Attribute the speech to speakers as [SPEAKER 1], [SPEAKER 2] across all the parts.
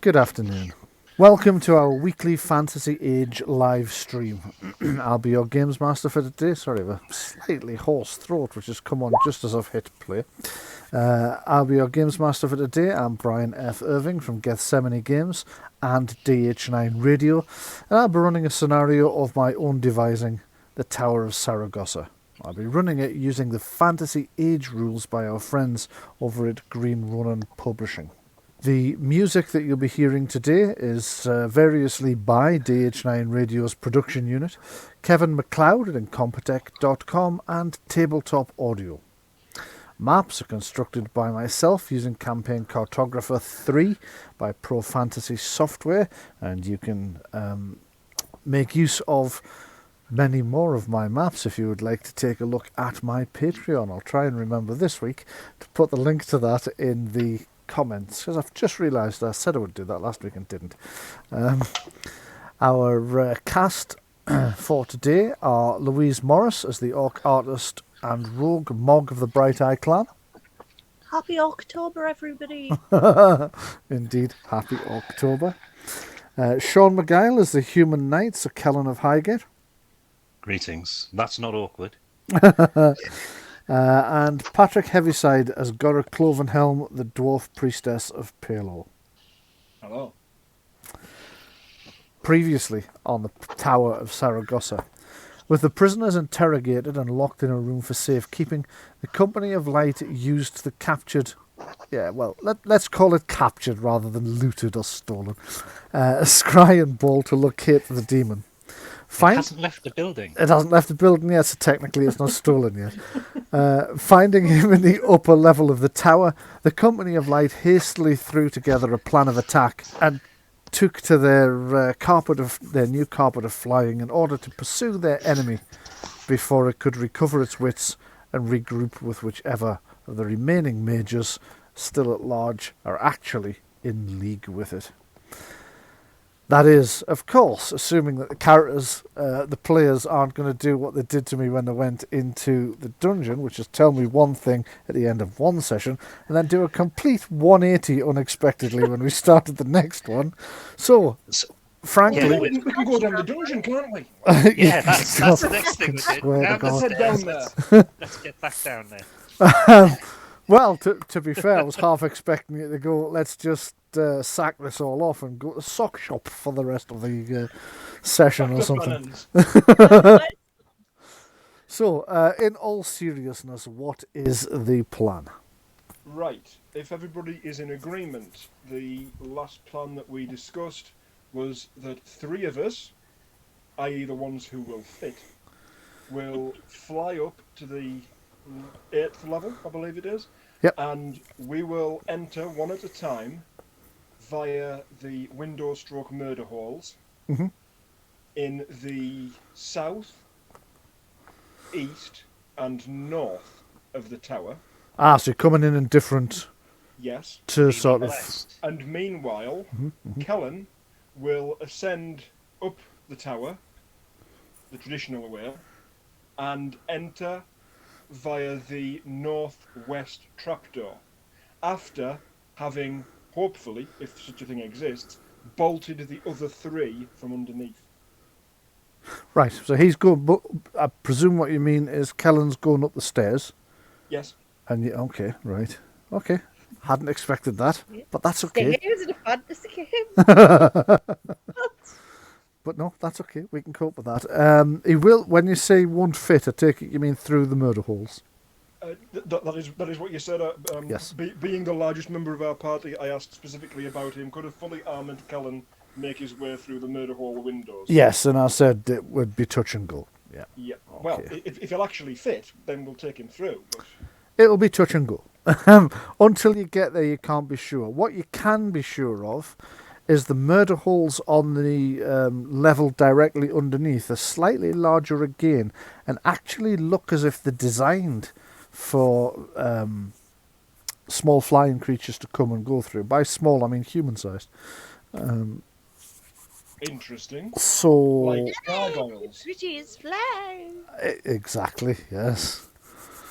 [SPEAKER 1] Good afternoon. Welcome to our weekly Fantasy Age live stream. I'll be your games master for today. Sorry, I have a slightly hoarse throat which has come on just as I've hit play. I'll be your games master for today. I'm Brian F. Irving from Gethsemane Games and DH9 Radio, and I'll be running a scenario of my own devising, the Tower of Saragosa. I'll be running it using the Fantasy Age rules by our friends over at Green Ronin Publishing. The music that you'll be hearing today is variously by DH9 Radio's production unit, Kevin MacLeod at Incompetech.com, and Tabletop Audio. Maps are constructed by myself using Campaign Cartographer 3 by Pro Fantasy Software, and you can make use of many more of my maps if you would like to take a look at my Patreon. I'll try and remember this week to put the link to that in the comments, because I've just realised I said I would do that last week and didn't. Our cast for today are Louise Morris as the Orc Artist and Rogue Mog of the Bright Eye Clan.
[SPEAKER 2] Happy October, everybody.
[SPEAKER 1] Indeed, happy October. Sean McGuile as the Human Knight, Sir Kellen of Highgate.
[SPEAKER 3] Greetings. That's not awkward.
[SPEAKER 1] And Patrick Heaviside as Gora Clovenhelm, the Dwarf Priestess of Palo.
[SPEAKER 4] Hello.
[SPEAKER 1] Previously on the Tower of Saragosa. With the prisoners interrogated and locked in a room for safekeeping, the Company of Light used the captured... let's call it captured rather than looted or stolen. Scry and Ball to locate the demon.
[SPEAKER 3] It hasn't left the building.
[SPEAKER 1] It hasn't left the building yet, so technically it's not stolen yet. Finding him in the upper level of the tower, the Company of Light hastily threw together a plan of attack and took to their new carpet of flying in order to pursue their enemy before it could recover its wits and regroup with whichever of the remaining mages still at large are actually in league with it. That is, of course, assuming that the characters, the players, aren't going to do what they did to me when they went into the dungeon, which is tell me one thing at the end of one session, and then do a complete 180 unexpectedly when we started the next one. So, frankly...
[SPEAKER 4] Yeah, we can go down the dungeon, can't we?
[SPEAKER 3] Yeah, that's the next thing we did.
[SPEAKER 4] Let's head down there.
[SPEAKER 3] Let's get back down there.
[SPEAKER 1] Well, to be fair, I was half expecting it to go, let's just sack this all off and go to the sock shop for the rest of the session or something. So, in all seriousness, what is the plan?
[SPEAKER 4] Right. If everybody is in agreement, the last plan that we discussed was that 3 of us, i.e. the ones who will fit, will fly up to the 8th level, I believe it is.
[SPEAKER 1] Yep.
[SPEAKER 4] And we will enter one at a time via the window stroke murder halls in the south, east and north of the tower.
[SPEAKER 1] So you're coming in different...
[SPEAKER 4] Yes.
[SPEAKER 1] To sort of...
[SPEAKER 4] And meanwhile, Kellen will ascend up the tower, the traditional way, and enter via the northwest trapdoor, after having, hopefully, if such a thing exists, bolted the other 3 from underneath.
[SPEAKER 1] Right, so he's going... I presume what you mean is Kellen's going up the stairs.
[SPEAKER 4] Yes.
[SPEAKER 1] And okay, right. Okay. Hadn't expected that, but that's okay.
[SPEAKER 2] Is it a fantasy game?
[SPEAKER 1] But no, that's okay. We can cope with that. He will, when you say won't fit, I take it you mean through the murder holes.
[SPEAKER 4] That is what you said.
[SPEAKER 1] Yes.
[SPEAKER 4] Being the largest member of our party, I asked specifically about him. Could a fully armoured Kellen make his way through the murder hall windows?
[SPEAKER 1] Yes, and I said it would be touch and go. Yeah.
[SPEAKER 4] Yeah.
[SPEAKER 1] Okay.
[SPEAKER 4] Well, if he'll actually fit, then we'll take him through. But...
[SPEAKER 1] It'll be touch and go. Until you get there, you can't be sure. What you can be sure of is the murder holes on the level directly underneath are slightly larger again and actually look as if they're designed for small flying creatures to come and go through. By small, I mean human-sized.
[SPEAKER 4] Interesting.
[SPEAKER 1] So...
[SPEAKER 4] Like gargoyles.
[SPEAKER 2] Pretty as fly.
[SPEAKER 1] Exactly, yes.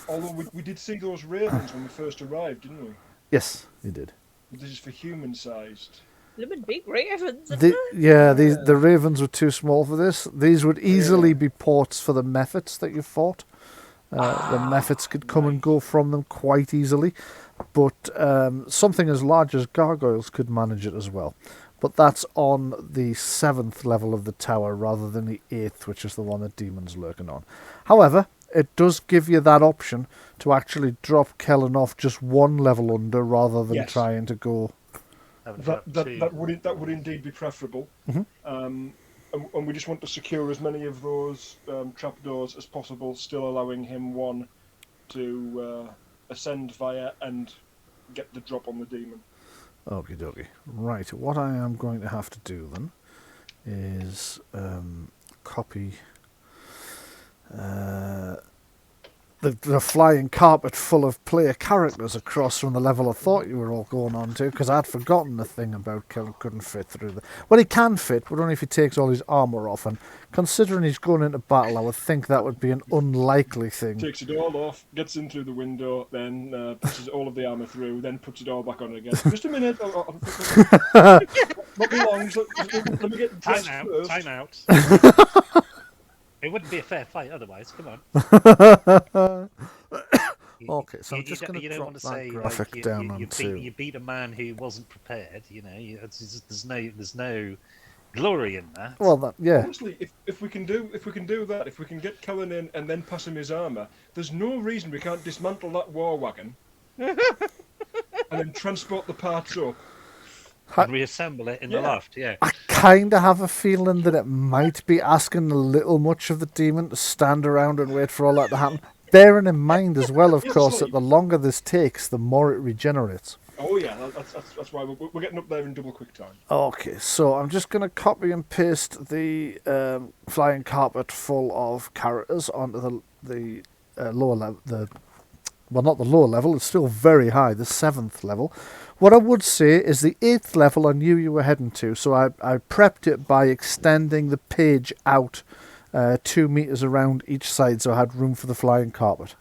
[SPEAKER 4] Although we did see those ravens when we first arrived, didn't we?
[SPEAKER 1] Yes, you did.
[SPEAKER 4] This is for human-sized.
[SPEAKER 2] Lemon big ravens. Isn't
[SPEAKER 1] The ravens were too small for this. These would easily be ports for the mephits that you fought. The mephits could come and go from them quite easily, but something as large as gargoyles could manage it as well. But that's on the 7th level of the tower rather than the 8th, which is the one that Demon's lurking on. However, it does give you that option to actually drop Kellen off just one level under rather than trying to go...
[SPEAKER 4] That would indeed be preferable. And we just want to secure as many of those trapdoors as possible, still allowing him one to ascend via and get the drop on the demon.
[SPEAKER 1] Okie dokie. Right, what I am going to have to do then is copy the flying carpet full of player characters across from the level I thought you were all going on to, because I'd forgotten the thing about Kellen couldn't fit through the... Well, he can fit, but only if he takes all his armour off, and considering he's going into battle, I would think that would be an unlikely thing.
[SPEAKER 4] Takes it all off, gets in through the window, then pushes all of the armour through, then puts it all back on again. Just a minute. Not be long. Let me get dressed first.
[SPEAKER 3] Time out. It wouldn't be a fair fight otherwise. Come on.
[SPEAKER 1] Okay, so I'm just going to drop that graphic down onto...
[SPEAKER 3] You beat a man who wasn't prepared. You know, there's no glory in that.
[SPEAKER 1] Well, yeah.
[SPEAKER 4] Honestly, if we can do that, if we can get Kellen in and then pass him his armour, there's no reason we can't dismantle that war wagon and then transport the parts up.
[SPEAKER 3] And reassemble it in the loft,
[SPEAKER 1] I kind of have a feeling that it might be asking a little much of the demon to stand around and wait for all that to happen. Bearing in mind as well, of course, that the longer this takes, the more it regenerates.
[SPEAKER 4] Oh yeah, that's why we're getting up there in double quick time.
[SPEAKER 1] Okay, so I'm just going to copy and paste the flying carpet full of characters onto the lower level. Well, not the lower level, it's still very high, the 7th level. What I would say is the 8th level I knew you were heading to, so I prepped it by extending the page out 2 meters around each side, so I had room for the flying carpet.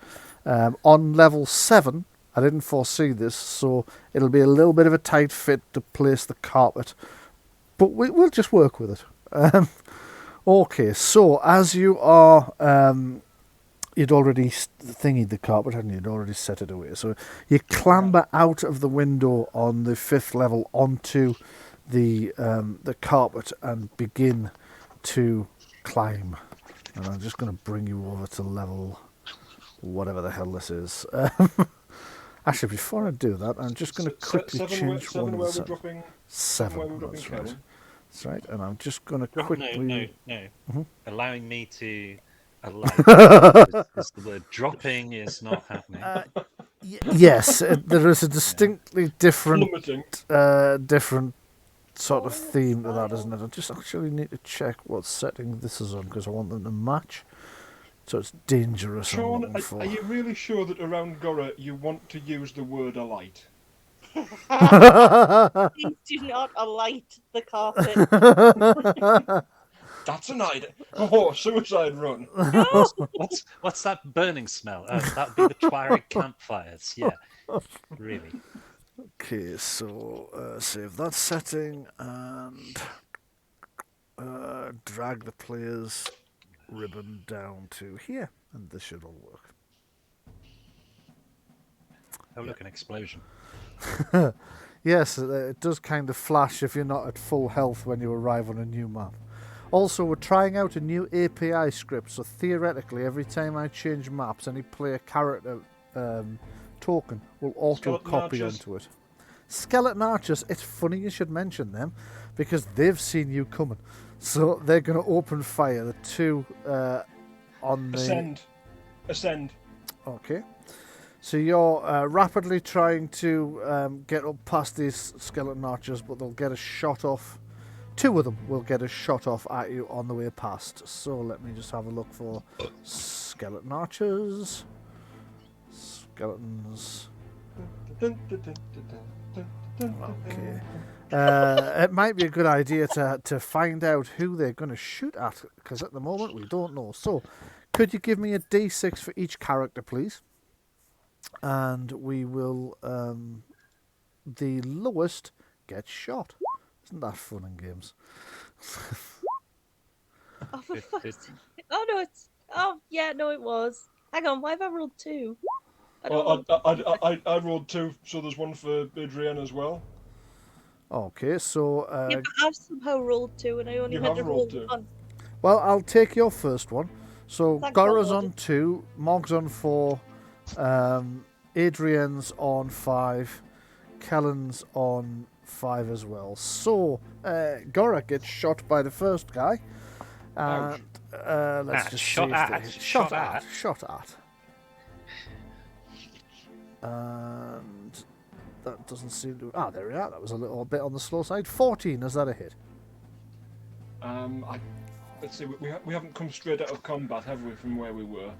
[SPEAKER 1] On level 7, I didn't foresee this, so it'll be a little bit of a tight fit to place the carpet, but we'll just work with it. Okay, so as you are... You'd already thingied the carpet, hadn't you? You'd already set it away. So you clamber out of the window on the 5th level onto the carpet and begin to climb. And I'm just going to bring you over to level whatever the hell this is. Actually, before I do that, I'm just going to quickly change one.
[SPEAKER 4] Where we're dropping,
[SPEAKER 1] 7. That's right. That's right. And I'm just going to quickly...
[SPEAKER 3] No. Allowing me to... is the word dropping is not happening.
[SPEAKER 1] Yes, there is a distinctly different sort of theme to that, isn't it? I just actually need to check what setting this is on because I want them to match. So it's dangerous.
[SPEAKER 4] Sean, are you really sure that around Gora you want to use the word alight?
[SPEAKER 2] Please do not alight the carpet.
[SPEAKER 4] That's an idea. Oh, suicide run.
[SPEAKER 2] No.
[SPEAKER 3] What's that burning smell? That'd be the Tuareg campfires. Yeah, really.
[SPEAKER 1] Okay, so save that setting and drag the player's ribbon down to here, and this should all work.
[SPEAKER 3] Oh, look, an explosion.
[SPEAKER 1] Yes, it does kind of flash if you're not at full health when you arrive on a new map. Also, we're trying out a new API script, so theoretically, every time I change maps, any player character token will auto-copy onto it. Skeleton Archers, it's funny you should mention them, because they've seen you coming. So they're going to open fire. The two on the...
[SPEAKER 4] Ascend.
[SPEAKER 1] Okay. So you're rapidly trying to get up past these Skeleton Archers, but they'll get a shot off. 2 of them will get a shot off at you on the way past. So let me just have a look for Skeleton Archers. Skeletons. Okay. It might be a good idea to find out who they're going to shoot at, because at the moment we don't know. So, could you give me a D6 for each character, please? And we will... the lowest gets shot. Isn't that fun in games?
[SPEAKER 2] Oh, for fuck's sake. Oh, no, it's... Oh, yeah, no, it was. Hang on, why have I rolled 2? I don't want...
[SPEAKER 4] I rolled 2, so there's one for Adrian as well.
[SPEAKER 1] Okay, so
[SPEAKER 2] Yeah, but I've somehow rolled 2 and I only
[SPEAKER 4] You
[SPEAKER 2] had
[SPEAKER 4] have
[SPEAKER 2] to roll
[SPEAKER 4] rolled 2.
[SPEAKER 2] 1.
[SPEAKER 1] well, I'll take your first one. So
[SPEAKER 2] Thank
[SPEAKER 1] Gora's
[SPEAKER 2] God.
[SPEAKER 1] on 2, Mog's on 4, Adrian's on 5, Kellen's on 5 as well. So Gora gets shot by the first guy.
[SPEAKER 4] Ouch.
[SPEAKER 1] And let's just
[SPEAKER 3] Shot
[SPEAKER 1] see if
[SPEAKER 3] at,
[SPEAKER 1] they-
[SPEAKER 3] shot at.
[SPEAKER 1] shot at. And that doesn't seem to. Ah, there we are. That was a little bit on the slow side. 14. Is that a hit?
[SPEAKER 4] Let's see. We haven't come straight out of combat, have we, from where we were?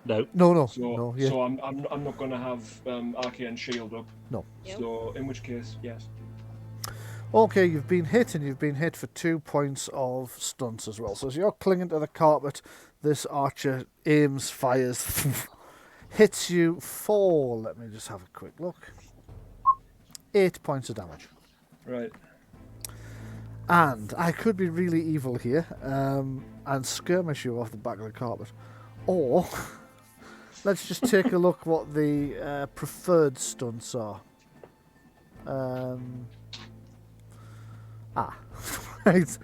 [SPEAKER 3] No.
[SPEAKER 1] No.
[SPEAKER 4] So
[SPEAKER 1] Yeah.
[SPEAKER 4] so I'm not going to have Arcane Shield up.
[SPEAKER 1] No.
[SPEAKER 2] Yep.
[SPEAKER 4] So in which case, yes.
[SPEAKER 1] Okay, you've been hit, and you've been hit for 2 points of stunts as well. So as you're clinging to the carpet, this archer aims, fires, hits you for. Let me just have a quick look. 8 points of damage.
[SPEAKER 4] Right.
[SPEAKER 1] And I could be really evil here and skirmish you off the back of the carpet. Or let's just take a look what the preferred stunts are. Right.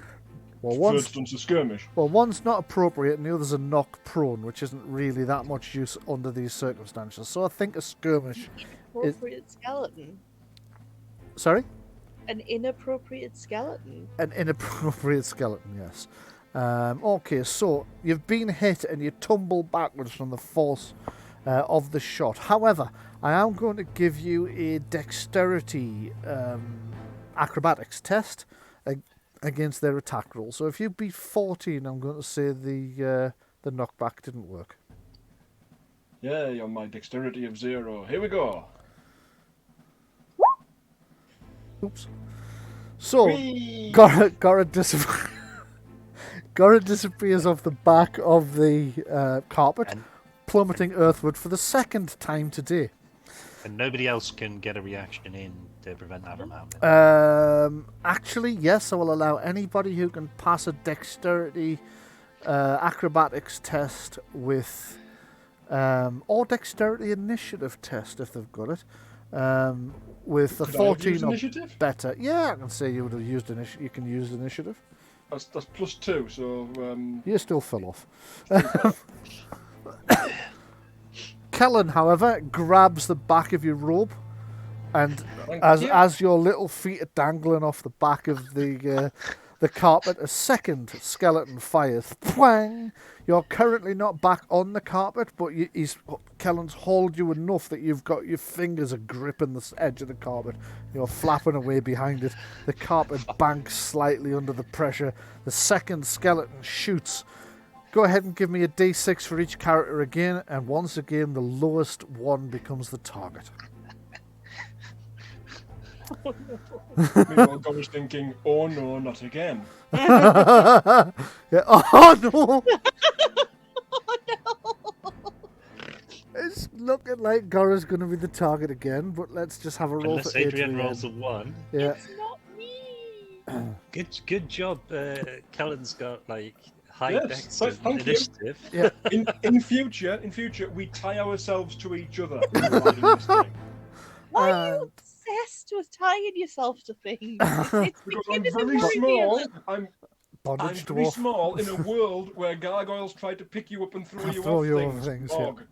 [SPEAKER 1] Well,
[SPEAKER 4] First one's a skirmish.
[SPEAKER 1] one's not appropriate and the other's a knock prone, which isn't really that much use under these circumstances. So I think a skirmish...
[SPEAKER 2] Inappropriate skeleton.
[SPEAKER 1] Sorry?
[SPEAKER 2] An inappropriate skeleton.
[SPEAKER 1] An inappropriate skeleton, yes. Okay, so you've been hit and you tumble backwards from the force of the shot. However, I am going to give you a dexterity acrobatics test against their attack roll. So if you beat 14, I'm going to say the knockback didn't work.
[SPEAKER 4] Yeah, you're my dexterity of 0. Here we go.
[SPEAKER 1] Oops. So,
[SPEAKER 4] Whee!
[SPEAKER 1] Gora disappears off the back of the carpet,
[SPEAKER 3] And-
[SPEAKER 1] plummeting earthward for the second time today.
[SPEAKER 3] And nobody else can get a reaction in to prevent that from happening.
[SPEAKER 1] Actually, yes, I will allow anybody who can pass a dexterity acrobatics test with, or dexterity initiative test if they've got it, with a
[SPEAKER 4] Could I have
[SPEAKER 1] 14
[SPEAKER 4] used
[SPEAKER 1] or
[SPEAKER 4] initiative?
[SPEAKER 1] better. Yeah, I can say you would have used initiative. You can use initiative.
[SPEAKER 4] That's +2, so
[SPEAKER 1] You still fell off. Kellen, however, grabs the back of your robe, and
[SPEAKER 4] Thank
[SPEAKER 1] as
[SPEAKER 4] you.
[SPEAKER 1] as your little feet are dangling off the back of the carpet, a second skeleton fires. Twang! You're currently not back on the carpet, but Kellen's hauled you enough that you've got your fingers are gripping the edge of the carpet. You're flapping away behind it. The carpet banks slightly under the pressure. The second skeleton shoots. Go ahead and give me a d6 for each character again, and once again, the lowest one becomes the target.
[SPEAKER 4] meanwhile, God was thinking, oh no, not again.
[SPEAKER 1] Yeah. Oh no!
[SPEAKER 2] Oh, no!
[SPEAKER 1] It's looking like Gora's going to be the target again, but let's just have a roll
[SPEAKER 3] Unless
[SPEAKER 1] for
[SPEAKER 3] Adrian rolls a 1.
[SPEAKER 1] Yeah.
[SPEAKER 2] It's not me!
[SPEAKER 3] Good job. Kellen's got like high
[SPEAKER 4] Yes,
[SPEAKER 3] dex
[SPEAKER 4] thank
[SPEAKER 3] and
[SPEAKER 4] you.
[SPEAKER 3] initiative.
[SPEAKER 1] Yeah.
[SPEAKER 4] In future, we tie ourselves to each other. when we're riding this thing.
[SPEAKER 2] Why are you
[SPEAKER 1] And-
[SPEAKER 2] obsessed with tying yourself to things? It's
[SPEAKER 4] Because I'm
[SPEAKER 2] beginning to
[SPEAKER 4] very
[SPEAKER 2] worry me a
[SPEAKER 4] small.
[SPEAKER 2] little.
[SPEAKER 4] I'm
[SPEAKER 1] Bondage
[SPEAKER 4] very
[SPEAKER 1] dwarf.
[SPEAKER 4] small in a world where gargoyles try to pick you up and throw you
[SPEAKER 1] Throw
[SPEAKER 4] off
[SPEAKER 1] you
[SPEAKER 4] things.
[SPEAKER 1] over things,
[SPEAKER 4] Dog.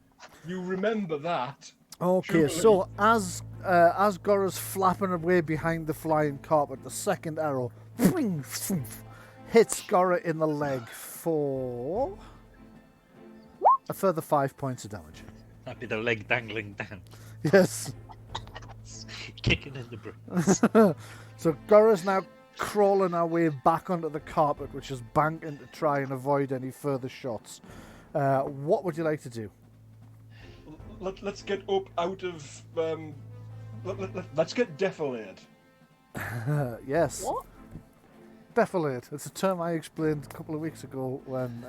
[SPEAKER 4] You remember that?
[SPEAKER 1] Okay,
[SPEAKER 4] Surely.
[SPEAKER 1] so as Gora's flapping away behind the flying carpet, the second arrow hits Gora in the leg for a further 5 points of damage.
[SPEAKER 3] That'd be the leg dangling down,
[SPEAKER 1] Yes.
[SPEAKER 3] kicking in the bricks.
[SPEAKER 1] So Gora's now crawling our way back onto the carpet, which is banking to try and avoid any further shots. What would you like to do?
[SPEAKER 4] Let's get up out of. Let's get defilade.
[SPEAKER 1] Yes.
[SPEAKER 2] What?
[SPEAKER 1] Defilade. It's a term I explained a couple of weeks ago when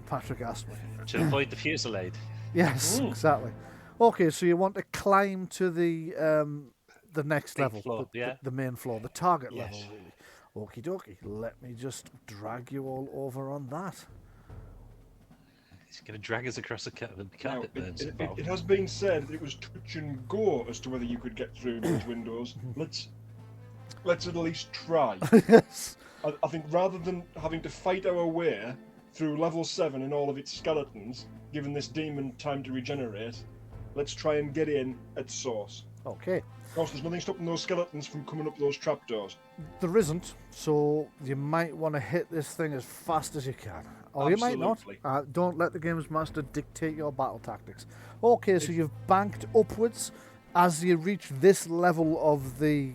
[SPEAKER 1] Patrick asked me.
[SPEAKER 3] To avoid the fusillade.
[SPEAKER 1] Yes, exactly. Okay, so you want to climb to the the next
[SPEAKER 3] Big
[SPEAKER 1] level,
[SPEAKER 3] floor,
[SPEAKER 1] the,
[SPEAKER 3] yeah.
[SPEAKER 1] the main floor, the target
[SPEAKER 3] Yes.
[SPEAKER 1] level, really. Okie dokie, let me just drag you all over on that.
[SPEAKER 3] He's going to drag us across the
[SPEAKER 4] Now,
[SPEAKER 3] carpet burns
[SPEAKER 4] it
[SPEAKER 3] involved.
[SPEAKER 4] has been said that it was touch and go as to whether you could get through these windows. Let's at least try.
[SPEAKER 1] Yes.
[SPEAKER 4] I think rather than having to fight our way through level 7 and all of its skeletons, giving this demon time to regenerate, let's try and get in at source.
[SPEAKER 1] Okay.
[SPEAKER 4] Of course, there's nothing stopping those skeletons from coming up those trapdoors.
[SPEAKER 1] There isn't, so you might want to hit this thing as fast as you can. Or you might not.
[SPEAKER 4] Absolutely.
[SPEAKER 1] Don't let the Games Master dictate your battle tactics. Okay, so you've banked upwards. As you reach this level of the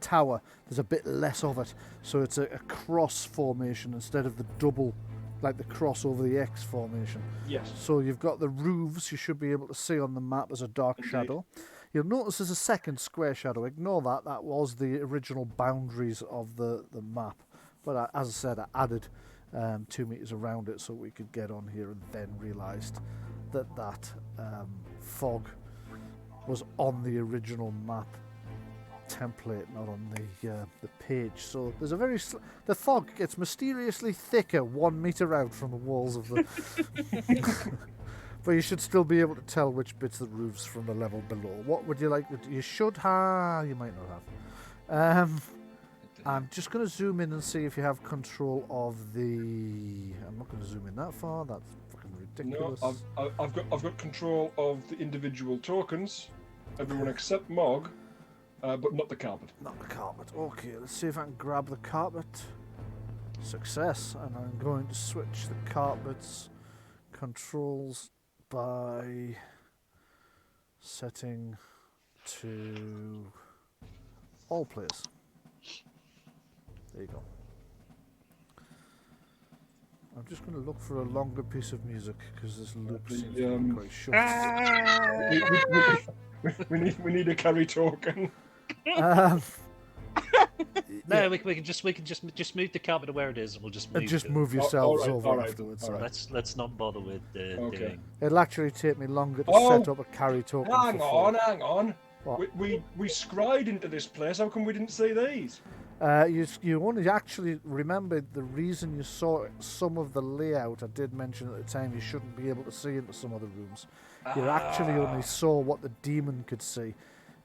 [SPEAKER 1] tower, there's a bit less of it. So it's a cross formation instead of the double, like the cross over the X formation.
[SPEAKER 4] Yes.
[SPEAKER 1] So you've got the roofs you should be able to see on the map as a dark
[SPEAKER 4] Indeed.
[SPEAKER 1] shadow. You'll notice there's a second square shadow. Ignore that. That was the original boundaries of the map. But as I said, I added 2 meters around it so we could get on here, and then realised that fog was on the original map template, not on the page. So there's a very the fog gets mysteriously thicker 1 meter out from the walls of the. But you should still be able to tell which bits of the roofs from the level below. What would you like? You should have. You might not have. I'm just going to zoom in and see if you have control of the. I'm not going to zoom in that far. That's fucking
[SPEAKER 4] No,
[SPEAKER 1] ridiculous.
[SPEAKER 4] I've got control of the individual tokens. Everyone except Mog, but not the carpet.
[SPEAKER 1] Not the carpet. Okay, let's see if I can grab the carpet. Success. And I'm going to switch the carpet's controls by setting to all players. There you go. I'm just going to look for a longer piece of music because this loop seems to be quite short.
[SPEAKER 4] We need a carry token.
[SPEAKER 3] No, we can just move the carpet to where it is, and we'll just move.
[SPEAKER 1] And just
[SPEAKER 3] it.
[SPEAKER 1] move yourselves
[SPEAKER 4] all right,
[SPEAKER 1] over
[SPEAKER 4] all right,
[SPEAKER 1] afterwards.
[SPEAKER 4] all right.
[SPEAKER 3] Let's not bother with doing.
[SPEAKER 1] It'll actually take me longer to
[SPEAKER 4] Oh,
[SPEAKER 1] set up a carry token.
[SPEAKER 4] Hang
[SPEAKER 1] for
[SPEAKER 4] on.
[SPEAKER 1] What?
[SPEAKER 4] We scried into this place. How come we didn't see these?
[SPEAKER 1] You only actually remembered the reason you saw some of the layout. I did mention at the time you shouldn't be able to see into some of the rooms. You actually only saw what the demon could see.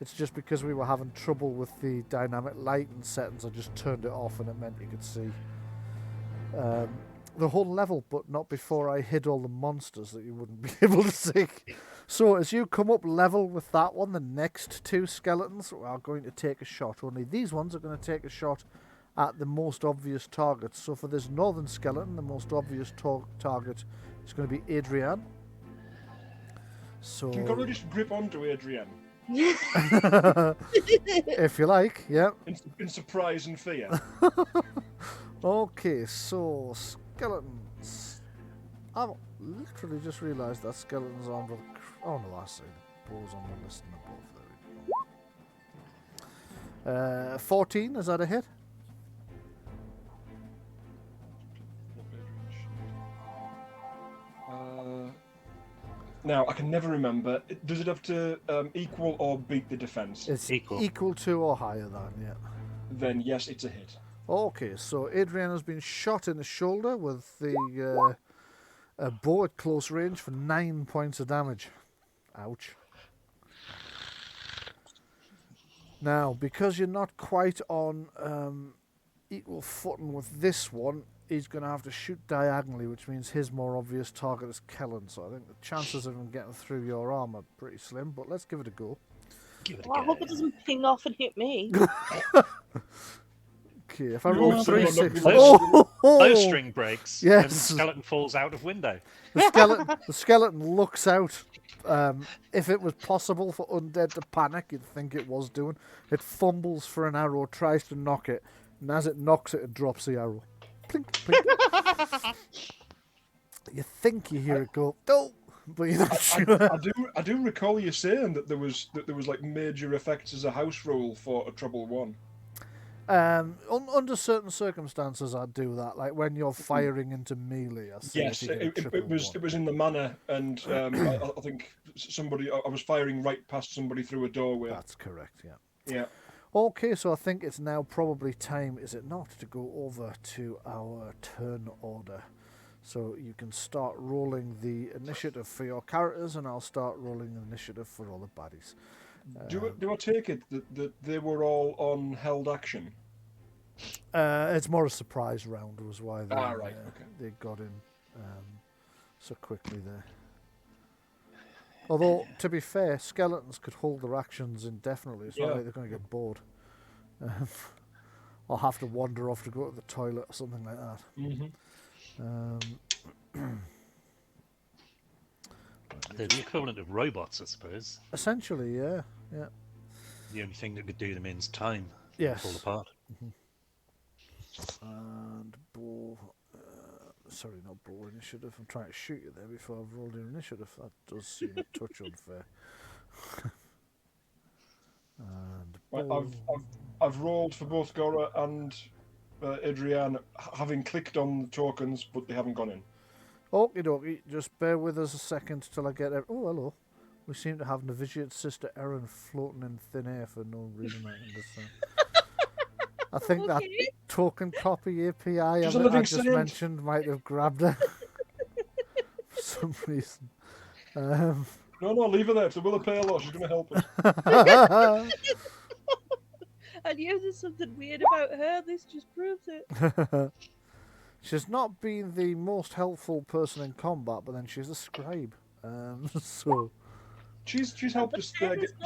[SPEAKER 1] It's just because we were having trouble with the dynamic lighting settings, I just turned it off and it meant you could see the whole level, but not before I hid all the monsters that you wouldn't be able to see. So as you come up level with that one, the next 2 skeletons are going to take a shot. Only these ones are going to take a shot at the most obvious targets. So for this northern skeleton, the most obvious target is going to be Adrian. So
[SPEAKER 4] Can you just grip onto Adrian
[SPEAKER 1] if you like, yeah.
[SPEAKER 4] in surprise and fear?
[SPEAKER 1] Okay, so skeletons. I've literally just realised that skeletons armed with. Oh no, I see the bows on the list and above. There we go. 14, is that a hit?
[SPEAKER 4] Now I can never remember. Does it have to equal or beat the defense?
[SPEAKER 1] It's
[SPEAKER 3] Equal.
[SPEAKER 1] equal to or higher than, yeah.
[SPEAKER 4] Then yes, it's a hit.
[SPEAKER 1] Okay, so Adrian has been shot in the shoulder with the a bow at close range for 9 points of damage. Ouch. Now, because you're not quite on equal footing with this one, he's going to have to shoot diagonally, which means his more obvious target is Kellen. So I think the chances of him getting through your arm are pretty slim, but let's give it a go.
[SPEAKER 3] Give it a
[SPEAKER 2] Well, I
[SPEAKER 3] go.
[SPEAKER 2] hope it doesn't ping off and hit me.
[SPEAKER 1] Okay, if I roll
[SPEAKER 4] No,
[SPEAKER 1] 3
[SPEAKER 4] no,
[SPEAKER 1] 6.
[SPEAKER 4] no,
[SPEAKER 1] Oh!
[SPEAKER 3] Bowstring breaks.
[SPEAKER 1] Yes.
[SPEAKER 3] And the skeleton falls out of window.
[SPEAKER 1] The skeleton looks out. If it was possible for undead to panic, you'd think it was doing. It fumbles for an arrow, tries to knock it, and as it knocks it, it drops the arrow. Plink, plink. You think you hear it go, "No," but you're not sure.
[SPEAKER 4] I do recall you saying that there was like major effects as a house rule for a treble 1.
[SPEAKER 1] Under certain circumstances, I'd do that. Like when you're firing into melee, I say
[SPEAKER 4] Yes,
[SPEAKER 1] if you get a
[SPEAKER 4] it
[SPEAKER 1] triple
[SPEAKER 4] was
[SPEAKER 1] one.
[SPEAKER 4] it was in the manor, and I think somebody I was firing right past somebody through a doorway.
[SPEAKER 1] That's correct, yeah.
[SPEAKER 4] Yeah.
[SPEAKER 1] Okay, so I think it's now probably time, is it not, to go over to our turn order. So you can start rolling the initiative for your characters, and I'll start rolling the initiative for all the baddies.
[SPEAKER 4] Do I take it that they were all on held action?
[SPEAKER 1] It's more a surprise round, was why they,
[SPEAKER 4] Right, okay.
[SPEAKER 1] they got in so quickly there. Although, to be fair, skeletons could hold their actions indefinitely. It's not
[SPEAKER 4] Yeah.
[SPEAKER 1] like they're going to get bored. Or have to wander off to go to the toilet or something like that.
[SPEAKER 4] Mm-hmm.
[SPEAKER 3] They're the equivalent of robots, I suppose.
[SPEAKER 1] Essentially, yeah.
[SPEAKER 3] The only thing that could do them in is time.
[SPEAKER 1] Yes.
[SPEAKER 3] Fall apart.
[SPEAKER 1] And bow... sorry, not bow initiative. I'm trying to shoot you there before I've rolled your initiative. That does seem a touch unfair. And bow...
[SPEAKER 4] I've rolled for both Gora and Adrienne, having clicked on the tokens, but they haven't gone in.
[SPEAKER 1] Okie dokie, just bear with us a second till I get... Oh, hello. We seem to have Novitiate Sister Erin floating in thin air for no reason I understand. I think that token copy API I just mentioned might have grabbed her for some reason.
[SPEAKER 4] No, leave her there. It's a Willa Pale. She's going to help us.
[SPEAKER 2] I knew there's something weird about her. This just proves it.
[SPEAKER 1] She's not been the most helpful person in combat, but then she's a scribe. So
[SPEAKER 4] she's helped us.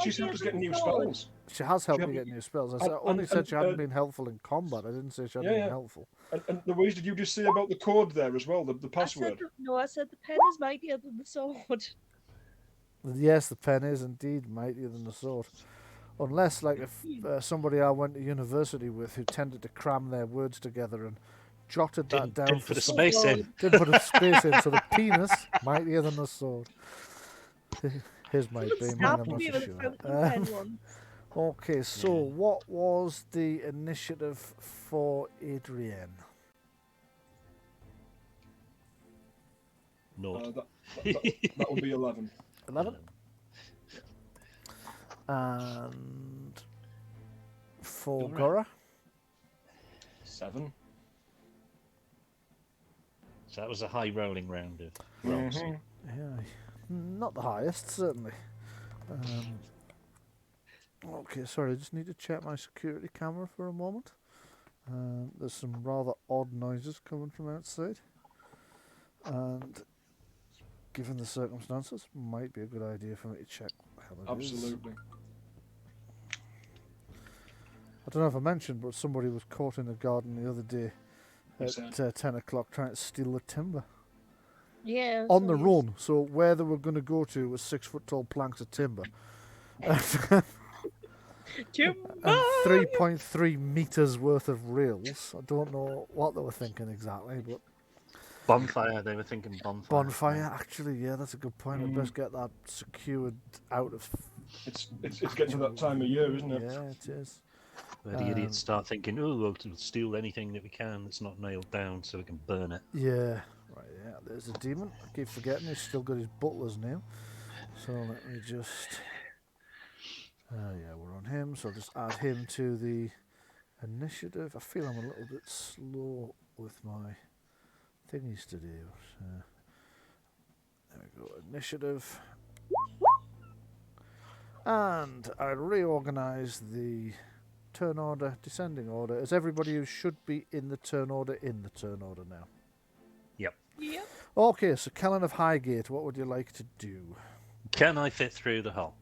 [SPEAKER 4] She's helped us get new spells.
[SPEAKER 1] She has helped me get new spells. I only said she hadn't been helpful in combat. I didn't say she hadn't been helpful.
[SPEAKER 4] And Louise, did you just say about the code there as well? The password.
[SPEAKER 2] I said the pen is mightier than the sword.
[SPEAKER 1] Yes, the pen is indeed mightier than the sword. Unless, like, if somebody I went to university with who tended to cram their words together and jotted that down.
[SPEAKER 3] Didn't put a space in.
[SPEAKER 1] Didn't put a space in, so the penis mightier than the sword. His might be, mine I'm not so sure. Okay, so what was the initiative for Adrienne?
[SPEAKER 3] No.
[SPEAKER 4] That would be 11.
[SPEAKER 1] 11? And for Gora?
[SPEAKER 4] 7.
[SPEAKER 3] So that was a high rolling round of rolls.
[SPEAKER 1] Yeah, not the highest, certainly. Okay, sorry, I just need to check my security camera for a moment. There's some rather odd noises coming from outside. And given the circumstances, might be a good idea for me to check how it is.
[SPEAKER 4] Absolutely.
[SPEAKER 1] I don't know if I mentioned, but somebody was caught in the garden the other day at 10 o'clock trying to steal the timber.
[SPEAKER 2] Yeah.
[SPEAKER 1] On the run. So where they were going to go to was 6 foot tall planks of timber. And 3.3 meters worth of rails. I don't know what they were thinking exactly, but
[SPEAKER 3] Bonfire, they were thinking bonfire.
[SPEAKER 1] Bonfire, actually, yeah, that's a good point. I'd best get that secured out of...
[SPEAKER 4] It's getting to that time of year, isn't it?
[SPEAKER 1] Yeah, it is.
[SPEAKER 3] Where the idiots start thinking, oh, we'll steal anything that we can that's not nailed down so we can burn it.
[SPEAKER 1] Yeah, right, yeah, there's a demon. I keep forgetting he's still got his butler's name. So let me just... yeah, we're on him, so I'll just add him to the initiative. I feel I'm a little bit slow with my thingies to do. So there we go, initiative. And I reorganise the turn order, descending order, as everybody who should be in the turn order now.
[SPEAKER 3] Yep.
[SPEAKER 1] Okay, so Kellen of Highgate, what would you like to do?
[SPEAKER 3] Can I fit through the hole?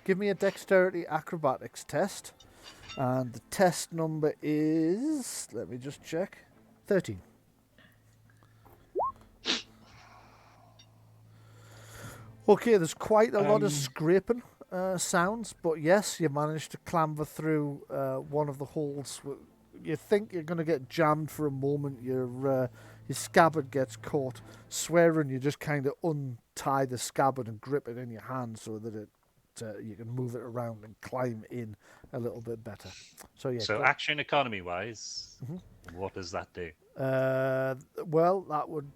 [SPEAKER 1] Give me a dexterity acrobatics test. And the test number is, let me just check, 13. Okay, there's quite a lot of scraping sounds, but yes, you managed to clamber through one of the holes. You think you're going to get jammed for a moment. Your scabbard gets caught. Swearing, you just kind of untie the scabbard and grip it in your hand so that it you can move it around and climb in a little bit better. So yeah.
[SPEAKER 3] So action economy wise, what does that do?
[SPEAKER 1] Well, that would.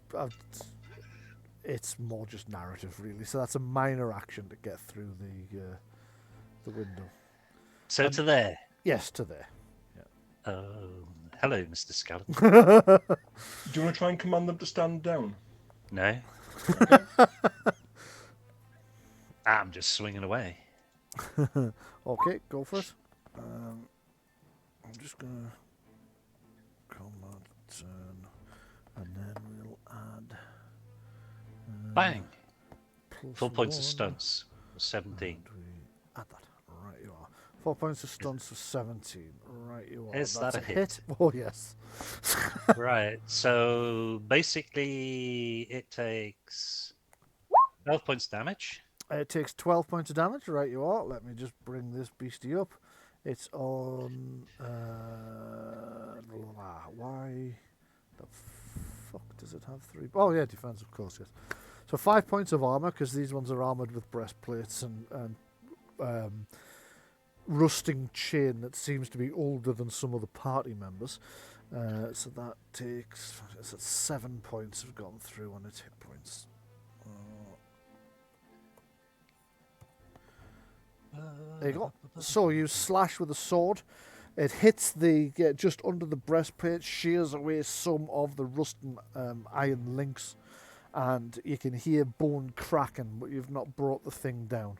[SPEAKER 1] It's more just narrative, really. So that's a minor action to get through the window.
[SPEAKER 3] So to there.
[SPEAKER 1] Yes, to there.
[SPEAKER 3] Oh, hello, Mr. Skeleton.
[SPEAKER 4] Do you want to try and command them to stand down?
[SPEAKER 3] No, I'm just swinging away.
[SPEAKER 1] Okay, go for it. I'm just gonna combat turn, and then we'll add.
[SPEAKER 3] Bang!
[SPEAKER 1] Plus
[SPEAKER 3] 4 points of
[SPEAKER 1] 1,
[SPEAKER 3] stunts. 17.
[SPEAKER 1] and we add that. Right, you are. 4 points of stunts for 17. Right, you are.
[SPEAKER 3] Is
[SPEAKER 1] That's
[SPEAKER 3] that a hit?
[SPEAKER 1] Oh, yes.
[SPEAKER 3] Right. So basically, it takes 12 points damage.
[SPEAKER 1] It takes 12 points of damage. Right, you are. Let me just bring this beastie up. It's on. Why the fuck does it have 3? Oh, yeah, defense, of course, yes. So 5 points of armor, because these ones are armored with breastplates and rusting chain that seems to be older than some of the party members. So that takes. Is it 7 points have gone through on its hit points? There you go. So you slash with a sword. It hits the just under the breastplate, shears away some of the rusting iron links, and you can hear bone cracking, but you've not brought the thing down.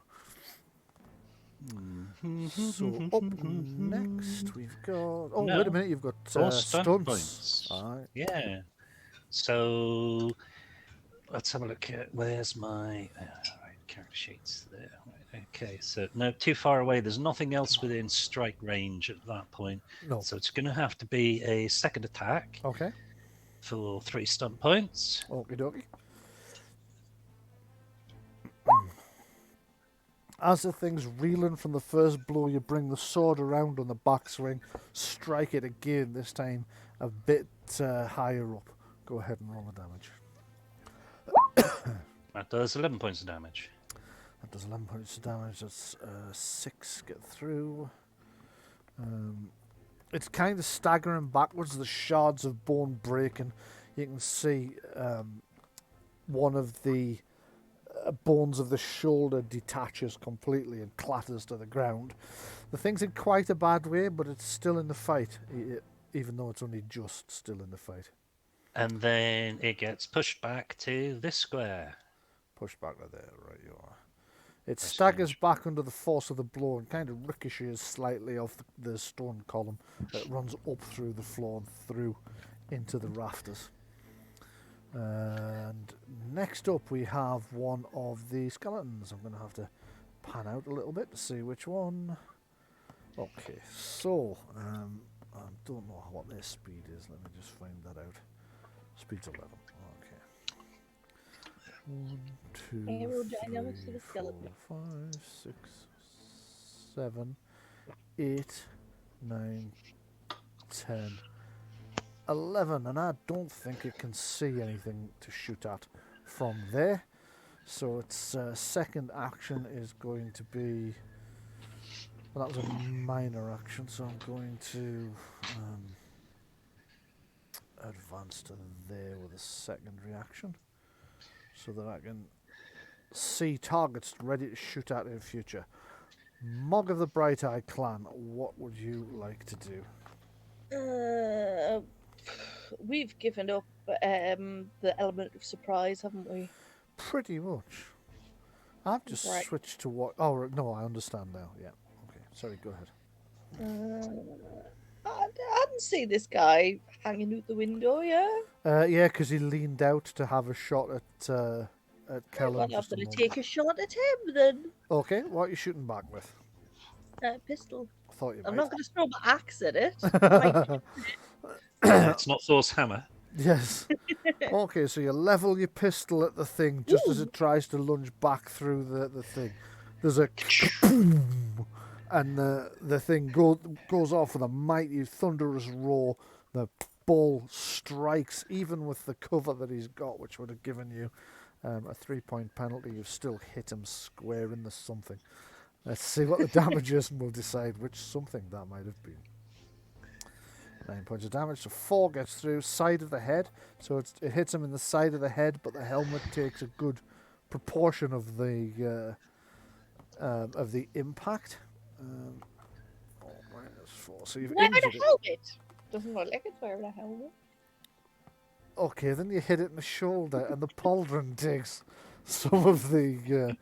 [SPEAKER 1] So up next we've got. Oh,
[SPEAKER 3] No.
[SPEAKER 1] wait a minute! You've got
[SPEAKER 3] Stunt
[SPEAKER 1] stunts.
[SPEAKER 3] points.
[SPEAKER 1] All right.
[SPEAKER 3] Yeah. So let's have a look at where's my right, character sheets there. Right, okay, so no, too far away. There's nothing else within strike range at that point.
[SPEAKER 1] No.
[SPEAKER 3] So it's going to have to be a second attack
[SPEAKER 1] Okay.
[SPEAKER 3] for 3 stunt points.
[SPEAKER 1] Okie dokie. As the thing's reeling from the first blow, you bring the sword around on the backswing, strike it again, this time a bit higher up. Go ahead and roll the damage.
[SPEAKER 3] That does 11 points of damage.
[SPEAKER 1] That does 11 points of damage. That's 6 get through. It's kind of staggering backwards. The shards of bone breaking. You can see one of the bones of the shoulder detaches completely and clatters to the ground. The thing's in quite a bad way, but it's still in the fight, even though it's only just still in the fight.
[SPEAKER 3] And then it gets pushed back to this square.
[SPEAKER 1] Push back to there, right you are. It staggers
[SPEAKER 3] strange.
[SPEAKER 1] back under the force of the blow and kind of ricochets slightly off the stone column that runs up through the floor and through into the rafters. And next up we have one of the skeletons. I'm going to have to pan out a little bit to see which one. Okay, so I don't know what their speed is. Let me just find that out. Speed's 11. Okay. 1, 2,
[SPEAKER 2] Aerodynamics of
[SPEAKER 1] 3,
[SPEAKER 2] the
[SPEAKER 1] 4,
[SPEAKER 2] skeleton.
[SPEAKER 1] 5, 6, 7, 8, 9, 10, 11, and I don't think it can see anything to shoot at from there. So its second action is going to be. Well, that was a minor action, so I'm going to advance to there with a secondary action, so that I can see targets ready to shoot at in future. Mog of the Bright Eye Clan, what would you like to do?
[SPEAKER 2] We've given up the element of surprise, haven't we?
[SPEAKER 1] Pretty much. I've just
[SPEAKER 2] Right.
[SPEAKER 1] switched to what. Oh, no, I understand now. Yeah. Okay. Sorry, go ahead.
[SPEAKER 2] I hadn't seen this guy hanging out the window, yeah?
[SPEAKER 1] Yeah, because he leaned out to have a shot at Kellen.
[SPEAKER 2] Well, I'm
[SPEAKER 1] just a
[SPEAKER 2] going to
[SPEAKER 1] moment.
[SPEAKER 2] take a shot at him then.
[SPEAKER 1] Okay, what are you shooting back with?
[SPEAKER 2] Pistol.
[SPEAKER 1] I thought you
[SPEAKER 2] I'm
[SPEAKER 1] might.
[SPEAKER 2] not going to throw my axe at it. Might-
[SPEAKER 3] It's not Thor's hammer.
[SPEAKER 1] Yes. Okay, so you level your pistol at the thing just as
[SPEAKER 2] Ooh.
[SPEAKER 1] it tries to lunge back through the thing. There's a boom, and the thing goes off with a mighty thunderous roar. The ball strikes, even with the cover that he's got, which would have given you a 3-point penalty. You've still hit him square in the something. Let's see what the damage is, and we'll decide which something that might have been. 9 points of damage, so 4 gets through, side of the head, so it hits him in the side of the head, but the helmet takes a good proportion of the impact. 4, so you've
[SPEAKER 2] Wearing
[SPEAKER 1] injured
[SPEAKER 2] a
[SPEAKER 1] it.
[SPEAKER 2] helmet. Doesn't look like it's wearing a helmet.
[SPEAKER 1] Okay, then you hit it in the shoulder, and the pauldron takes some of the...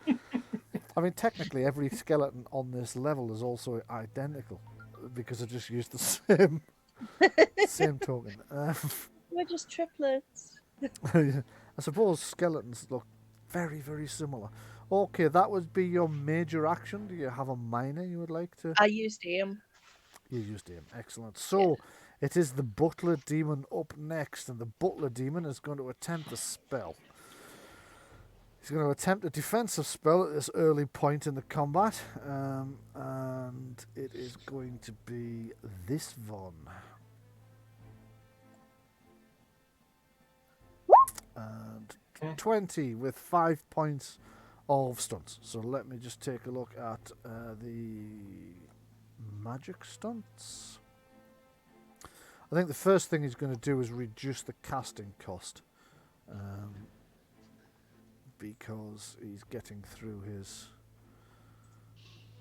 [SPEAKER 1] I mean, technically, every skeleton on this level is also identical, because I just used the same token.
[SPEAKER 2] We're just triplets.
[SPEAKER 1] I suppose skeletons look very, very similar. Okay, that would be your major action. Do you have a minor you would like to...
[SPEAKER 2] I used him.
[SPEAKER 1] You used him. Excellent. So, it is the butler demon up next, and the butler demon is going to attempt a spell. He's going to attempt a defensive spell at this early point in the combat, and it is going to be this one. And 20 with 5 points of stunts. So let me just take a look at the magic stunts. I think the first thing he's going to do is reduce the casting cost, because he's getting through his...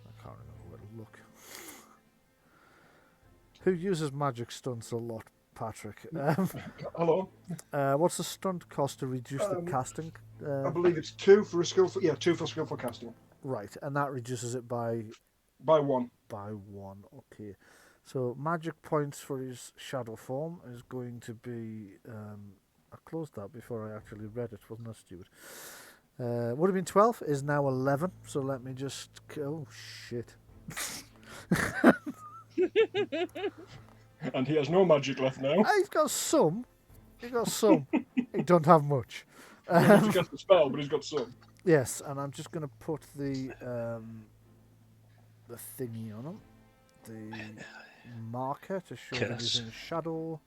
[SPEAKER 1] I can't remember where to look. Who uses magic stunts a lot, Patrick?
[SPEAKER 4] Hello.
[SPEAKER 1] What's the stunt cost to reduce the casting?
[SPEAKER 4] I believe it's 2 for a skillful. Yeah, 2 for skillful casting.
[SPEAKER 1] Right, and that reduces it by...
[SPEAKER 4] By 1.
[SPEAKER 1] By 1, okay. So magic points for his shadow form is going to be... I closed that before I actually read it, wasn't that stupid? Would have been 12, is now 11, so let me just... Oh, shit.
[SPEAKER 4] And he has no magic left now.
[SPEAKER 1] He's got some. He don't have much.
[SPEAKER 4] He has to cast the spell, but he's got some.
[SPEAKER 1] Yes, and I'm just going to put the thingy on him. The marker to show that he's in shadow.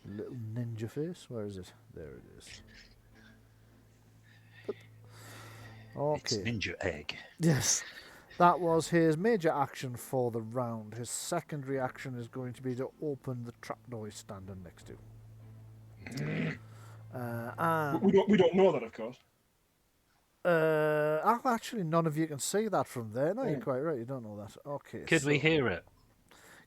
[SPEAKER 1] Little ninja face. Where is it? There it is. Okay.
[SPEAKER 3] It's ninja egg.
[SPEAKER 1] Yes. That was his major action for the round. His secondary action is going to be to open the trapdoor he's standing next to.
[SPEAKER 4] We don't know that, of course.
[SPEAKER 1] Actually, none of you can see that from there. No, you're quite right. You don't know that. Okay.
[SPEAKER 3] Could we hear it?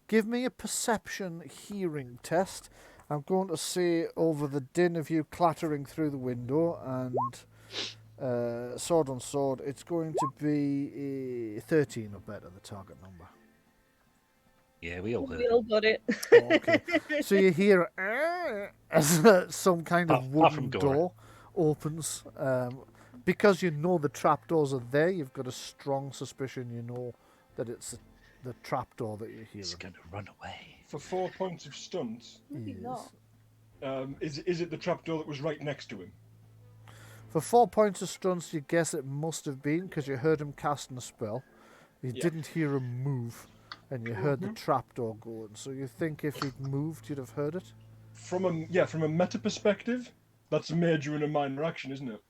[SPEAKER 1] Give me a perception hearing test. I'm going to say over the din of you clattering through the window and sword on sword, it's going to be 13 or better, the target number.
[SPEAKER 3] Yeah, we all heard
[SPEAKER 2] We
[SPEAKER 3] it.
[SPEAKER 2] all got it.
[SPEAKER 1] Okay. So you hear as some kind of
[SPEAKER 3] Apart from
[SPEAKER 1] wooden
[SPEAKER 3] Gora.
[SPEAKER 1] door opens. Because you know the trapdoors are there, you've got a strong suspicion you know that it's the trapdoor that you're
[SPEAKER 3] It's
[SPEAKER 1] hearing.
[SPEAKER 3] going to run away.
[SPEAKER 4] For 4 points of stunt,
[SPEAKER 2] Maybe not.
[SPEAKER 4] is it the trapdoor that was right next to him?
[SPEAKER 1] For 4 points of stunts, you guess it must have been because you heard him casting a spell. You didn't hear him move, and you heard the trapdoor going. So you think if he'd moved, you'd have heard it?
[SPEAKER 4] From a meta perspective, that's a major and a minor action, isn't it?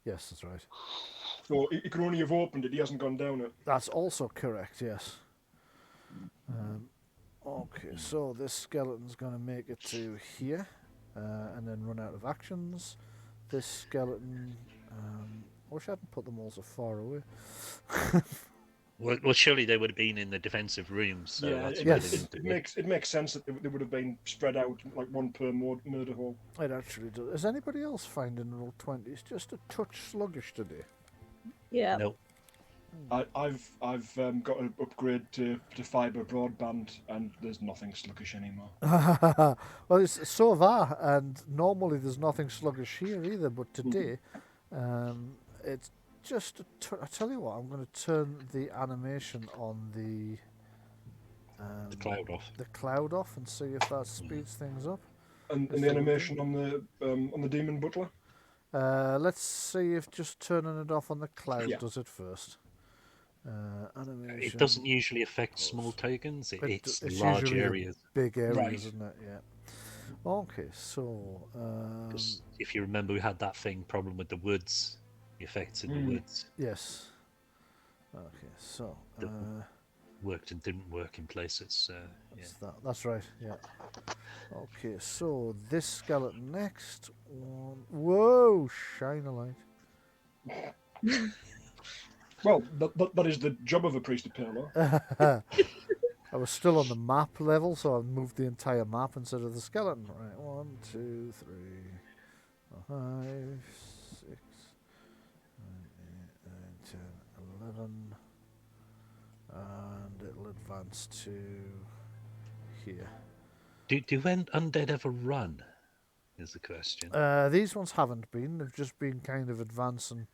[SPEAKER 1] Yes, that's right.
[SPEAKER 4] So he could only have opened it. He hasn't gone down it.
[SPEAKER 1] That's also correct, yes. Okay, so this skeleton's going to make it to here, and then run out of actions. This skeleton... I wish I hadn't put them all so far away.
[SPEAKER 3] Well, surely they would have been in the defensive rooms. So that's
[SPEAKER 4] it,
[SPEAKER 3] where
[SPEAKER 1] Yes.
[SPEAKER 3] they didn't do
[SPEAKER 4] it makes sense that they would have been spread out like one per murder hole.
[SPEAKER 1] It actually does. Is anybody else finding Roll20 just a touch sluggish today?
[SPEAKER 2] Yeah.
[SPEAKER 3] Nope.
[SPEAKER 4] I've got an upgrade to fibre broadband, and there's nothing sluggish anymore.
[SPEAKER 1] Well, so have I, and normally there's nothing sluggish here either, but today it's just I tell you what, I'm going to turn the animation on the
[SPEAKER 3] cloud off.
[SPEAKER 1] the cloud off and see if that speeds things up.
[SPEAKER 4] And the animation on the demon butler.
[SPEAKER 1] Let's see if just turning it off on the cloud
[SPEAKER 4] Yeah.
[SPEAKER 1] does it first. Animation.
[SPEAKER 3] It doesn't usually affect small tokens. It's large
[SPEAKER 1] usually the
[SPEAKER 3] areas.
[SPEAKER 1] big areas,
[SPEAKER 4] Right.
[SPEAKER 1] isn't it? Yeah. Okay, so
[SPEAKER 3] 'Cause if you remember, we had that problem with the woods. effects in the woods.
[SPEAKER 1] Yes. Okay, so
[SPEAKER 3] Worked and didn't work in places.
[SPEAKER 1] that's right. Yeah. Okay, so this skeleton next. Whoa! Shine a light.
[SPEAKER 4] Well, that is the job of a priest of Palo.
[SPEAKER 1] I was still on the map level, so I moved the entire map instead of the skeleton. Right, 1, 2, 3, 4, 5, 6, 7, 8, 9, 10, 11, and it'll advance to here.
[SPEAKER 3] Do undead ever run? Is the question.
[SPEAKER 1] These ones haven't been; they've just been kind of advancing.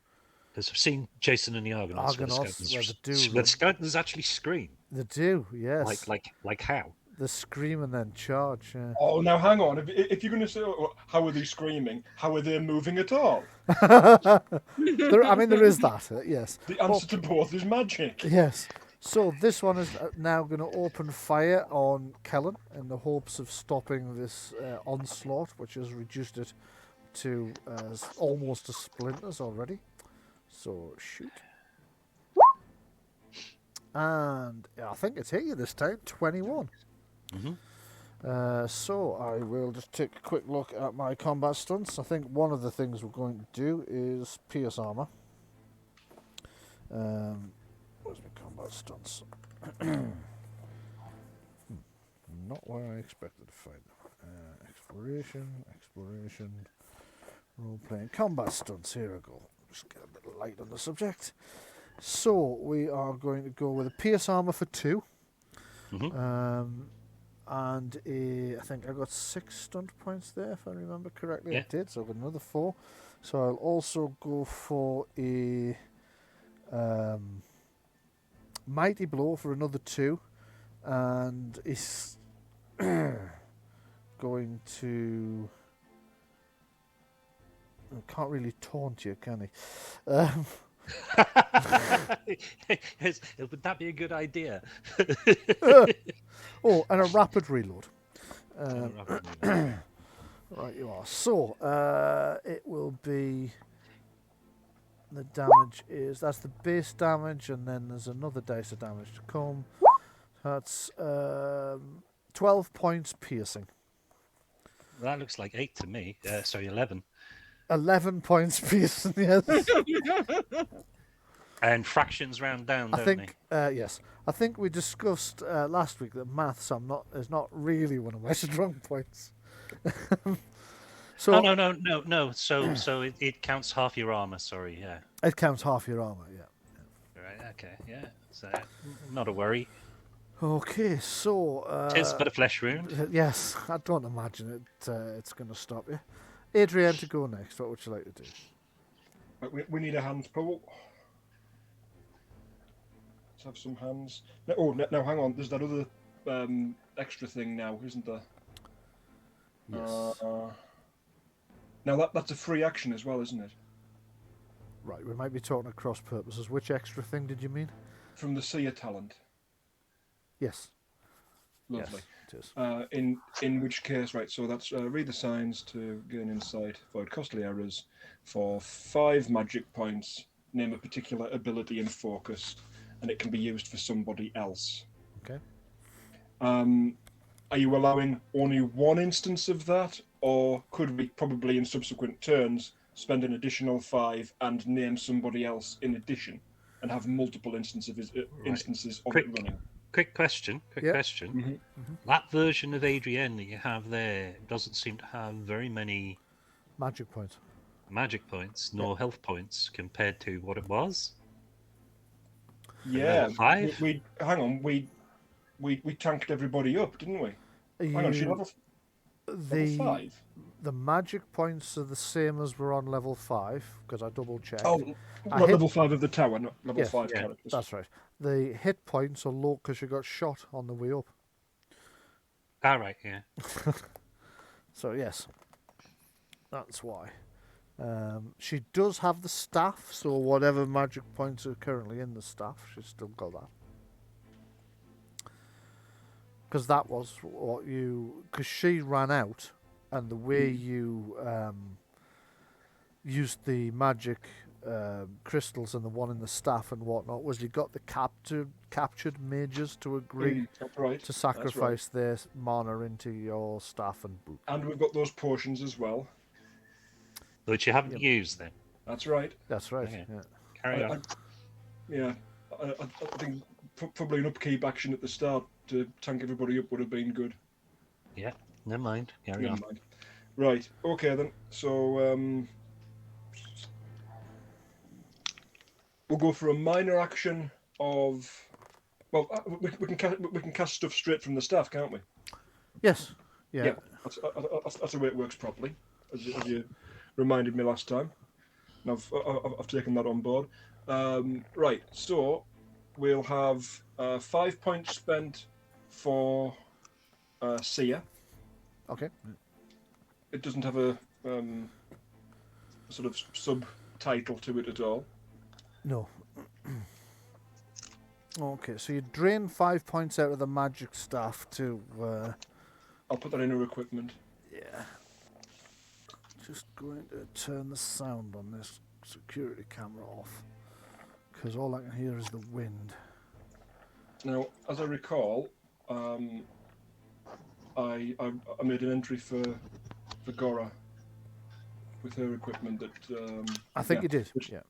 [SPEAKER 3] Because I've seen Jason and the Argonauts, where the skeletons actually scream.
[SPEAKER 1] They do, yes.
[SPEAKER 3] Like how?
[SPEAKER 1] They scream and then charge. Yeah.
[SPEAKER 4] Oh, now hang on. If you're going to say, how are they screaming? How are they moving at all?
[SPEAKER 1] There is that, yes.
[SPEAKER 4] The answer to both is magic.
[SPEAKER 1] Yes. So this one is now going to open fire on Kellen in the hopes of stopping this onslaught, which has reduced it to almost to splinters already. So shoot. And I think it's hit you this time, 21.
[SPEAKER 3] Mm-hmm.
[SPEAKER 1] So I will just take a quick look at my combat stunts. I think one of the things we're going to do is pierce armor. Where's my combat stunts? Not where I expected to find them. Exploration, role-playing, combat stunts. Here we go. Just get a bit of light on the subject. So we are going to go with a pierce armor for 2.
[SPEAKER 3] Mm-hmm.
[SPEAKER 1] And I think I got 6 stunt points there, if I remember correctly.
[SPEAKER 3] Yeah.
[SPEAKER 1] I did, so I've got another 4. So I'll also go for a mighty blow for another 2, and it's going to. Can't really taunt you, can he?
[SPEAKER 3] Would that be a good idea?
[SPEAKER 1] Oh, and a rapid reload. Right, you are. So, it will be. The damage is. That's the base damage, and then there's another dice of damage to come. That's 12 points piercing.
[SPEAKER 3] That looks like 8 to me. Sorry, 11.
[SPEAKER 1] 11 points piercing, yes.
[SPEAKER 3] And fractions round down, don't
[SPEAKER 1] I think, yes. I think we discussed last week that maths is not really one of my strong points. So
[SPEAKER 3] no. So it counts half your armor. Sorry, yeah.
[SPEAKER 1] It counts half your armor, yeah.
[SPEAKER 3] Right. Okay. Yeah. So not a worry.
[SPEAKER 1] Okay, so
[SPEAKER 3] Tis but a flesh wound.
[SPEAKER 1] Yes, I don't imagine it's going to stop you. Adrian, to go next. What would you like to do?
[SPEAKER 4] We need a hands pull. Let's have some hands. Now hang on. There's that other extra thing now, isn't there?
[SPEAKER 1] Yes.
[SPEAKER 4] Now that's a free action as well, isn't it?
[SPEAKER 1] Right, we might be talking at cross purposes. Which extra thing did you mean?
[SPEAKER 4] From the seer talent.
[SPEAKER 1] Yes.
[SPEAKER 4] Lovely.
[SPEAKER 1] Yes, it
[SPEAKER 4] is. In which case, right, so that's read the signs to gain insight, avoid costly errors. For 5 magic points, name a particular ability and focus, and it can be used for somebody else.
[SPEAKER 1] Okay.
[SPEAKER 4] Are you allowing only one instance of that, or could we probably in subsequent turns spend an additional 5 and name somebody else in addition, and have multiple instances of it running?
[SPEAKER 3] Quick question.
[SPEAKER 1] Mm-hmm.
[SPEAKER 3] Mm-hmm. That version of Adrienne that you have there doesn't seem to have very many
[SPEAKER 1] magic points,
[SPEAKER 3] nor health points compared to what it was.
[SPEAKER 4] Yeah,
[SPEAKER 3] 5.
[SPEAKER 4] We hang on. We tanked everybody up, didn't we? Hang on, she level 5.
[SPEAKER 1] The magic points are the same as we're on level 5 because I double checked.
[SPEAKER 4] Oh, level 5 of the tower, not level 5 characters.
[SPEAKER 1] That's right. The hit points are low because you got shot on the way up.
[SPEAKER 3] Ah, right, yeah.
[SPEAKER 1] So yes, that's why. She does have the staff, so whatever magic points are currently in the staff, she's still got that. Because that was what you... Because she ran out, and the way you used the magic crystals and the one in the staff and whatnot was you got the captured mages to agree
[SPEAKER 4] That's right.
[SPEAKER 1] to sacrifice their mana into your staff and book.
[SPEAKER 4] And we've got those potions as well.
[SPEAKER 3] Which you haven't used then.
[SPEAKER 4] That's right.
[SPEAKER 1] That's right.
[SPEAKER 3] Okay.
[SPEAKER 1] Yeah.
[SPEAKER 3] Carry on.
[SPEAKER 4] I think probably an upkeep action at the start to tank everybody up would have been good.
[SPEAKER 3] Yeah, never mind. Carry
[SPEAKER 4] Never
[SPEAKER 3] on.
[SPEAKER 4] mind. Right. Okay then. So we'll go for a minor action of. Well, we can cast stuff straight from the staff, can't we?
[SPEAKER 1] Yes. Yeah.
[SPEAKER 4] Yeah. That's the way it works properly, as you reminded me last time. And I've taken that on board. Right. So we'll have 5 points spent for Seer.
[SPEAKER 1] Okay.
[SPEAKER 4] It doesn't have a sort of subtitle to it at all.
[SPEAKER 1] No. Okay, so you drain 5 points out of the magic staff to.
[SPEAKER 4] I'll put that in her equipment.
[SPEAKER 1] Yeah. Just going to turn the sound on this security camera off, because all I can hear is the wind.
[SPEAKER 4] Now, as I recall, I made an entry for Gora with her equipment that.
[SPEAKER 1] I think you did. Yeah.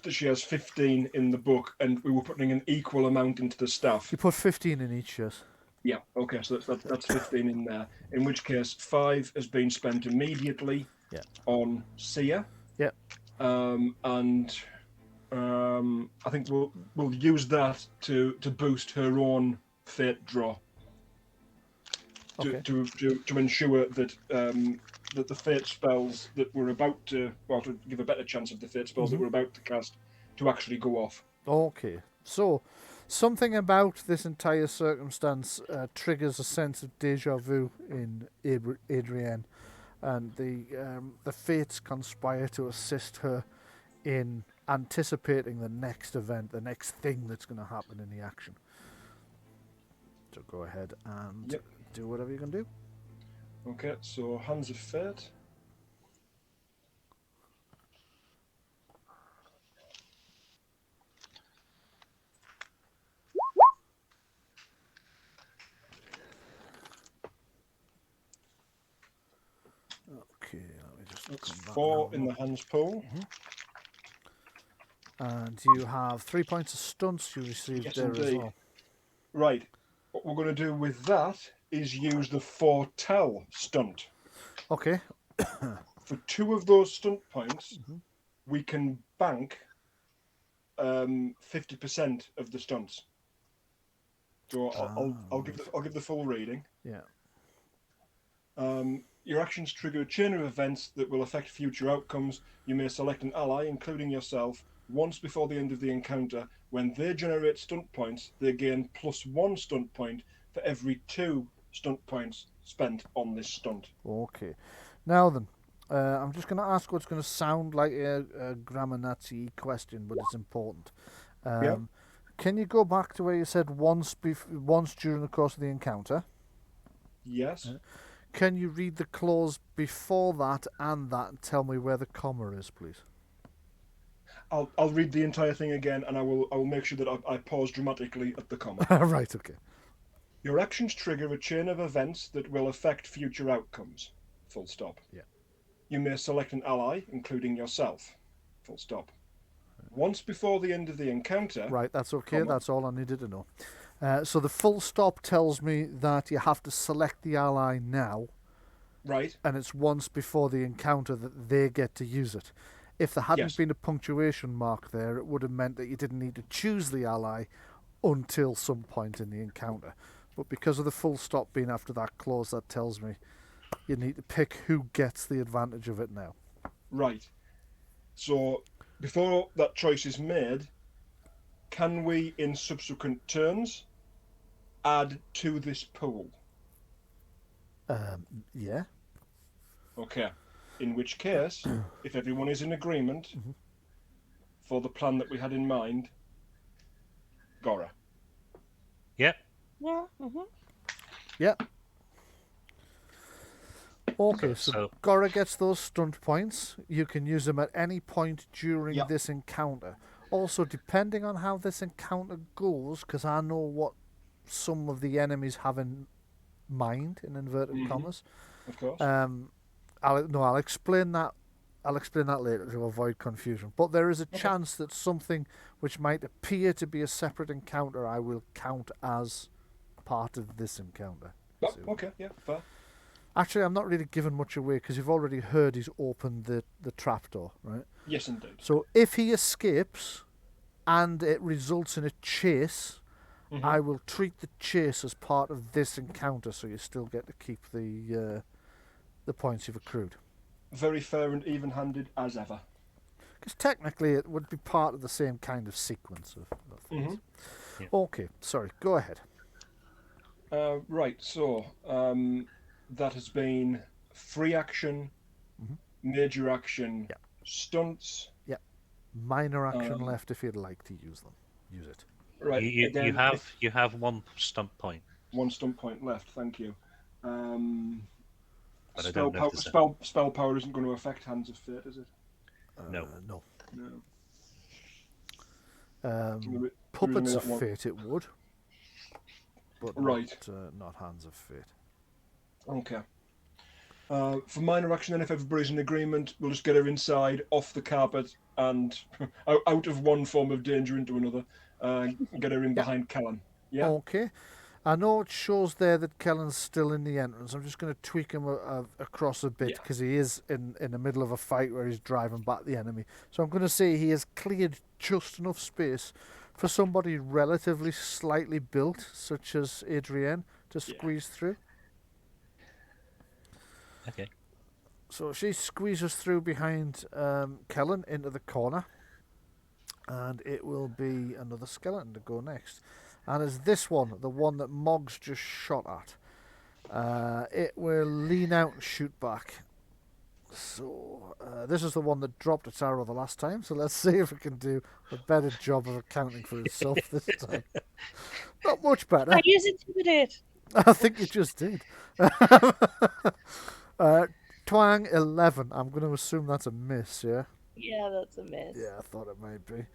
[SPEAKER 4] She has 15 in the book, and we were putting an equal amount into the staff.
[SPEAKER 1] You put 15 in each, yes.
[SPEAKER 4] Yeah. Okay. So that's 15 in there. In which case, 5 has been spent immediately.
[SPEAKER 1] Yeah.
[SPEAKER 4] On Seer.
[SPEAKER 1] Yeah.
[SPEAKER 4] And I think we'll use that to boost her own fate draw.
[SPEAKER 1] Okay.
[SPEAKER 4] To ensure that that the fate spells that we're about to give a better chance of the fate spells that we're about to cast to actually go off.
[SPEAKER 1] Okay. So, something about this entire circumstance triggers a sense of deja vu in Adrienne, and the fates conspire to assist her in anticipating the next event, the next thing that's going to happen in the action. So go ahead and do whatever you can do.
[SPEAKER 4] Okay, so Hands of Fate.
[SPEAKER 1] Okay, let me just.
[SPEAKER 4] That's
[SPEAKER 1] come back
[SPEAKER 4] 4
[SPEAKER 1] now.
[SPEAKER 4] in the hands pool.
[SPEAKER 1] And you have 3 points of stunts you received
[SPEAKER 4] Yes,
[SPEAKER 1] there as
[SPEAKER 4] indeed.
[SPEAKER 1] well.
[SPEAKER 4] Right. What we're going to do with that is use the foretell stunt.
[SPEAKER 1] Okay.
[SPEAKER 4] For 2 of those stunt points, we can bank 50% of the stunts. So I'll give the full reading.
[SPEAKER 1] Yeah.
[SPEAKER 4] Your actions trigger a chain of events that will affect future outcomes. You may select an ally, including yourself, once before the end of the encounter. When they generate stunt points, they gain +1 stunt point for every 2 stunt points spent on this stunt.
[SPEAKER 1] Okay. Now then, I'm just going to ask what's going to sound like a grammar Nazi question, but it's important. Can you go back to where you said once during the course of the encounter?
[SPEAKER 4] Yes.
[SPEAKER 1] Can you read the clause before that and tell me where the comma is, please?
[SPEAKER 4] I'll read the entire thing again, and I will make sure that I pause dramatically at the comma.
[SPEAKER 1] Right, okay.
[SPEAKER 4] Your actions trigger a chain of events that will affect future outcomes. Full stop.
[SPEAKER 1] Yeah.
[SPEAKER 4] You may select an ally, including yourself. Full stop. Once before the end of the encounter...
[SPEAKER 1] Right, that's okay.
[SPEAKER 4] Comma.
[SPEAKER 1] That's all I needed to know. So the full stop tells me that you have to select the ally now.
[SPEAKER 4] Right.
[SPEAKER 1] And it's once before the encounter that they get to use it. If there hadn't been a punctuation mark there, it would have meant that you didn't need to choose the ally until some point in the encounter. But because of the full stop being after that clause, that tells me you need to pick who gets the advantage of it now.
[SPEAKER 4] Right. So, before that choice is made, can we, in subsequent turns, add to this pool?
[SPEAKER 1] Yeah.
[SPEAKER 4] Okay. In which case, if everyone is in agreement for the plan that we had in mind, Gora.
[SPEAKER 3] Yep.
[SPEAKER 2] Yeah.
[SPEAKER 1] Yeah. Okay, so Gora gets those stunt points. You can use them at any point during
[SPEAKER 4] Yep.
[SPEAKER 1] this encounter. Also, depending on how this encounter goes, because I know what some of the enemies have in mind, in inverted commas.
[SPEAKER 4] Of course.
[SPEAKER 1] I'll explain that. I'll explain that later to avoid confusion. But there is a chance that something which might appear to be a separate encounter, I will count as part of this encounter.
[SPEAKER 4] Oh,
[SPEAKER 1] So-
[SPEAKER 4] okay, yeah, fair.
[SPEAKER 1] Actually, I'm not really giving much away because you've already heard he's opened the trapdoor, right?
[SPEAKER 4] Yes, indeed.
[SPEAKER 1] So if he escapes and it results in a chase, I will treat the chase as part of this encounter, so you still get to keep the points you've accrued.
[SPEAKER 4] Very fair and even-handed as ever.
[SPEAKER 1] Because technically it would be part of the same kind of sequence of things.
[SPEAKER 3] Yeah.
[SPEAKER 1] Okay, sorry, go ahead.
[SPEAKER 4] Right, so that has been free action, major action,
[SPEAKER 1] Yeah.
[SPEAKER 4] stunts.
[SPEAKER 1] Minor action left if you'd like to use them. Use it.
[SPEAKER 4] Right,
[SPEAKER 3] You
[SPEAKER 4] again,
[SPEAKER 3] have one stump point.
[SPEAKER 4] one stunt point left. Thank you.
[SPEAKER 3] But I don't know if there's
[SPEAKER 4] Spell power isn't going to affect Hands of Fate, is it?
[SPEAKER 3] No.
[SPEAKER 1] No.
[SPEAKER 4] No.
[SPEAKER 1] Puppets
[SPEAKER 4] that
[SPEAKER 1] of
[SPEAKER 4] one.
[SPEAKER 1] Fate it would. But
[SPEAKER 4] Right.
[SPEAKER 1] not Hands of Fate.
[SPEAKER 4] Okay. For minor action, then, if everybody's in agreement, we'll just get her inside, off the carpet, and out of one form of danger into another. Get her in behind Kellen. Yeah.
[SPEAKER 1] Okay. I know it shows there that Kellen's still in the entrance. I'm just going to tweak him across a bit
[SPEAKER 4] Yeah.
[SPEAKER 1] because he is in the middle of a fight where he's driving back the enemy. So I'm going to say he has cleared just enough space for somebody relatively slightly built, such as Adrienne, to squeeze through.
[SPEAKER 3] Okay.
[SPEAKER 1] So she squeezes through behind Kellen into the corner. And it will be another skeleton to go next. And as this one, the one that Moggs just shot at, it will lean out and shoot back. So this is the one that dropped its arrow the last time. So let's see if it can do a better job of accounting for itself this time. Not much better.
[SPEAKER 2] I use intimidate.
[SPEAKER 1] I think you just did. Twang 11. I'm going to assume that's a miss, yeah?
[SPEAKER 2] Yeah, that's a miss.
[SPEAKER 1] Yeah, I thought it might be.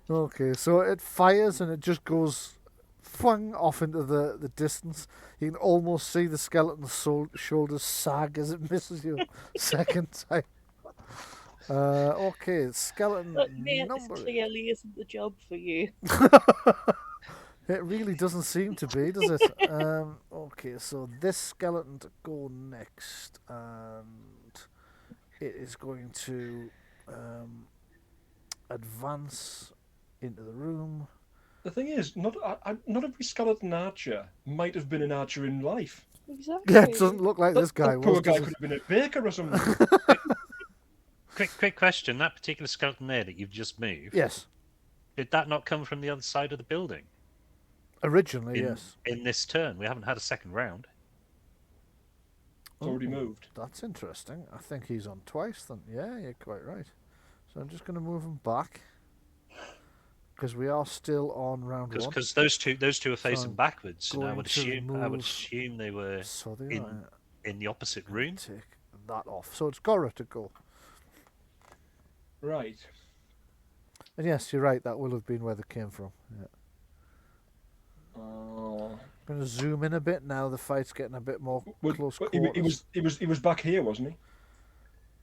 [SPEAKER 1] Okay, so it fires and it just goes flung off into the distance. You can almost see the skeleton's shoulders sag as it misses you second time. Okay, skeleton
[SPEAKER 2] Look, mate, this
[SPEAKER 1] number.
[SPEAKER 2] clearly isn't the job for you.
[SPEAKER 1] It really doesn't seem to be, does it? Okay, so this skeleton to go next, and it is going to advance into the room.
[SPEAKER 4] The thing is, not every skeleton archer might have been an archer in life.
[SPEAKER 2] Exactly.
[SPEAKER 1] Yeah, it doesn't look like this guy
[SPEAKER 4] That poor
[SPEAKER 1] was.
[SPEAKER 4] guy
[SPEAKER 1] does
[SPEAKER 4] could
[SPEAKER 1] it?
[SPEAKER 4] have been a baker or something.
[SPEAKER 3] Quick question. That particular skeleton there that you've just moved,
[SPEAKER 1] Yes,
[SPEAKER 3] did that not come from the other side of the building?
[SPEAKER 1] originally,
[SPEAKER 3] In,
[SPEAKER 1] yes.
[SPEAKER 3] In this turn, we haven't had a second round.
[SPEAKER 4] It's already
[SPEAKER 1] Oh,
[SPEAKER 4] moved.
[SPEAKER 1] That's interesting. I think he's on twice then. Yeah, you're quite right. So I'm just going to move him back because we are still on round one.
[SPEAKER 3] Because those two are facing
[SPEAKER 1] I'm
[SPEAKER 3] backwards, and I
[SPEAKER 1] going
[SPEAKER 3] would
[SPEAKER 1] to
[SPEAKER 3] assume
[SPEAKER 1] remove-
[SPEAKER 3] they were
[SPEAKER 1] So they are.
[SPEAKER 3] in the opposite room.
[SPEAKER 1] Take that off. So it's Gora to go.
[SPEAKER 4] Right.
[SPEAKER 1] And yes, you're right. That will have been where they came from. Yeah.
[SPEAKER 4] Oh.
[SPEAKER 1] I'm going to zoom in a bit now. The fight's getting a bit more close
[SPEAKER 4] He
[SPEAKER 1] quarters.
[SPEAKER 4] was back here, wasn't he?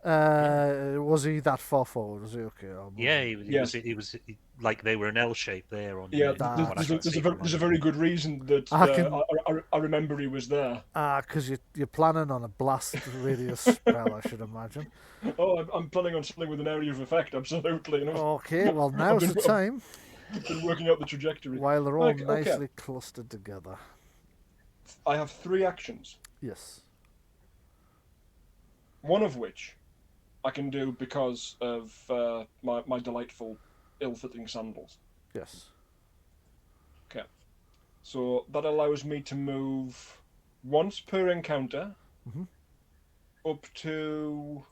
[SPEAKER 1] Was he that far forward? Was he okay? I'll move
[SPEAKER 3] Yeah,
[SPEAKER 1] him.
[SPEAKER 3] he was like they were an L shape there on.
[SPEAKER 4] Yeah,
[SPEAKER 3] the,
[SPEAKER 4] there's a very good reason that I remember he was there.
[SPEAKER 1] Because you're planning on a blast radius spell, I should imagine.
[SPEAKER 4] Oh, I'm planning on something with an area of effect, absolutely. You know,
[SPEAKER 1] Okay, well now's the time.
[SPEAKER 4] I've been working out the trajectory.
[SPEAKER 1] While they're all
[SPEAKER 4] Okay.
[SPEAKER 1] nicely clustered together.
[SPEAKER 4] I have 3 actions,
[SPEAKER 1] Yes.
[SPEAKER 4] one of which I can do because of my delightful, ill-fitting sandals.
[SPEAKER 1] Yes.
[SPEAKER 4] Okay, so that allows me to move once per encounter up to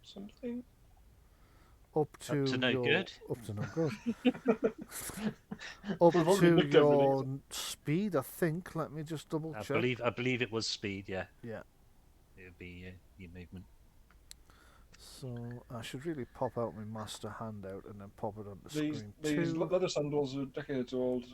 [SPEAKER 4] something.
[SPEAKER 1] Up to
[SPEAKER 3] no
[SPEAKER 1] your,
[SPEAKER 3] good.
[SPEAKER 1] Up to no good. Up
[SPEAKER 4] We've already
[SPEAKER 1] to
[SPEAKER 4] nicked
[SPEAKER 1] your
[SPEAKER 4] everything.
[SPEAKER 1] speed, I think. Let me just double check.
[SPEAKER 3] I believe it was speed. Yeah.
[SPEAKER 1] Yeah.
[SPEAKER 3] it'd be your movement.
[SPEAKER 1] So I should really pop out my master handout and then pop it on the
[SPEAKER 4] These
[SPEAKER 1] screen
[SPEAKER 4] these
[SPEAKER 1] too.
[SPEAKER 4] leather sandals are decades old.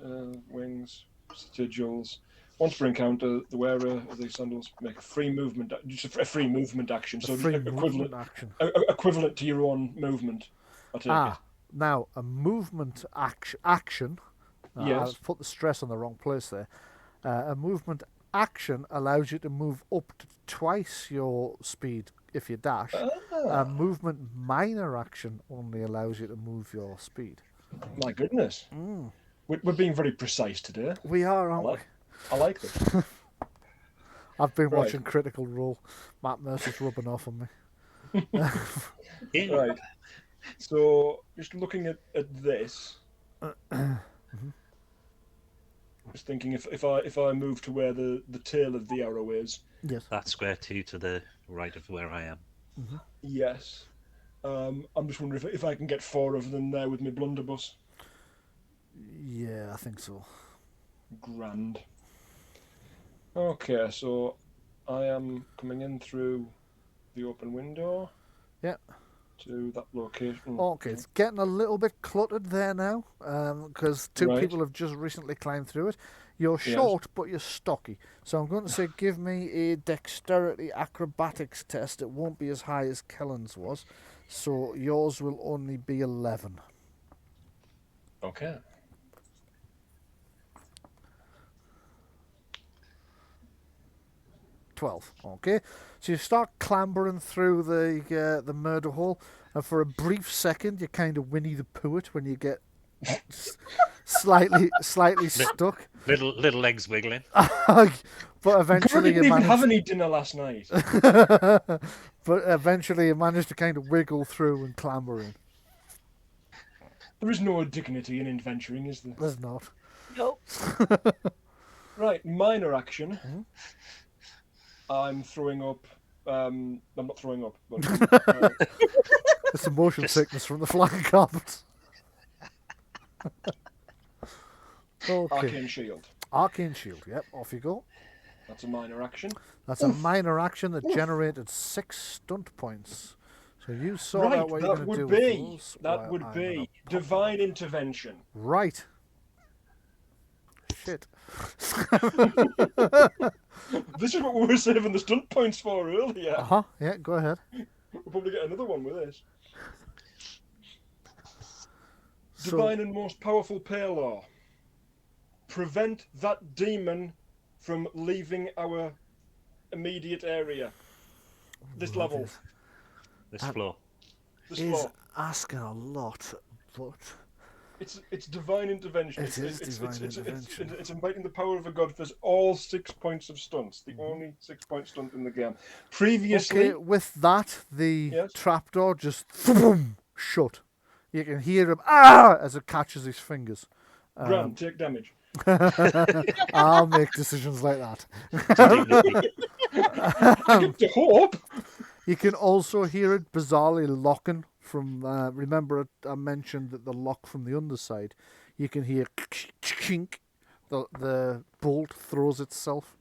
[SPEAKER 4] Wings, sigils. Once per encounter, the wearer of these sandals make a free movement, just a free movement action.
[SPEAKER 1] A
[SPEAKER 4] So
[SPEAKER 1] free
[SPEAKER 4] just
[SPEAKER 1] movement action.
[SPEAKER 4] equivalent to your own movement. I take it.
[SPEAKER 1] Now a movement action.
[SPEAKER 4] Yes.
[SPEAKER 1] I've put the stress on the wrong place there. A movement action allows you to move up to twice your speed if you dash. A movement minor action only allows you to move your speed.
[SPEAKER 4] My goodness. We're being very precise today.
[SPEAKER 1] We are, aren't we?
[SPEAKER 4] I like this.
[SPEAKER 1] I've been
[SPEAKER 4] Right.
[SPEAKER 1] watching Critical Role. Matt Mercer's rubbing off on me.
[SPEAKER 3] Yeah.
[SPEAKER 4] Right. So just looking at this, just thinking if I move to where the tail of the arrow is,
[SPEAKER 1] Yes.
[SPEAKER 3] That's square 2 to the right of where I am.
[SPEAKER 4] yes. I'm just wondering if I can get 4 of them there with my blunderbuss.
[SPEAKER 1] Yeah, I think so.
[SPEAKER 4] Grand. Okay, so I am coming in through the open window.
[SPEAKER 1] Yeah.
[SPEAKER 4] To that location.
[SPEAKER 1] Okay, it's getting a little bit cluttered there now because two
[SPEAKER 4] Right.
[SPEAKER 1] people have just recently climbed through it. You're short, but you're stocky. So I'm going to say give me a dexterity acrobatics test. It won't be as high as Kellen's was. So yours will only be 11.
[SPEAKER 4] Okay.
[SPEAKER 1] Okay, so you start clambering through the murder hole, and for a brief second, you kind of Winnie the Pooh it when you get slightly stuck.
[SPEAKER 3] Little legs wiggling.
[SPEAKER 1] But
[SPEAKER 4] I
[SPEAKER 1] eventually
[SPEAKER 4] didn't
[SPEAKER 1] you
[SPEAKER 4] even have
[SPEAKER 1] manage.
[SPEAKER 4] any dinner last night.
[SPEAKER 1] But eventually you manage to kind of wiggle through and clamber in.
[SPEAKER 4] There is no dignity in adventuring, is there?
[SPEAKER 1] There's not.
[SPEAKER 2] Nope.
[SPEAKER 4] Right, minor action. I'm throwing up. I'm not throwing up. But,
[SPEAKER 1] It's the motion sickness from the flying carpets. Okay.
[SPEAKER 4] Arcane shield.
[SPEAKER 1] Arcane shield. Yep, off you go.
[SPEAKER 4] That's a minor action.
[SPEAKER 1] That's a minor action that generated 6 stunt points. So you sort
[SPEAKER 4] Right,
[SPEAKER 1] out what you're
[SPEAKER 4] that
[SPEAKER 1] going to do
[SPEAKER 4] would
[SPEAKER 1] with
[SPEAKER 4] be
[SPEAKER 1] those.
[SPEAKER 4] that
[SPEAKER 1] while
[SPEAKER 4] would
[SPEAKER 1] I'm
[SPEAKER 4] be
[SPEAKER 1] gonna pop
[SPEAKER 4] divine intervention.
[SPEAKER 1] Right. Shit.
[SPEAKER 4] This is what we were saving the stunt points for earlier.
[SPEAKER 1] Yeah, go ahead.
[SPEAKER 4] We'll probably get another one with this.
[SPEAKER 1] So,
[SPEAKER 4] Divine and most powerful Paylor. Prevent that demon from leaving our immediate area. This level.
[SPEAKER 3] This floor.
[SPEAKER 4] This
[SPEAKER 1] is
[SPEAKER 4] floor.
[SPEAKER 1] asking a lot, but
[SPEAKER 4] It's divine intervention.
[SPEAKER 1] It is divine intervention.
[SPEAKER 4] It's inviting the power of a god for all 6 points of stunts. The only 6-point stunt in the game. Previously,
[SPEAKER 1] okay, with that, the
[SPEAKER 4] Yes.
[SPEAKER 1] trapdoor just shut. You can hear him as it catches his fingers.
[SPEAKER 4] Grant, take damage.
[SPEAKER 1] I'll make decisions like that.
[SPEAKER 4] I get to hope.
[SPEAKER 1] You can also hear it bizarrely locking from. Remember, I mentioned that the lock from the underside. You can hear chink. The bolt throws itself.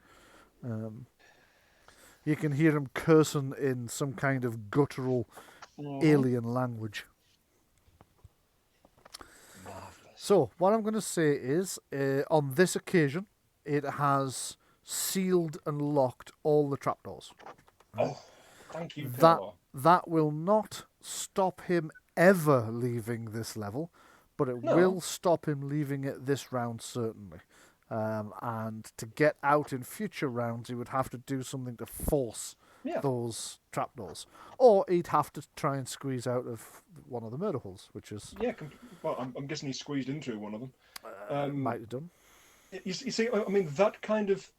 [SPEAKER 1] You can hear him cursing in some kind of guttural alien language. So what I'm going to say is, on this occasion, it has sealed and locked all the trapdoors.
[SPEAKER 4] Oh, thank you,
[SPEAKER 1] That
[SPEAKER 4] Paylor.
[SPEAKER 1] that will not stop him ever leaving this level, but it
[SPEAKER 4] No.
[SPEAKER 1] will stop him leaving it this round certainly. And to get out in future rounds, he would have to do something to force
[SPEAKER 4] Yeah.
[SPEAKER 1] those trapdoors, or he'd have to try and squeeze out of one of the murder holes, which is
[SPEAKER 4] Yeah, well, I'm guessing he squeezed into one of them.
[SPEAKER 1] might have done.
[SPEAKER 4] You see, I mean, that kind of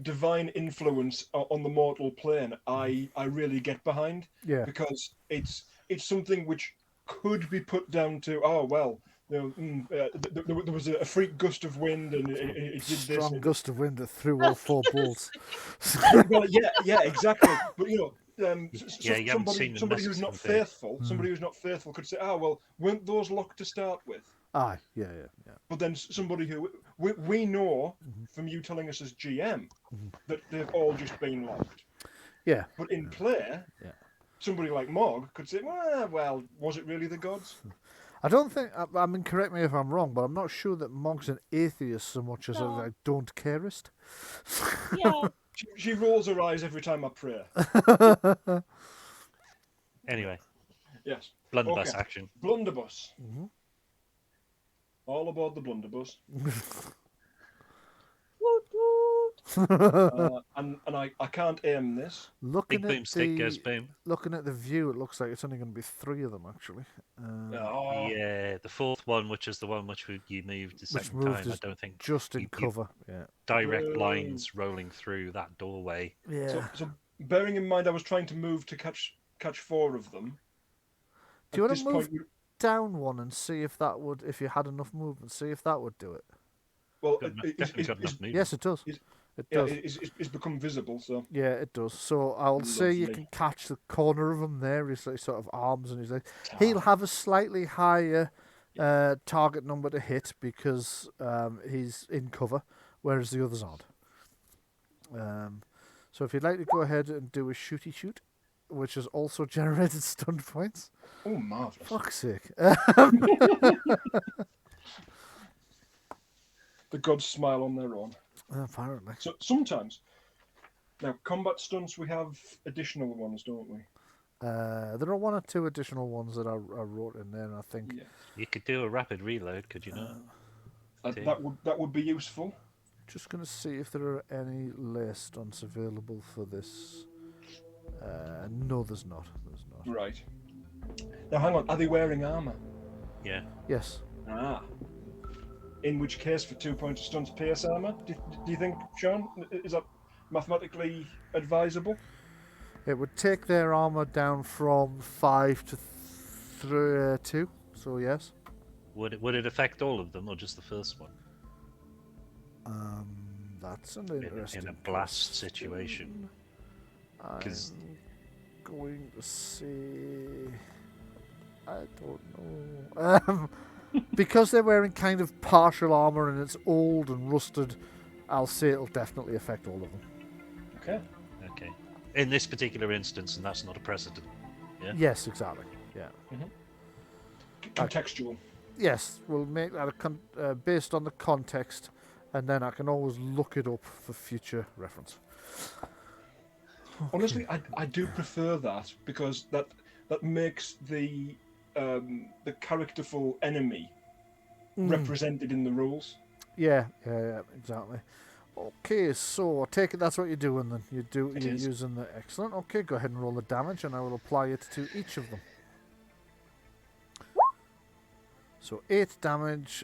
[SPEAKER 4] divine influence on the mortal plane, I really get behind.
[SPEAKER 1] Yeah.
[SPEAKER 4] Because it's something which could be put down to, oh well, you know, there was a freak gust of wind and it did this.
[SPEAKER 1] Strong gust of wind that threw all 4 bolts.
[SPEAKER 4] Well, yeah, exactly. But you know.
[SPEAKER 3] Yeah, you haven't seen the
[SPEAKER 4] somebody who's
[SPEAKER 3] message
[SPEAKER 4] not
[SPEAKER 3] on there.
[SPEAKER 4] faithful, somebody who's not faithful could say, "Oh well, weren't those locked to start with?"
[SPEAKER 1] Aye, yeah.
[SPEAKER 4] But then somebody who we know from you telling us as GM that they've all just been locked.
[SPEAKER 1] Yeah.
[SPEAKER 4] But in play,
[SPEAKER 1] Yeah.
[SPEAKER 4] somebody like Mog could say, well, was it really the gods?
[SPEAKER 1] I don't think. I mean, correct me if I'm wrong, but I'm not sure that Mog's an atheist so much as
[SPEAKER 2] No.
[SPEAKER 1] a don't carist.
[SPEAKER 2] Yeah.
[SPEAKER 4] She rolls her eyes every time I pray.
[SPEAKER 3] Anyway,
[SPEAKER 4] Yes.
[SPEAKER 3] blunderbuss
[SPEAKER 4] Okay.
[SPEAKER 3] action.
[SPEAKER 4] Blunderbuss.
[SPEAKER 1] Mhm.
[SPEAKER 4] All aboard the blunderbuss.
[SPEAKER 2] Woot woot.
[SPEAKER 4] And I can't aim this.
[SPEAKER 1] Looking
[SPEAKER 3] Big
[SPEAKER 1] at
[SPEAKER 3] boomstick goes
[SPEAKER 1] the
[SPEAKER 3] boom.
[SPEAKER 1] looking at the view, it looks like it's only going to be 3 of them actually.
[SPEAKER 4] Oh,
[SPEAKER 3] Yeah, the fourth one, which is the one you moved the
[SPEAKER 1] Which
[SPEAKER 3] second
[SPEAKER 1] moved
[SPEAKER 3] time, I
[SPEAKER 1] is
[SPEAKER 3] don't think
[SPEAKER 1] just in
[SPEAKER 3] you
[SPEAKER 1] cover. Yeah.
[SPEAKER 3] direct
[SPEAKER 4] Boo.
[SPEAKER 3] lines rolling through that doorway.
[SPEAKER 1] Yeah.
[SPEAKER 4] so bearing in mind I was trying to move to catch 4 of them.
[SPEAKER 1] Do you
[SPEAKER 4] At
[SPEAKER 1] want
[SPEAKER 4] this
[SPEAKER 1] to move
[SPEAKER 4] point,
[SPEAKER 1] down one and see if that would, if you had enough movement, see if that would do it?
[SPEAKER 4] well,
[SPEAKER 3] Definitely got enough movement.
[SPEAKER 1] Yes, it does.
[SPEAKER 4] is-
[SPEAKER 1] It
[SPEAKER 4] yeah,
[SPEAKER 1] does.
[SPEAKER 4] it's become visible. So
[SPEAKER 1] Yeah, it does. So I'll say you
[SPEAKER 4] Lovely.
[SPEAKER 1] can catch the corner of him there. His like, sort of arms and his legs. He'll have a slightly higher target number to hit because he's in cover, whereas the others aren't. So if you'd like to go ahead and do a shooty shoot, which has also generated stun points.
[SPEAKER 4] oh, marvelous!
[SPEAKER 1] Fuck's sake.
[SPEAKER 4] The gods smile on their own.
[SPEAKER 1] Apparently.
[SPEAKER 4] So sometimes, now combat stunts we have additional ones, don't we?
[SPEAKER 1] There are 1 or 2 additional ones that I wrote in there, and I think
[SPEAKER 4] Yeah.
[SPEAKER 3] You could do a rapid reload, could you not?
[SPEAKER 4] That would be useful.
[SPEAKER 1] just going to see if there are any lay stunts available for this. No, there's not. There's not.
[SPEAKER 4] Right. Now hang on. Are they wearing armor?
[SPEAKER 3] Yeah.
[SPEAKER 1] Yes.
[SPEAKER 4] Ah. In which case, for 2 points of stunts, pierce armor. Do you think, Sean, is that mathematically advisable?
[SPEAKER 1] It would take their armor down from 5 to 2. So yes.
[SPEAKER 3] Would it affect all of them or just the first one?
[SPEAKER 1] That's an
[SPEAKER 3] In
[SPEAKER 1] interesting.
[SPEAKER 3] a blast situation.
[SPEAKER 1] I'm
[SPEAKER 3] 'Cause-
[SPEAKER 1] going to say. I don't know. Because they're wearing kind of partial armor and it's old and rusted, I'll say it'll definitely affect all of them.
[SPEAKER 4] Okay.
[SPEAKER 3] Okay. In this particular instance, and that's not a precedent. Yeah.
[SPEAKER 1] Yes, exactly. Yeah.
[SPEAKER 4] Contextual.
[SPEAKER 1] Yes, we'll make that based on the context, and then I can always look it up for future reference.
[SPEAKER 4] Honestly, I do prefer that because that makes the characterful enemy represented in the rules.
[SPEAKER 1] Yeah, exactly. Okay, so I take it that's what you're doing then. You're
[SPEAKER 4] is.
[SPEAKER 1] using the excellent. Okay, go ahead and roll the damage, and I will apply it to each of them. So 8 damage,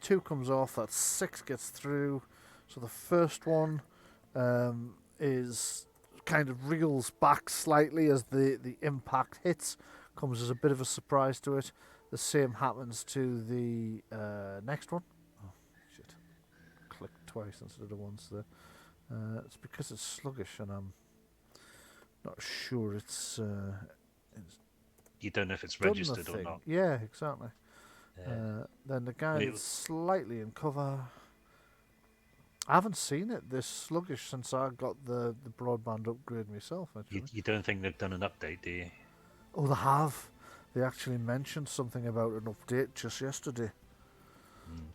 [SPEAKER 1] 2 comes off. That's 6 gets through. So the first one is kind of reels back slightly as the impact hits. Comes as a bit of a surprise to it. The same happens to the next one. Oh, shit. Clicked twice instead of once there. It's because it's sluggish and I'm not sure it's
[SPEAKER 3] You don't know if it's
[SPEAKER 1] done the
[SPEAKER 3] registered or
[SPEAKER 1] thing.
[SPEAKER 3] not.
[SPEAKER 1] Yeah, exactly.
[SPEAKER 3] Yeah.
[SPEAKER 1] Then the guy
[SPEAKER 3] Well,
[SPEAKER 1] that's slightly in cover. I haven't seen it this sluggish since I got the broadband upgrade myself, actually.
[SPEAKER 3] You don't think they've done an update, do you?
[SPEAKER 1] Oh, they have. They actually mentioned something about an update just yesterday.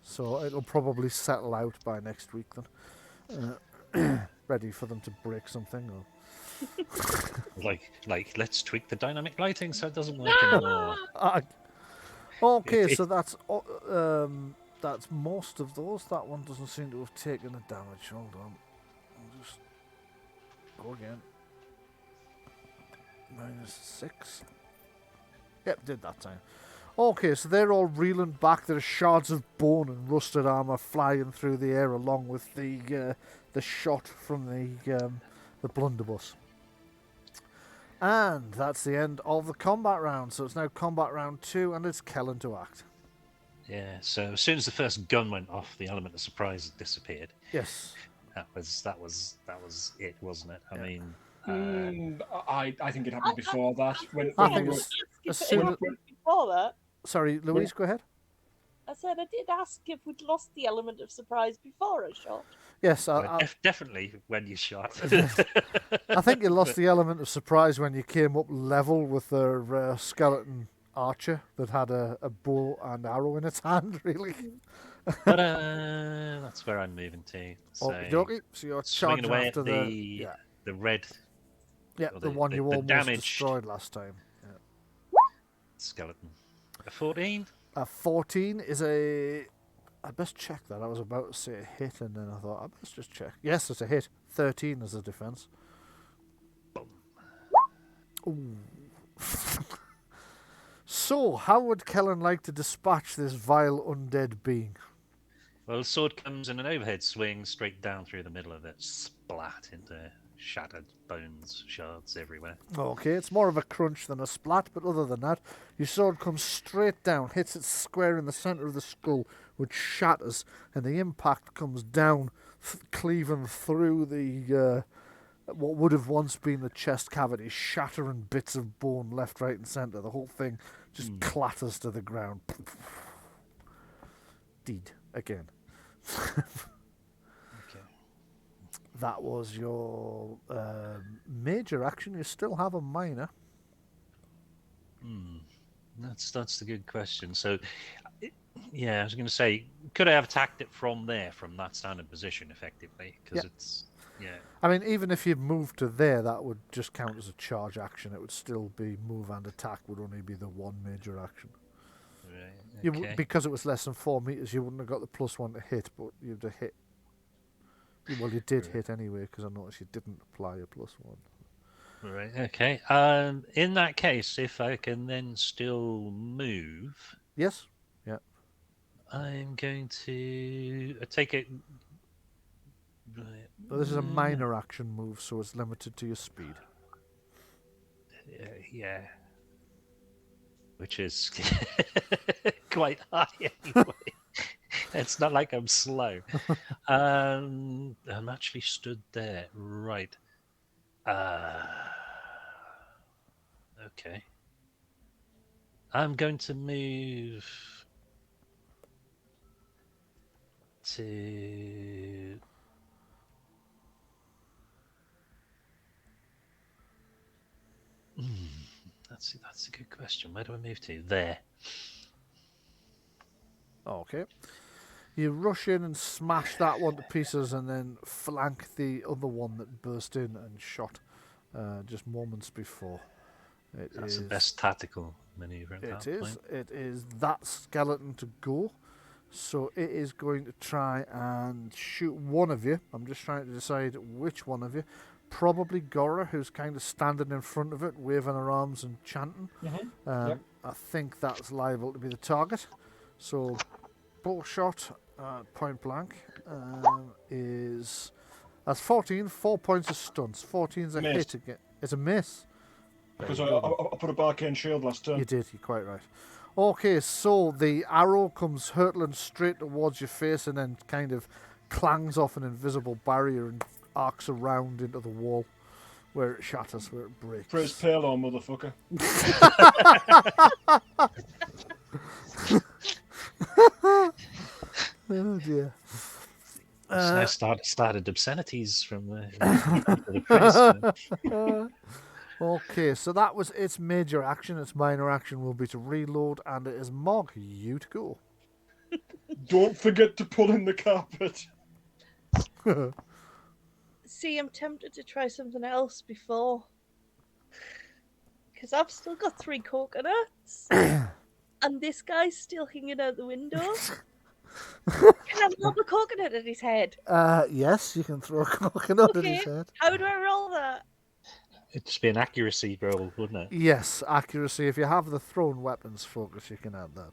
[SPEAKER 1] So it'll probably settle out by next week then. Ready for them to break something. Or...
[SPEAKER 3] Like, let's tweak the dynamic lighting so it doesn't work anymore.
[SPEAKER 1] Okay, so that's most of those. That one doesn't seem to have taken the damage. Hold on. I'll just go again. -6. Yep, did that time. Okay, so they're all reeling back. There's shards of bone and rusted armor flying through the air, along with the shot from the blunderbuss. And that's the end of the combat round. So it's now combat round 2, and it's Kellen to act.
[SPEAKER 3] Yeah. So as soon as the first gun went off, the element of surprise had disappeared.
[SPEAKER 1] Yes.
[SPEAKER 3] That was it, wasn't it? I
[SPEAKER 1] Yeah.
[SPEAKER 3] mean,
[SPEAKER 4] I think it happened before that.
[SPEAKER 1] I think it's as soon as...
[SPEAKER 2] Before that,
[SPEAKER 1] Sorry, Louise, go ahead.
[SPEAKER 2] I said I did ask if we'd lost the element of surprise before I shot.
[SPEAKER 1] Yes,
[SPEAKER 3] Definitely when you shot.
[SPEAKER 1] I think you lost the element of surprise when you came up level with the skeleton archer that had a bow and arrow in its hand, really.
[SPEAKER 3] But that's where I'm moving to. So
[SPEAKER 1] Okie dokie. So you're
[SPEAKER 3] swinging
[SPEAKER 1] charging
[SPEAKER 3] away
[SPEAKER 1] after
[SPEAKER 3] at
[SPEAKER 1] the
[SPEAKER 3] the red. or
[SPEAKER 1] the one you almost
[SPEAKER 3] damaged
[SPEAKER 1] destroyed last time.
[SPEAKER 3] skeleton. A 14.
[SPEAKER 1] A 14 is a. I best check that. I was about to say a hit, and then I thought I best just check. Yes, it's a hit. 13 is a defense. Ooh. So, how would Kellen like to dispatch this vile undead being?
[SPEAKER 3] Well, the sword comes in an overhead swing straight down through the middle of it, splat into shattered bones, shards everywhere.
[SPEAKER 1] Okay, it's more of a crunch than a splat, but other than that, your sword comes straight down, hits it square in the centre of the skull, which shatters, and the impact comes down, cleaving through the what would have once been the chest cavity, shattering bits of bone left, right, and centre. The whole thing just clatters to the ground. Deed again.
[SPEAKER 3] Okay.
[SPEAKER 1] That was your major action. You still have a minor.
[SPEAKER 3] That's the good question. So, yeah, I was going to say, could I have attacked it from there, from that standing position, effectively? Because it's, yeah.
[SPEAKER 1] I mean, even if you'd moved to there, that would just count as a charge action. It would still be move and attack would only be the one major action.
[SPEAKER 3] Right, okay.
[SPEAKER 1] Because it was less than 4 meters, you wouldn't have got the +1 to hit, but you'd have hit. Well, you did hit anyway, because I noticed you didn't apply a +1.
[SPEAKER 3] Right, okay. In that case, if I can then still move,
[SPEAKER 1] Yes? Yeah.
[SPEAKER 3] I'm going to take it. Right.
[SPEAKER 1] Well, this is a minor action move, so it's limited to your speed.
[SPEAKER 3] Yeah. Which is quite high anyway. It's not like I'm slow. I'm actually stood there. Right. Okay. I'm going to move to. That's a good question. Where do I move to? There.
[SPEAKER 1] Okay. You rush in and smash that one to pieces and then flank the other one that burst in and shot just moments before.
[SPEAKER 3] That's the best tactical maneuver at that point.
[SPEAKER 1] It is that skeleton to go. So it is going to try and shoot one of you. I'm just trying to decide which one of you. Probably Gora, who's kind of standing in front of it, waving her arms and chanting.
[SPEAKER 4] Yep.
[SPEAKER 1] I think that's liable to be the target. So, bow shot, point blank, that's 14, 4 points of stunts. 14's a
[SPEAKER 4] Miss.
[SPEAKER 1] hit again. It's a miss.
[SPEAKER 4] Because I put a Barcane shield last turn.
[SPEAKER 1] You did, you're quite right. Okay, so the arrow comes hurtling straight towards your face and then kind of clangs off an invisible barrier and arcs around into the wall where it shatters, where it breaks.
[SPEAKER 4] Praise Palo, motherfucker.
[SPEAKER 1] Oh dear.
[SPEAKER 3] I started obscenities from the priest.
[SPEAKER 1] Okay, so that was its major action. Its minor action will be to reload, and it is Mog. You to go.
[SPEAKER 4] Don't forget to pull in the carpet.
[SPEAKER 2] See, I'm tempted to try something else before. Because I've still got 3 coconuts. And this guy's still hanging out the window. Can I lob a coconut at his head?
[SPEAKER 1] Yes, you can throw a coconut at his head.
[SPEAKER 2] How do I roll that?
[SPEAKER 3] It'd just be an accuracy roll, wouldn't it?
[SPEAKER 1] Yes, accuracy. If you have the thrown weapons focus, you can add that.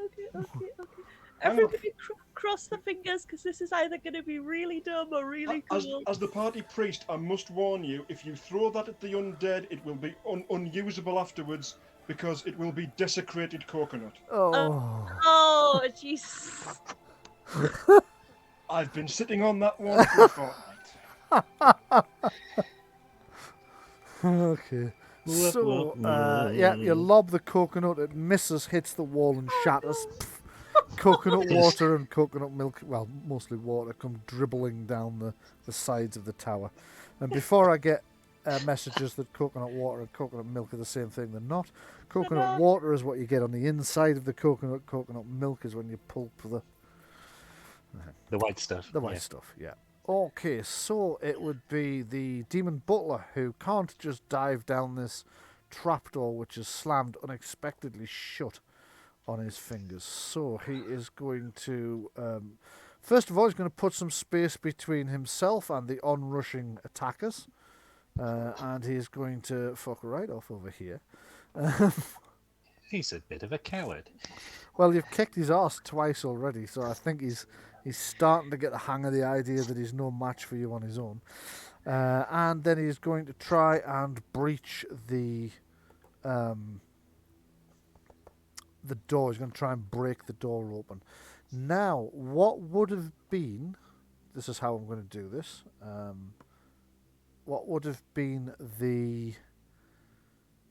[SPEAKER 2] Okay. Everybody cross the fingers, because this is either going to be really dumb or really cool.
[SPEAKER 4] As the party priest, I must warn you, if you throw that at the undead, it will be unusable afterwards, because it will be desecrated coconut.
[SPEAKER 1] Oh.
[SPEAKER 2] Jesus.
[SPEAKER 4] I've been sitting on that one for a fortnight.
[SPEAKER 1] Okay. So, you lob the coconut, it misses, hits the wall and shatters. coconut water and coconut milk, well, mostly water, come dribbling down the sides of the tower. And before I get messages that coconut water and coconut milk are the same thing, they're not. Coconut water is what you get on the inside of the coconut. Coconut milk is when you pulp
[SPEAKER 3] The white stuff.
[SPEAKER 1] the white stuff, yeah. Okay, so it would be the demon butler who can't just dive down this trapdoor which is slammed unexpectedly shut on his fingers. So he is going to, first of all, he's going to put some space between himself and the onrushing attackers. And he's going to fuck right off over here.
[SPEAKER 3] He's a bit of a coward.
[SPEAKER 1] Well, you've kicked his arse twice already, so I think he's starting to get the hang of the idea that he's no match for you on his own. And then he's going to try and breach the door. He's going to try and break the door open. Now, what would have been... This is how I'm going to do this. What would have been the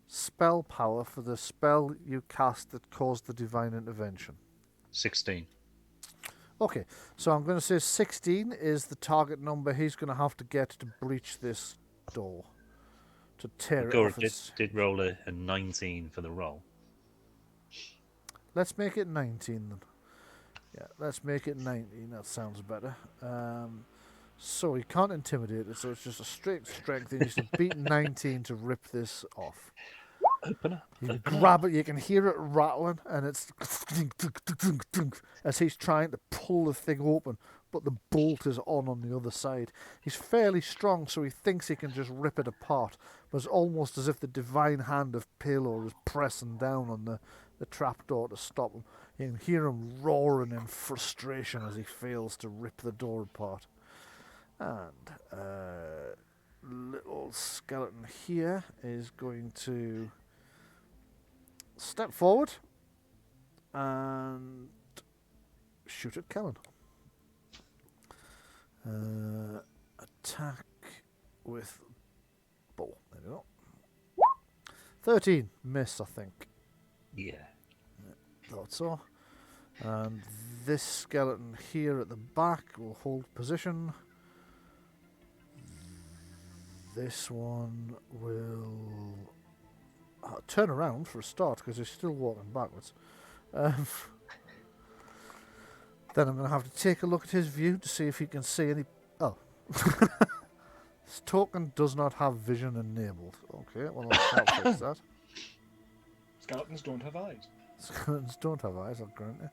[SPEAKER 1] spell power for the spell you cast that caused the divine intervention?
[SPEAKER 3] 16.
[SPEAKER 1] Okay, so I'm going to say 16 is the target number he's going to have to get to breach this door. To tear it
[SPEAKER 3] Gora
[SPEAKER 1] off its...
[SPEAKER 3] did roll a 19 for the roll.
[SPEAKER 1] Let's make it 19 then. Yeah, let's make it 19. That sounds better. So he can't intimidate it, so it's just a straight strength. He needs to beat 19 to rip this off.
[SPEAKER 3] Open up.
[SPEAKER 1] You grab it, you can hear it rattling, and it's as he's trying to pull the thing open, but the bolt is on the other side. He's fairly strong, so he thinks he can just rip it apart, but it's almost as if the divine hand of Palor is pressing down on the trapdoor to stop him. You can hear him roaring in frustration as he fails to rip the door apart. And little skeleton here is going to step forward and shoot at Kellen. Attack with bow. There we go. 13. Miss, I think.
[SPEAKER 3] Yeah.
[SPEAKER 1] Thought so. And this skeleton here at the back will hold position. This one will turn around for a start because he's still walking backwards. Then I'm going to have to take a look at his view to see if he can see any... Oh. This token does not have vision enabled. Okay, well, I'll fix that.
[SPEAKER 4] Skeletons don't have eyes.
[SPEAKER 1] Skeletons don't have eyes, I'll grant you.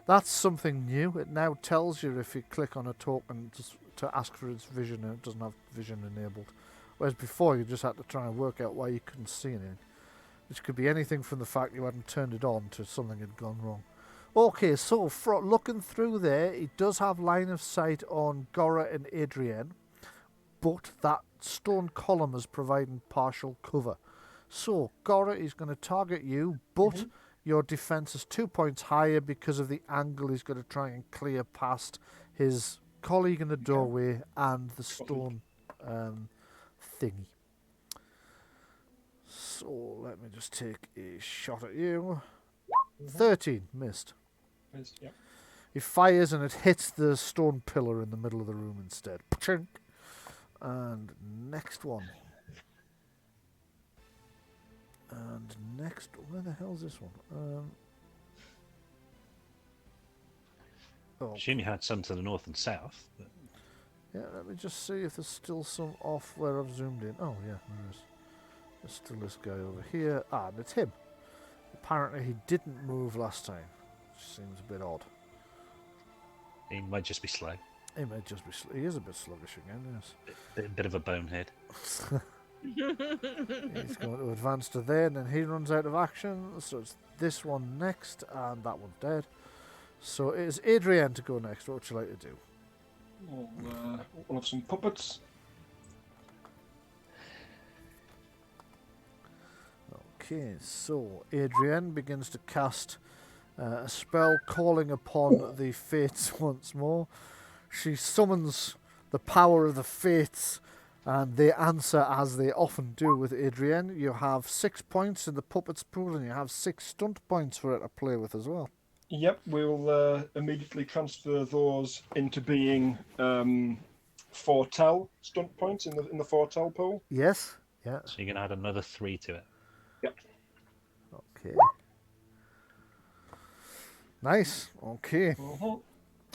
[SPEAKER 1] That's something new. It now tells you if you click on a token to ask for its vision and it doesn't have vision enabled. Whereas before you just had to try and work out why you couldn't see anything. Which could be anything from the fact you hadn't turned it on to something had gone wrong. Okay, so looking through there, it does have line of sight on Gora and Adrienne, but that stone column is providing partial cover. So Gora is going to target you, but your defense is 2 points higher because of the angle he's going to try and clear past his colleague in the doorway and the stone thingy. So let me just take a shot at you. 13, missed.
[SPEAKER 4] Yep.
[SPEAKER 1] He fires and it hits the stone pillar in the middle of the room instead. Chink. And next one. And next, where the hell's this one?
[SPEAKER 3] She only had some to the north and south. But...
[SPEAKER 1] Yeah, let me just see if there's still some off where I've zoomed in. Oh, yeah, there is. There's still this guy over here. Ah, and it's him. Apparently he didn't move last time. Which seems a bit odd.
[SPEAKER 3] He might just be slow.
[SPEAKER 1] He might just be... He is a bit sluggish again, yes.
[SPEAKER 3] Bit of a bonehead.
[SPEAKER 1] He's going to advance to there, and then he runs out of action. So it's this one next, and that one's dead. So it is Adrienne to go next. What would you like to do?
[SPEAKER 4] We'll have some puppets.
[SPEAKER 1] Okay, so Adrienne begins to cast a spell calling upon the fates once more. She summons the power of the fates, and they answer as they often do with Adrienne. You have 6 points in the puppet's pool, and you have 6 stunt points for her to play with as well.
[SPEAKER 4] Yep, we'll immediately transfer those into being foretell stunt points in the foretell pool.
[SPEAKER 1] Yes. Yeah.
[SPEAKER 3] So you're going to add another 3 to it.
[SPEAKER 4] Yep.
[SPEAKER 1] Okay. Nice. Okay.
[SPEAKER 4] Mhm.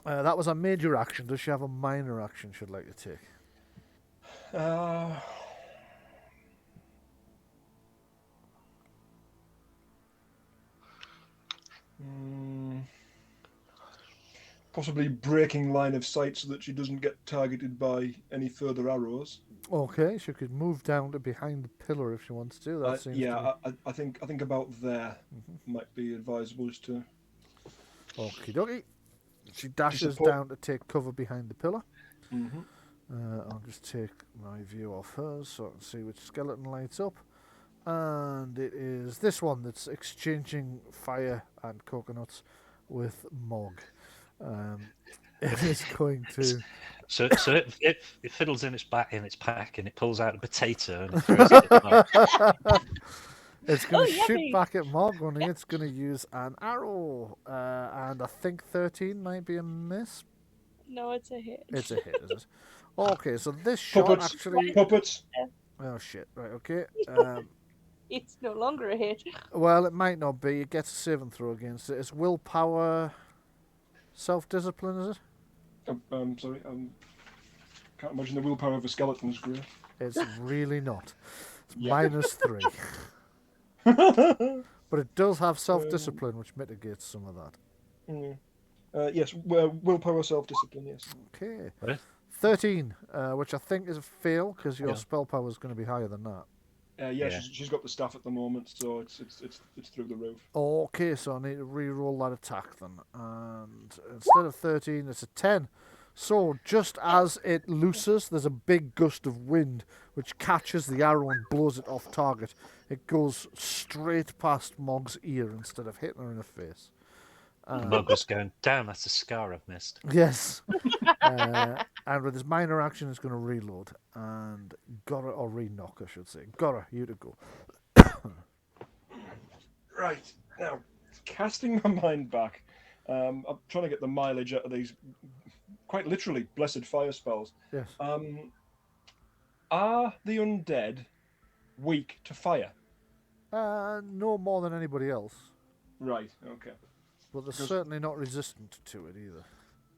[SPEAKER 1] That was a major action. Does she have a minor action she'd like to take?
[SPEAKER 4] Uh, mm, possibly breaking line of sight so that she doesn't get targeted by any further arrows.
[SPEAKER 1] Okay, she could move down to behind the pillar if she wants to. That seems
[SPEAKER 4] Yeah,
[SPEAKER 1] to
[SPEAKER 4] I think about there might be advisable just to.
[SPEAKER 1] be... Okie dokie. She dashes
[SPEAKER 4] support-
[SPEAKER 1] down to take cover behind the pillar.
[SPEAKER 4] Mm-hmm.
[SPEAKER 1] I'll just take my view off hers so I can see which skeleton lights up. And it is this one that's exchanging fire and coconuts with Mog. It is going to...
[SPEAKER 3] So it fiddles in its pack and it pulls out a potato and it throws it at the Mog.
[SPEAKER 1] It's going to shoot
[SPEAKER 2] yummy.
[SPEAKER 1] back at Mog, only it's going to use an arrow. And I think 13 might be a miss.
[SPEAKER 2] No, it's a hit.
[SPEAKER 1] It's a hit, is it? Okay, so this shot
[SPEAKER 4] Puppets.
[SPEAKER 1] actually...
[SPEAKER 4] Puppets.
[SPEAKER 1] Oh, shit. Right, okay.
[SPEAKER 2] It's no longer a hit.
[SPEAKER 1] Well, it might not be. It gets a saving throw against it. It's willpower, self-discipline, is it?
[SPEAKER 4] Sorry. Can't imagine the willpower of a skeleton's great.
[SPEAKER 1] It's really not. It's
[SPEAKER 4] Yeah.
[SPEAKER 1] -3. But it does have self-discipline, which mitigates some of that.
[SPEAKER 4] Yes, willpower, self-discipline. Yes.
[SPEAKER 1] Okay.
[SPEAKER 3] Right?
[SPEAKER 1] 13, which I think is a fail, because your
[SPEAKER 3] Yeah.
[SPEAKER 1] spell power is going to be higher than that.
[SPEAKER 4] Yeah.
[SPEAKER 3] Yeah.
[SPEAKER 4] She's got the staff at the moment, so it's through the roof.
[SPEAKER 1] Okay, so I need to re-roll that attack then. And instead of 13, it's a 10. So just as it looses, there's a big gust of wind which catches the arrow and blows it off target. It goes straight past Mog's ear instead of hitting her in the face.
[SPEAKER 3] The Mog was going, damn, that's a scar I've missed.
[SPEAKER 1] Yes. And with his minor action, it's going to reload. And Gora, or re-knock, I should say. Gora, you to go.
[SPEAKER 4] Right now, casting my mind back, I'm trying to get the mileage out of these, quite literally, blessed fire spells.
[SPEAKER 1] Yes.
[SPEAKER 4] Are the undead weak to fire?
[SPEAKER 1] No more than anybody else.
[SPEAKER 4] Right. Okay.
[SPEAKER 1] But they're certainly not resistant to it either.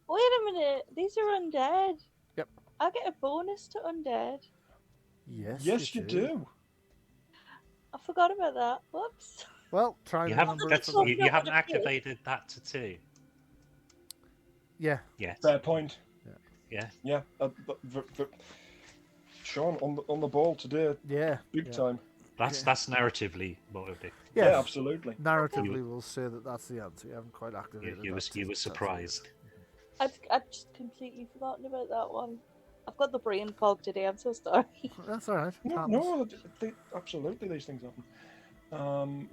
[SPEAKER 2] Wait a minute. These are undead.
[SPEAKER 1] Yep.
[SPEAKER 2] I get a bonus to undead.
[SPEAKER 1] Yes.
[SPEAKER 4] Yes, you do.
[SPEAKER 2] I forgot about that. Whoops.
[SPEAKER 1] Well, try
[SPEAKER 3] You
[SPEAKER 1] and
[SPEAKER 3] haven't,
[SPEAKER 1] remember it
[SPEAKER 3] that's,
[SPEAKER 1] for
[SPEAKER 3] you,
[SPEAKER 1] that.
[SPEAKER 3] you haven't activated that to 2
[SPEAKER 1] Yeah.
[SPEAKER 3] yet.
[SPEAKER 4] Fair point.
[SPEAKER 3] Yeah.
[SPEAKER 4] Yeah. Sean on the ball today,
[SPEAKER 1] Yeah.
[SPEAKER 4] big
[SPEAKER 1] yeah.
[SPEAKER 4] time.
[SPEAKER 3] That's narratively what it would be.
[SPEAKER 1] Yes.
[SPEAKER 4] Yeah, absolutely.
[SPEAKER 1] Narratively, we'll say that that's the answer. You haven't quite
[SPEAKER 3] You,
[SPEAKER 1] activated
[SPEAKER 3] you,
[SPEAKER 1] that
[SPEAKER 3] was, you
[SPEAKER 1] to-
[SPEAKER 3] were
[SPEAKER 1] to-
[SPEAKER 3] surprised.
[SPEAKER 2] I've just completely forgotten about that one. I've got the brain fog today. I'm so sorry.
[SPEAKER 1] That's all right. It
[SPEAKER 4] No,
[SPEAKER 1] happens.
[SPEAKER 4] no, absolutely, these things happen.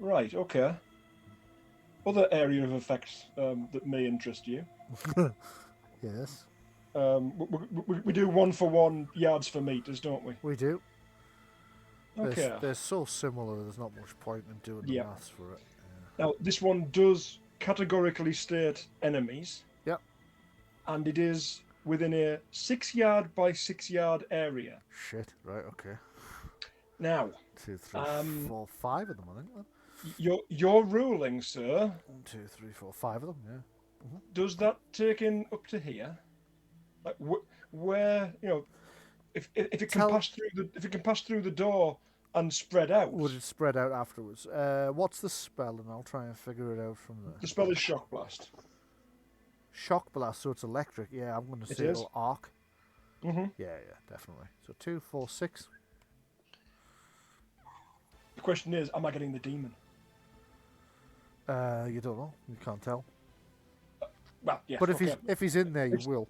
[SPEAKER 4] Right, okay. Other area of effect that may interest you.
[SPEAKER 1] Yes,
[SPEAKER 4] We do 1-for-1 yards for meters, don't we?
[SPEAKER 1] we do.
[SPEAKER 4] Okay.
[SPEAKER 1] They're so similar, there's not much point in doing the
[SPEAKER 4] Yep.
[SPEAKER 1] maths for it.
[SPEAKER 4] Now, this one does categorically state enemies.
[SPEAKER 1] Yep.
[SPEAKER 4] And it is within a 6-yard by 6-yard area.
[SPEAKER 1] Shit, right, okay.
[SPEAKER 4] Now,
[SPEAKER 1] 2, 3,
[SPEAKER 4] Um,
[SPEAKER 1] 4, 5 of them, I think. Then.
[SPEAKER 4] your ruling, sir,
[SPEAKER 1] 1, 2, 3, 4, 5 of them, yeah.
[SPEAKER 4] does that take in up to here? Like where if it can pass through the door and spread out.
[SPEAKER 1] Would it spread out afterwards? What's the spell? And I'll try and figure it out from there.
[SPEAKER 4] The spell is shock blast.
[SPEAKER 1] Shock blast, so it's electric. Yeah, I'm going to
[SPEAKER 4] It
[SPEAKER 1] say
[SPEAKER 4] is.
[SPEAKER 1] it'll arc.
[SPEAKER 4] Mm-hmm.
[SPEAKER 1] Yeah, definitely. So 2, 4, 6.
[SPEAKER 4] The question is, am I getting the demon?
[SPEAKER 1] You don't know. You can't tell.
[SPEAKER 4] Well, yes.
[SPEAKER 1] But
[SPEAKER 4] okay.
[SPEAKER 1] if he's in there, you
[SPEAKER 4] It's-
[SPEAKER 1] will.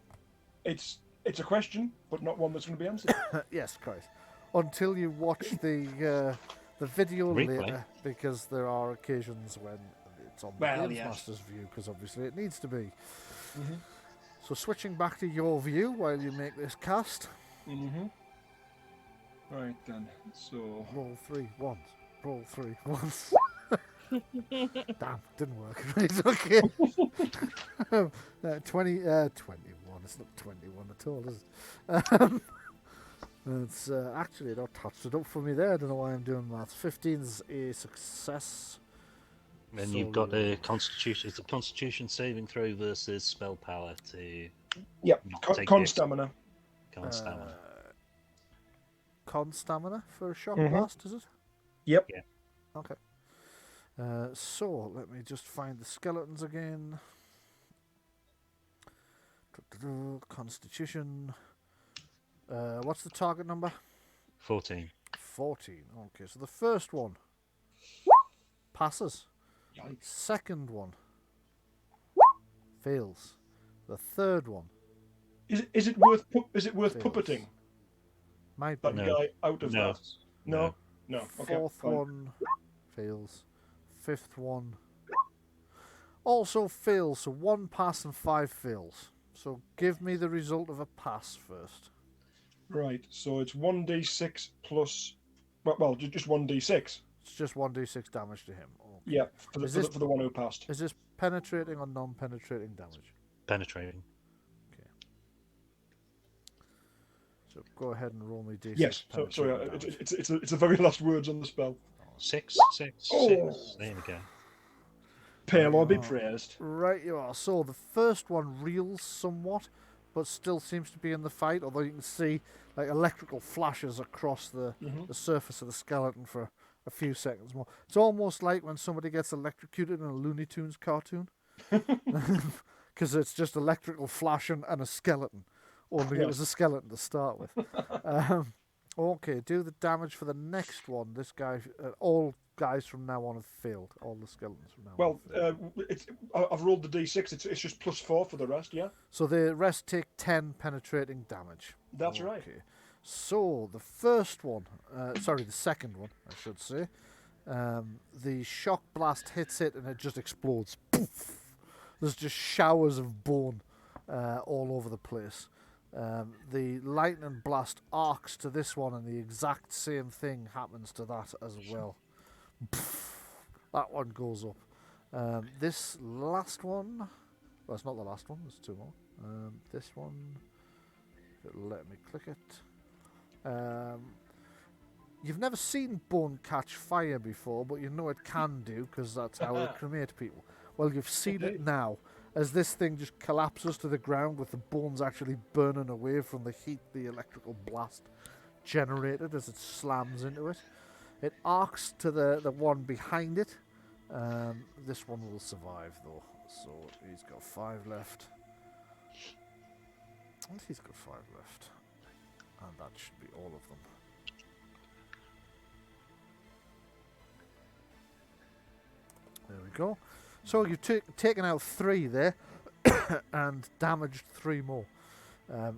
[SPEAKER 4] It's a question, but not one that's going to be answered.
[SPEAKER 1] Yes, Christ. Until you watch the video
[SPEAKER 3] Replay.
[SPEAKER 1] later, because there are occasions when it's on the
[SPEAKER 4] Well,
[SPEAKER 1] Games
[SPEAKER 4] yes.
[SPEAKER 1] Master's view, because obviously it needs to be.
[SPEAKER 4] Mhm.
[SPEAKER 1] So switching back to your view while you make this cast,
[SPEAKER 4] Mm-hmm. Right then. So
[SPEAKER 1] roll 3 ones. Roll 3 ones. Damn, didn't work. Right, okay. 21. It's not 21 at all, is it? It's actually not touched it up for me there. I don't know why I'm doing maths. 15's a success.
[SPEAKER 3] And you've got a constitution. It's a constitution saving throw versus spell power to
[SPEAKER 4] Yep.
[SPEAKER 3] not
[SPEAKER 4] Con,
[SPEAKER 3] take
[SPEAKER 4] con
[SPEAKER 3] the
[SPEAKER 4] stamina.
[SPEAKER 3] con stamina.
[SPEAKER 1] Con stamina for a shock
[SPEAKER 4] Mhm.
[SPEAKER 1] blast, is it?
[SPEAKER 4] Yep.
[SPEAKER 3] Yeah.
[SPEAKER 1] Okay. So let me just find the skeletons again. Constitution. What's the target number?
[SPEAKER 3] 14.
[SPEAKER 1] 14. Okay, so the first one passes.
[SPEAKER 4] Yikes.
[SPEAKER 1] Second one fails. The third one
[SPEAKER 4] Is it worth
[SPEAKER 1] Fails.
[SPEAKER 4] puppeting
[SPEAKER 1] might
[SPEAKER 4] that
[SPEAKER 1] be.
[SPEAKER 3] No.
[SPEAKER 4] guy out of
[SPEAKER 3] No.
[SPEAKER 4] that? No. No. Okay.
[SPEAKER 1] Fourth
[SPEAKER 4] fine.
[SPEAKER 1] one fails. Fifth one also fails. So 1 pass and 5 fails. So give me the result of a pass first.
[SPEAKER 4] Right. So it's 1d6 plus. Well, just 1d6.
[SPEAKER 1] It's just 1d6 damage to him. Okay.
[SPEAKER 4] Yeah, for
[SPEAKER 1] Is this-
[SPEAKER 4] the one who passed.
[SPEAKER 1] Is this penetrating or non-penetrating damage?
[SPEAKER 3] Penetrating.
[SPEAKER 1] So go ahead and roll me d6.
[SPEAKER 4] Yes. So, sorry,
[SPEAKER 1] penetrating damage.
[SPEAKER 4] it's the very last words on the spell.
[SPEAKER 3] 6, 6,
[SPEAKER 4] Oh.
[SPEAKER 3] 6. There we go.
[SPEAKER 4] Pale or be
[SPEAKER 1] Oh.
[SPEAKER 4] praised.
[SPEAKER 1] Right you are. So the first one reels somewhat, but still seems to be in the fight, although you can see like electrical flashes across the surface of the skeleton for a few seconds more. It's almost like when somebody gets electrocuted in a Looney Tunes cartoon. Because it's just electrical flashing and a skeleton. Only it was a skeleton to start with. Okay, do the damage for the next one. This guy, all guys from now on have failed. All the skeletons from now on.
[SPEAKER 4] Well,
[SPEAKER 1] have failed.
[SPEAKER 4] I've rolled the d6. It's just +4 for the rest. Yeah.
[SPEAKER 1] So the rest take 10 penetrating damage.
[SPEAKER 4] That's right.
[SPEAKER 1] Okay. So the first one, the second one, I should say. The shock blast hits it and it just explodes. Poof! There's just showers of bone all over the place. The lightning blast arcs to this one, and the exact same thing happens to that as well. Poof! That one goes up. This last one, well, it's not the last one. There's 2 more. This one, if it'll let me click it. You've never seen bone catch fire before, but you know it can do because that's how they cremate people. Well, you've seen it now as this thing just collapses to the ground with the bones actually burning away from the heat the electrical blast generated as it slams into it. It arcs to the one behind it. This one will survive though, so he's got 5 left. And he's got 5 left. And that should be all of them. There we go. So you've taken out 3 there and damaged 3 more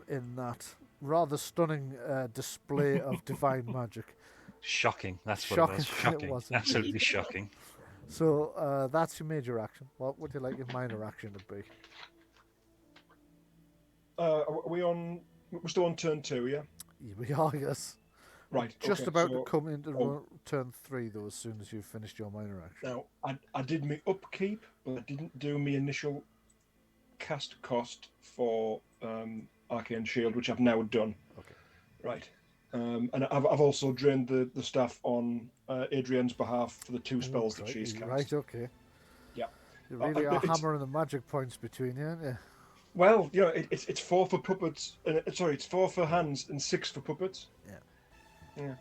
[SPEAKER 1] in that rather stunning display of divine magic.
[SPEAKER 3] Shocking. That's what
[SPEAKER 1] Shocking.
[SPEAKER 3] it was. Shocking.
[SPEAKER 1] It was indeed.
[SPEAKER 3] Absolutely shocking.
[SPEAKER 1] So that's your major action. What would you like your minor action to be?
[SPEAKER 4] Are we on? We're still on turn 2, yeah.
[SPEAKER 1] We are, yes.
[SPEAKER 4] Right.
[SPEAKER 1] Just
[SPEAKER 4] okay,
[SPEAKER 1] about
[SPEAKER 4] so-
[SPEAKER 1] to come into
[SPEAKER 4] oh.
[SPEAKER 1] turn 3 though, as soon as you've finished your minor action.
[SPEAKER 4] Now, I did me upkeep, but I didn't do me initial cast cost for Arcane Shield, which I've now done.
[SPEAKER 1] Okay.
[SPEAKER 4] Right. And I've also drained the staff on Adrienne's behalf for the 2 spells that she's cast.
[SPEAKER 1] Right, okay.
[SPEAKER 4] Yeah.
[SPEAKER 1] You really are
[SPEAKER 4] it's-
[SPEAKER 1] hammering the magic points between you, aren't you?
[SPEAKER 4] Well, you know, it's 4 for puppets. It's 4 for hands and 6 for puppets.
[SPEAKER 1] Yeah.
[SPEAKER 4] Yeah.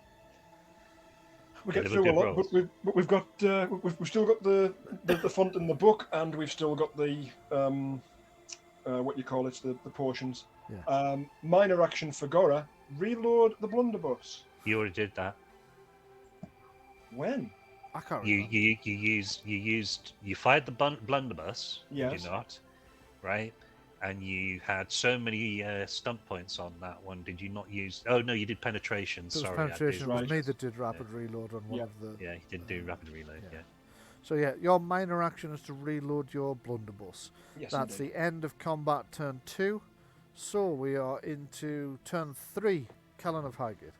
[SPEAKER 4] We
[SPEAKER 3] Yeah,
[SPEAKER 4] get
[SPEAKER 3] they were
[SPEAKER 4] through a
[SPEAKER 3] good
[SPEAKER 4] lot,
[SPEAKER 3] rolls.
[SPEAKER 4] but we've got we've still got the font in the book, and we've still got the what you call it, the potions.
[SPEAKER 1] Yeah.
[SPEAKER 4] Minor action for Gora: reload the blunderbuss.
[SPEAKER 3] You already did that.
[SPEAKER 4] When?
[SPEAKER 1] I can't
[SPEAKER 3] You
[SPEAKER 1] remember.
[SPEAKER 3] you fired the blunderbuss. Did
[SPEAKER 4] Yes.
[SPEAKER 3] you not? Right. And you had so many stunt points on that one. Did you not use? Oh no, you did penetration.
[SPEAKER 1] It was
[SPEAKER 3] Sorry,
[SPEAKER 1] penetration. It was
[SPEAKER 4] Right.
[SPEAKER 1] me that did rapid reload on one
[SPEAKER 4] Yeah.
[SPEAKER 1] of the...
[SPEAKER 3] Yeah, you did do rapid reload.
[SPEAKER 1] yeah.
[SPEAKER 3] Yeah.
[SPEAKER 1] So yeah, your minor action is to reload your blunderbuss.
[SPEAKER 4] Yes,
[SPEAKER 1] That's
[SPEAKER 4] indeed.
[SPEAKER 1] the end of combat turn 2. So we are into turn 3, Kellen of Highgate.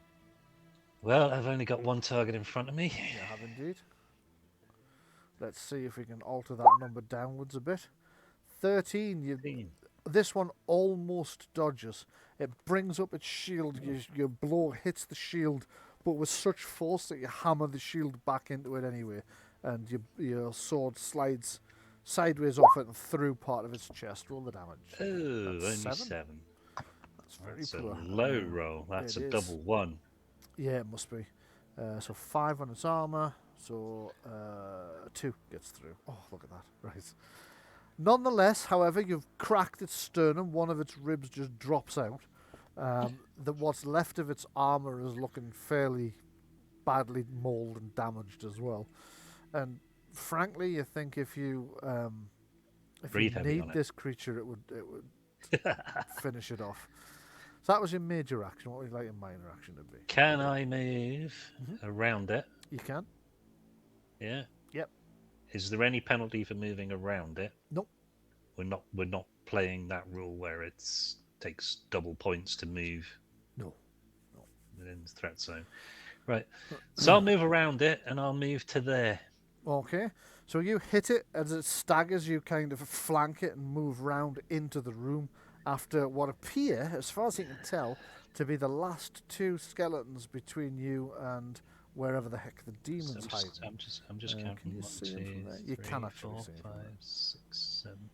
[SPEAKER 3] Well, I've only got one target in front of me.
[SPEAKER 1] You have indeed. Let's see if we can alter that number downwards a bit. 13. This one almost dodges. It brings up its shield. Your blow hits the shield, but with such force that you hammer the shield back into it anyway, and your sword slides sideways off it and through part of its chest. Roll the damage.
[SPEAKER 3] Oh,
[SPEAKER 1] That's
[SPEAKER 3] only
[SPEAKER 1] 7.
[SPEAKER 3] 7.
[SPEAKER 1] That's very
[SPEAKER 3] That's a
[SPEAKER 1] poor.
[SPEAKER 3] low roll. That's
[SPEAKER 1] it
[SPEAKER 3] a
[SPEAKER 1] is.
[SPEAKER 3] double 1.
[SPEAKER 1] Yeah, it must be. So 5 on its armor. So 2 gets through. Oh, look at that. Right. Nonetheless, however, you've cracked its sternum. One of its ribs just drops out. What's left of its armor is looking fairly badly mauled and damaged as well. And frankly, you think if you
[SPEAKER 3] Breathe heavy on
[SPEAKER 1] need
[SPEAKER 3] it.
[SPEAKER 1] this creature, it would finish it off. So that was your major action. What would you like your minor action to be?
[SPEAKER 3] Can I move around it?
[SPEAKER 1] You can.
[SPEAKER 3] Yeah.
[SPEAKER 1] Yep.
[SPEAKER 3] Is there any penalty for moving around it?
[SPEAKER 1] Nope.
[SPEAKER 3] We're not playing that rule where it takes double points to move
[SPEAKER 1] No.
[SPEAKER 3] within the threat zone. Right. So I'll move around it and I'll move to there.
[SPEAKER 1] Okay. So you hit it as it staggers. You kind of flank it and move round into the room after what appear, as far as you can tell, to be the last 2 skeletons between you and wherever the heck the demons hide.
[SPEAKER 3] I'm just counting.
[SPEAKER 1] Can you
[SPEAKER 3] 1,
[SPEAKER 1] see them from
[SPEAKER 3] 2,
[SPEAKER 1] there? You
[SPEAKER 3] 3,
[SPEAKER 1] can actually
[SPEAKER 3] 4,
[SPEAKER 1] see them from
[SPEAKER 3] 5,
[SPEAKER 1] there.
[SPEAKER 3] 6, 7,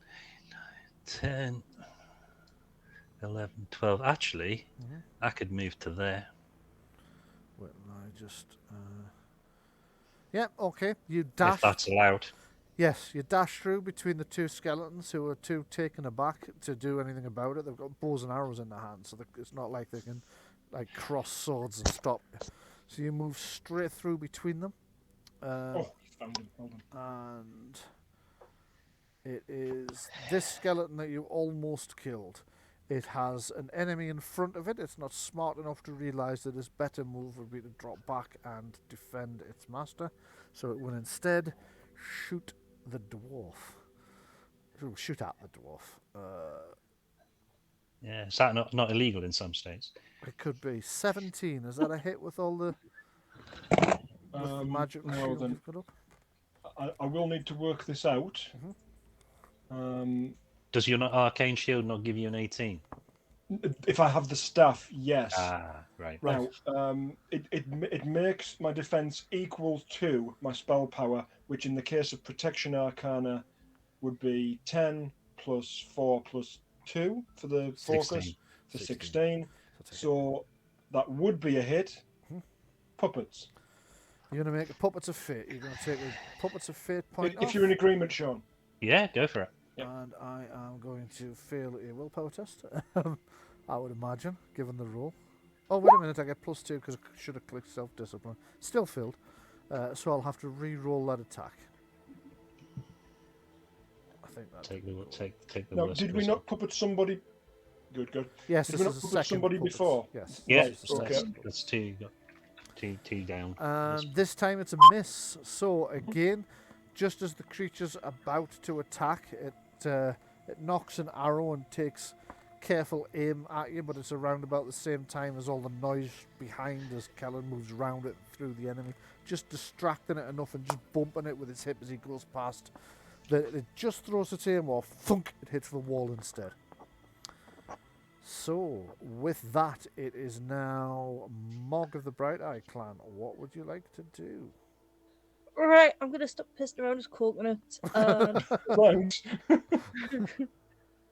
[SPEAKER 3] 8, 9, 10, 11, 12. Actually, I could move to there.
[SPEAKER 1] Wait, I just. Yeah, okay. You dash.
[SPEAKER 3] If that's allowed.
[SPEAKER 1] Yes, you dash through between the 2 skeletons who are too taken aback to do anything about it. They've got bows and arrows in their hands, so it's not like they can cross swords and stop you. So you move straight through between them.
[SPEAKER 4] Oh, you found him. Hold on.
[SPEAKER 1] And it is this skeleton that you almost killed. It has an enemy in front of it. It's not smart enough to realise that its better move would be to drop back and defend its master. So it will instead shoot the dwarf. Shoot at the dwarf.
[SPEAKER 3] Yeah, is that not illegal in some states?
[SPEAKER 1] It could be 17. Is that a hit with all the magic
[SPEAKER 4] no,
[SPEAKER 1] shield
[SPEAKER 4] then
[SPEAKER 1] you've got up?
[SPEAKER 4] I will need to work this out.
[SPEAKER 3] Does your arcane shield not give you an 18?
[SPEAKER 4] If I have the staff, yes.
[SPEAKER 3] Ah, right.
[SPEAKER 4] Now, it makes my defense equal to my spell power, which in the case of Protection Arcana would be 10 plus 4 plus 2 for the
[SPEAKER 3] 16.
[SPEAKER 4] focus, for 16. So that would be a hit. Puppets.
[SPEAKER 1] You're going to make a Puppets of Fate. You're going to take a Puppets of Fate point
[SPEAKER 4] If
[SPEAKER 1] off.
[SPEAKER 4] you're in agreement, Sean.
[SPEAKER 3] Yeah, go for it.
[SPEAKER 4] Yep.
[SPEAKER 1] And I am going to fail a willpower test. I would imagine, given the roll. Oh, wait a minute, I get +2 because I should have clicked self-discipline. Still failed. So I'll have to re-roll that attack. I think that.
[SPEAKER 3] Take the
[SPEAKER 4] Now,
[SPEAKER 3] worst
[SPEAKER 4] did we
[SPEAKER 3] result.
[SPEAKER 4] not puppet somebody? Good.
[SPEAKER 1] Yes,
[SPEAKER 4] Did
[SPEAKER 1] this
[SPEAKER 4] we not
[SPEAKER 1] is the
[SPEAKER 4] puppet
[SPEAKER 1] second
[SPEAKER 4] somebody
[SPEAKER 1] puppets.
[SPEAKER 4] before?
[SPEAKER 1] Yes.
[SPEAKER 3] Yeah,
[SPEAKER 1] this is the
[SPEAKER 4] okay.
[SPEAKER 1] second.
[SPEAKER 3] That's 2. Got two down.
[SPEAKER 1] And this time it's a miss. So again, just as the creature's about to attack, it knocks an arrow and takes careful aim at you, but it's around about the same time as all the noise behind as Kellen moves round it through the enemy, just distracting it enough and just bumping it with its hip as he goes past. That it just throws its aim off, thunk, it hits the wall instead. So, with that, it is now Mog of the Bright Eye Clan. What would you like to do?
[SPEAKER 2] Alright, I'm going to stop pissing around as coconut. And
[SPEAKER 4] Thanks.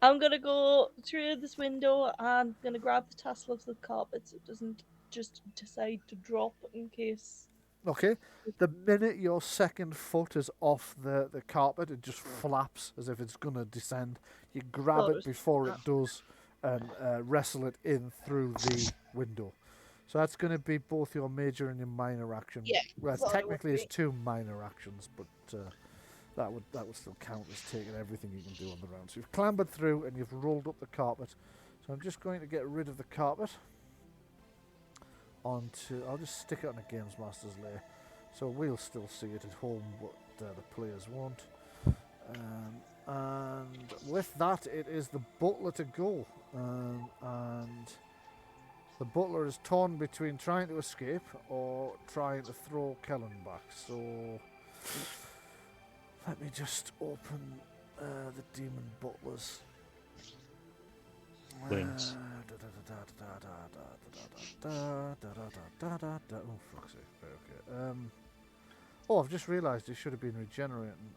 [SPEAKER 2] I'm going to go through this window and I'm going to grab the tassel of the carpet so it doesn't just decide to drop in case.
[SPEAKER 1] Okay, the minute your second foot is off the carpet, it just flaps as if it's going to descend. You grab it before it does and wrestle it in through the window. So that's going to be both your major and your minor action.
[SPEAKER 2] Yeah,
[SPEAKER 1] Well,
[SPEAKER 2] so it
[SPEAKER 1] technically
[SPEAKER 2] would
[SPEAKER 1] it's 2 minor actions, but that would still count as taking everything you can do on the round. So you've clambered through and you've rolled up the carpet. So I'm just going to get rid of the carpet. I'll just stick it on a Games Master's layer. So we'll still see it at home, but the players won't. And with that, it is the butler to go. And the butler is torn between trying to escape or trying to throw Kellen back. So Let me just open the demon butlers.
[SPEAKER 3] Wounds.
[SPEAKER 1] Oh, fuck's sake. Right, okay. Oh, I've just realised he should have been regenerating.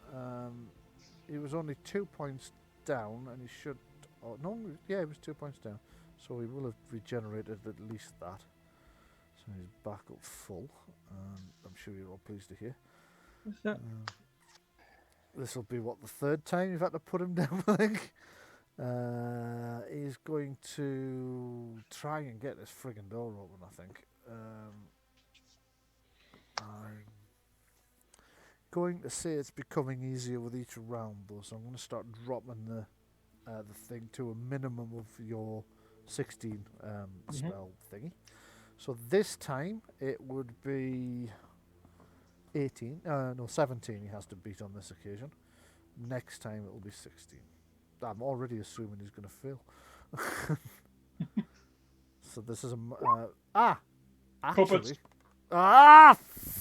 [SPEAKER 1] He was only 2 points down, and he should... Oh, no, yeah, he was 2 points down. So he will have regenerated at least that. So he's back up full. I'm sure you're all pleased to hear. This will be, what, the third time you've had to put him down, I think? He's going to try and get this friggin' door open, I think. I'm going to say it's becoming easier with each round, though, so I'm going to start dropping the thing to a minimum of your 16 spell thingy. So this time it would be 17 he has to beat on this occasion. Next time it will be 16. I'm already assuming he's going to fail. So this is a... actually...
[SPEAKER 4] Puppets.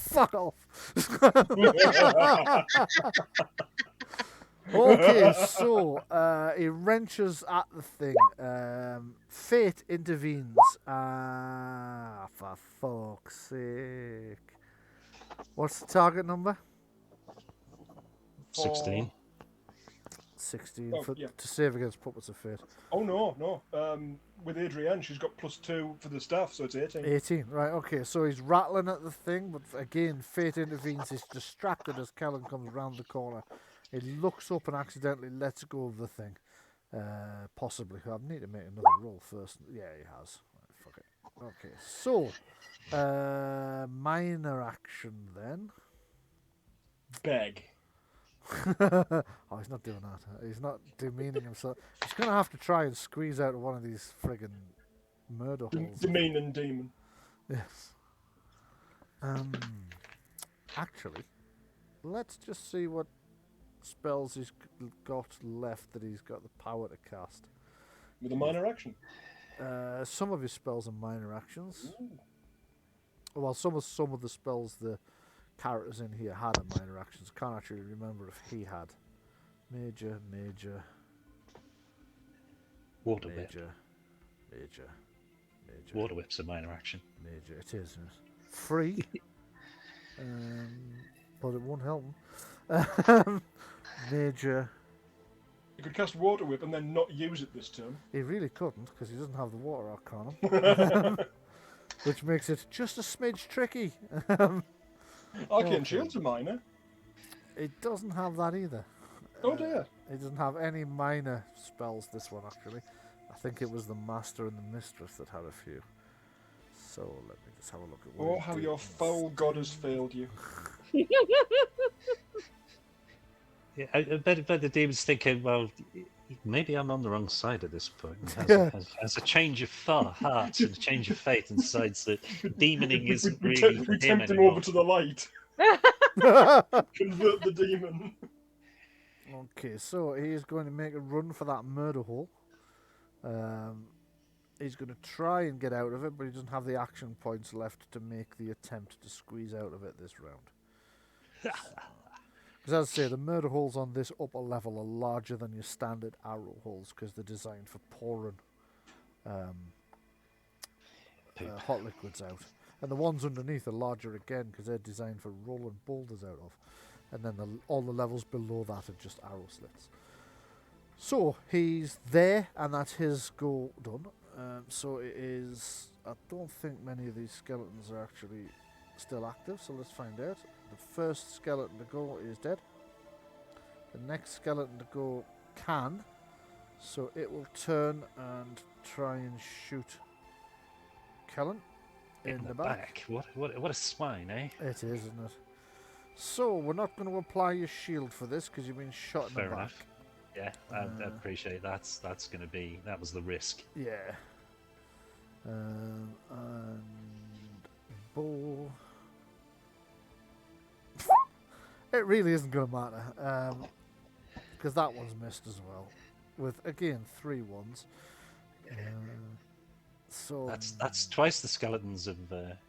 [SPEAKER 1] Fuck off! Okay, so he wrenches at the thing. Fate intervenes. For fuck's sake. What's the target number?
[SPEAKER 3] 16.
[SPEAKER 1] 16
[SPEAKER 4] Oh, yeah.
[SPEAKER 1] to save against puppets of fate.
[SPEAKER 4] Oh no. With Adrienne, she's got +2 for the staff, so it's 18.
[SPEAKER 1] 18, right, okay. So he's rattling at the thing, but again, fate intervenes. He's distracted as Kellen comes round the corner. He looks up and accidentally lets go of the thing. Possibly. I need to make another roll first. Yeah, he has. Right, fuck it. Okay, so minor action then.
[SPEAKER 4] Beg.
[SPEAKER 1] Oh, he's not doing that. He's not demeaning himself. He's going to have to try and squeeze out of one of these friggin' murder holes.
[SPEAKER 4] Demean and demon.
[SPEAKER 1] Yes. Actually, let's just see what spells he's got left that he's got the power to cast.
[SPEAKER 4] With a minor action.
[SPEAKER 1] Some of his spells are minor actions.
[SPEAKER 4] Ooh.
[SPEAKER 1] Well, some of the spells the characters in here had a minor actions. Can't actually remember if he had. Major.
[SPEAKER 3] Water whip.
[SPEAKER 1] Major.
[SPEAKER 3] Water whip's a minor action.
[SPEAKER 1] Major. It is. Yes. Free. But it won't help him. Major.
[SPEAKER 4] You could cast Water Whip and then not use it this turn.
[SPEAKER 1] He really couldn't because he doesn't have the water arcanum. Which makes it just a smidge tricky.
[SPEAKER 4] Arcane Shield's a minor.
[SPEAKER 1] It doesn't have that either.
[SPEAKER 4] Oh dear.
[SPEAKER 1] It doesn't have any minor spells, this one actually. I think it was the Master and the Mistress that had a few. So let me just have a look at what
[SPEAKER 4] Oh,
[SPEAKER 1] he's
[SPEAKER 4] how
[SPEAKER 1] doing.
[SPEAKER 4] your foul god has failed you.
[SPEAKER 3] Yeah, I bet the demon's thinking, well, maybe I'm on the wrong side at this point. Has a change of heart and a change of fate and decides that demoning isn't really for
[SPEAKER 4] We
[SPEAKER 3] him
[SPEAKER 4] tempt him
[SPEAKER 3] anymore.
[SPEAKER 4] over to the light. Convert the demon.
[SPEAKER 1] Okay, so he is going to make a run for that murder hole. He's going to try and get out of it, but he doesn't have the action points left to make the attempt to squeeze out of it this round. Because as I say, the murder holes on this upper level are larger than your standard arrow holes because they're designed for pouring hot liquids out. And the ones underneath are larger again because they're designed for rolling boulders out of. And then all the levels below that are just arrow slits. So he's there, and that's his go done. So it is... I don't think many of these skeletons are actually still active, so let's find out. The first skeleton to go is dead. The next skeleton to go can. So it will turn and try and shoot Kellen in the back.
[SPEAKER 3] What a swine, eh?
[SPEAKER 1] It is, isn't it? So we're not going to apply your shield for this because you've been shot in
[SPEAKER 3] Fair
[SPEAKER 1] the back.
[SPEAKER 3] enough. Yeah, I appreciate that. That was the risk.
[SPEAKER 1] Yeah. And bow. It really isn't going to matter because that one's missed as well. With again 3 ones. So
[SPEAKER 3] That's twice the skeletons of.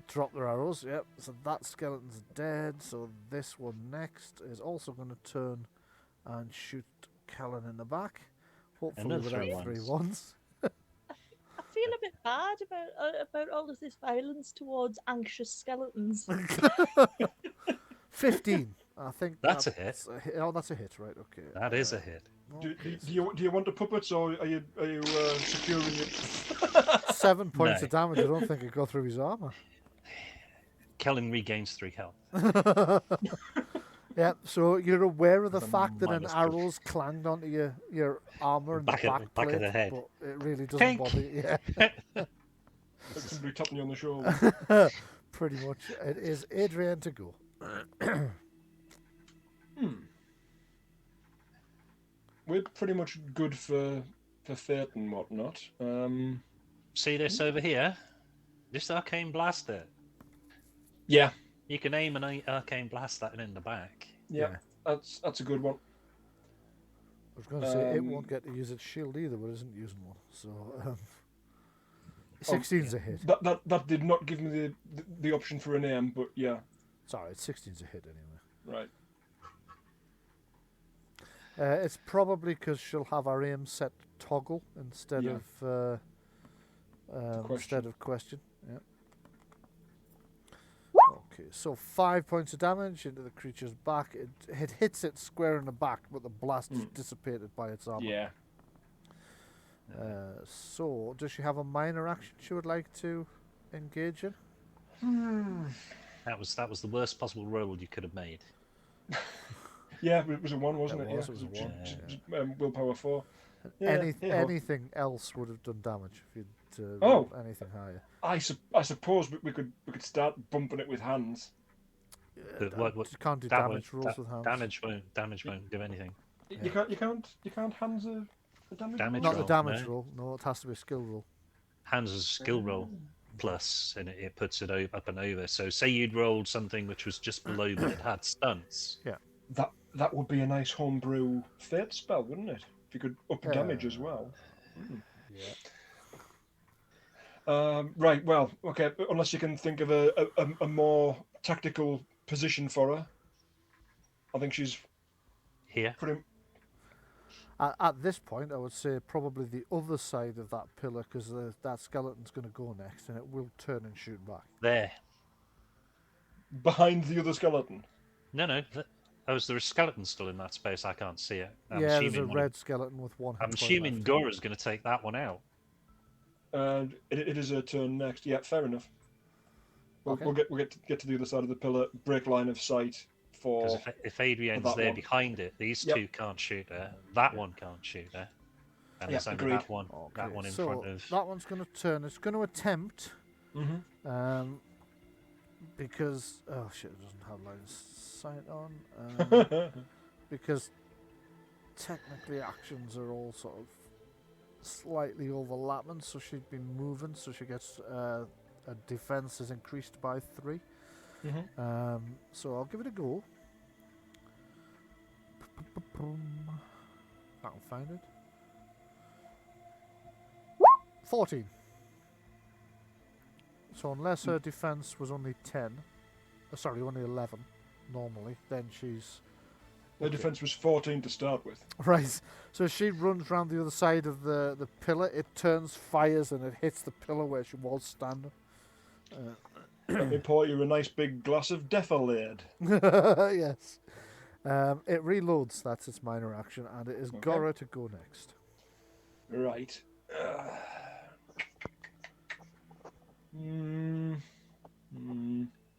[SPEAKER 1] drop their arrows. Yep. So that skeleton's dead. So this one next is also going to turn and shoot Kellen in the back. Hopefully
[SPEAKER 3] Another
[SPEAKER 1] without
[SPEAKER 3] 3
[SPEAKER 1] 3
[SPEAKER 3] ones.
[SPEAKER 1] ones.
[SPEAKER 2] I feel a bit bad about all of this violence towards anxious skeletons.
[SPEAKER 1] 15. I think
[SPEAKER 3] That's a hit.
[SPEAKER 1] Oh, that's a hit, right? Okay.
[SPEAKER 3] That is a hit.
[SPEAKER 4] Do
[SPEAKER 1] okay,
[SPEAKER 4] you want the puppets, or are you securing it?
[SPEAKER 1] 7 points
[SPEAKER 3] No.
[SPEAKER 1] of damage. I don't think it got through his armor.
[SPEAKER 3] Kellen regains 3 health.
[SPEAKER 1] Yeah, so you're aware of the
[SPEAKER 3] That's a
[SPEAKER 1] fact that an
[SPEAKER 3] minus two.
[SPEAKER 1] arrow's clanged onto your armor and the
[SPEAKER 3] Back of
[SPEAKER 1] back
[SPEAKER 3] the
[SPEAKER 1] plate,
[SPEAKER 3] head.
[SPEAKER 1] but it really doesn't
[SPEAKER 3] Tink.
[SPEAKER 1] bother you. Yeah,
[SPEAKER 4] Like somebody tapping you on the shoulder.
[SPEAKER 1] pretty much. It is Adrian to go.
[SPEAKER 4] We're pretty much good for fate and whatnot.
[SPEAKER 3] See this over here? This arcane blaster.
[SPEAKER 4] Yeah,
[SPEAKER 3] You can aim an arcane blast that in the back.
[SPEAKER 4] yeah, that's a good one.
[SPEAKER 1] I was going to say it won't get to use its shield either, but it isn't using one. So 16's a hit.
[SPEAKER 4] That did not give me the option for an aim, but yeah,
[SPEAKER 1] Sorry, 16's a hit anyway.
[SPEAKER 4] right.
[SPEAKER 1] It's probably because she'll have her aim set to toggle instead
[SPEAKER 4] Yeah.
[SPEAKER 1] of question. Yeah. Okay, so 5 points of damage into the creature's back. It hits it square in the back, but the blast is dissipated by its armor.
[SPEAKER 4] Yeah.
[SPEAKER 1] So, does she have a minor action she would like to engage in?
[SPEAKER 3] That was the worst possible roll you could have made.
[SPEAKER 4] Yeah, it was a 1, wasn't
[SPEAKER 1] It
[SPEAKER 4] it?
[SPEAKER 1] was,
[SPEAKER 4] Yeah.
[SPEAKER 1] it was a 1,
[SPEAKER 4] Just, willpower 4. Yeah, hey-ho.
[SPEAKER 1] Anything what would have done damage if you'd
[SPEAKER 4] Oh.
[SPEAKER 1] rolled anything higher?
[SPEAKER 4] I suppose we could start bumping it with hands.
[SPEAKER 3] But what
[SPEAKER 1] You can't do
[SPEAKER 3] that
[SPEAKER 1] damage rolls with hands.
[SPEAKER 3] Damage won't do anything.
[SPEAKER 4] You can't hands a damage.
[SPEAKER 3] Damage
[SPEAKER 1] Not
[SPEAKER 3] roll,
[SPEAKER 1] the damage
[SPEAKER 3] no.
[SPEAKER 1] roll. No, it has to be a skill roll.
[SPEAKER 3] Hands is a skill roll plus, and it puts it up and over. So say you'd rolled something which was just below, but it had stunts.
[SPEAKER 1] Yeah.
[SPEAKER 4] That would be a nice homebrew fate spell, wouldn't it? If you could up damage as well.
[SPEAKER 1] Yeah.
[SPEAKER 4] Right. Well, okay. Unless you can think of a more tactical position for her, I think she's
[SPEAKER 3] Here.
[SPEAKER 4] pretty.
[SPEAKER 1] At this point, I would say probably the other side of that pillar, because that skeleton's going to go next, and it will turn and shoot back.
[SPEAKER 3] There.
[SPEAKER 4] Behind the other skeleton.
[SPEAKER 3] No. Oh, is there a skeleton still in that space? I can't see it.
[SPEAKER 1] Yeah, there's a red skeleton with one hit
[SPEAKER 3] I'm
[SPEAKER 1] point
[SPEAKER 3] assuming
[SPEAKER 1] left.
[SPEAKER 3] Gora's going to take that one out.
[SPEAKER 4] And it is her turn next. Yeah, fair enough. We'll get to the other side of the pillar. Break line of sight for.
[SPEAKER 3] Because if Adrian's
[SPEAKER 4] that
[SPEAKER 3] there
[SPEAKER 4] one.
[SPEAKER 3] behind it, these
[SPEAKER 4] Yep.
[SPEAKER 3] two can't shoot her. That one can't shoot her. And
[SPEAKER 4] Yeah,
[SPEAKER 3] there's only
[SPEAKER 4] agreed.
[SPEAKER 3] that one.
[SPEAKER 1] Okay,
[SPEAKER 3] That one in
[SPEAKER 1] so
[SPEAKER 3] front of.
[SPEAKER 1] that one's going to turn. It's going to attempt.
[SPEAKER 4] Mm-hmm.
[SPEAKER 1] Because oh shit, it doesn't have line of sight on. Because technically actions are all sort of slightly overlapping, so she'd be moving, so she gets her defense is increased by 3. So I'll give it a go. Can't find it. 14. So unless her defense was only 10, only 11 normally, then she's
[SPEAKER 4] Her defense was 14 to start with.
[SPEAKER 1] right. So she runs round the other side of the pillar. It turns, fires, and it hits the pillar where she was standing.
[SPEAKER 4] Let me pour you a nice big glass of Defalade.
[SPEAKER 1] Yes. It reloads. That's its minor action, and it is
[SPEAKER 4] Okay.
[SPEAKER 1] Gora to go next.
[SPEAKER 4] Right.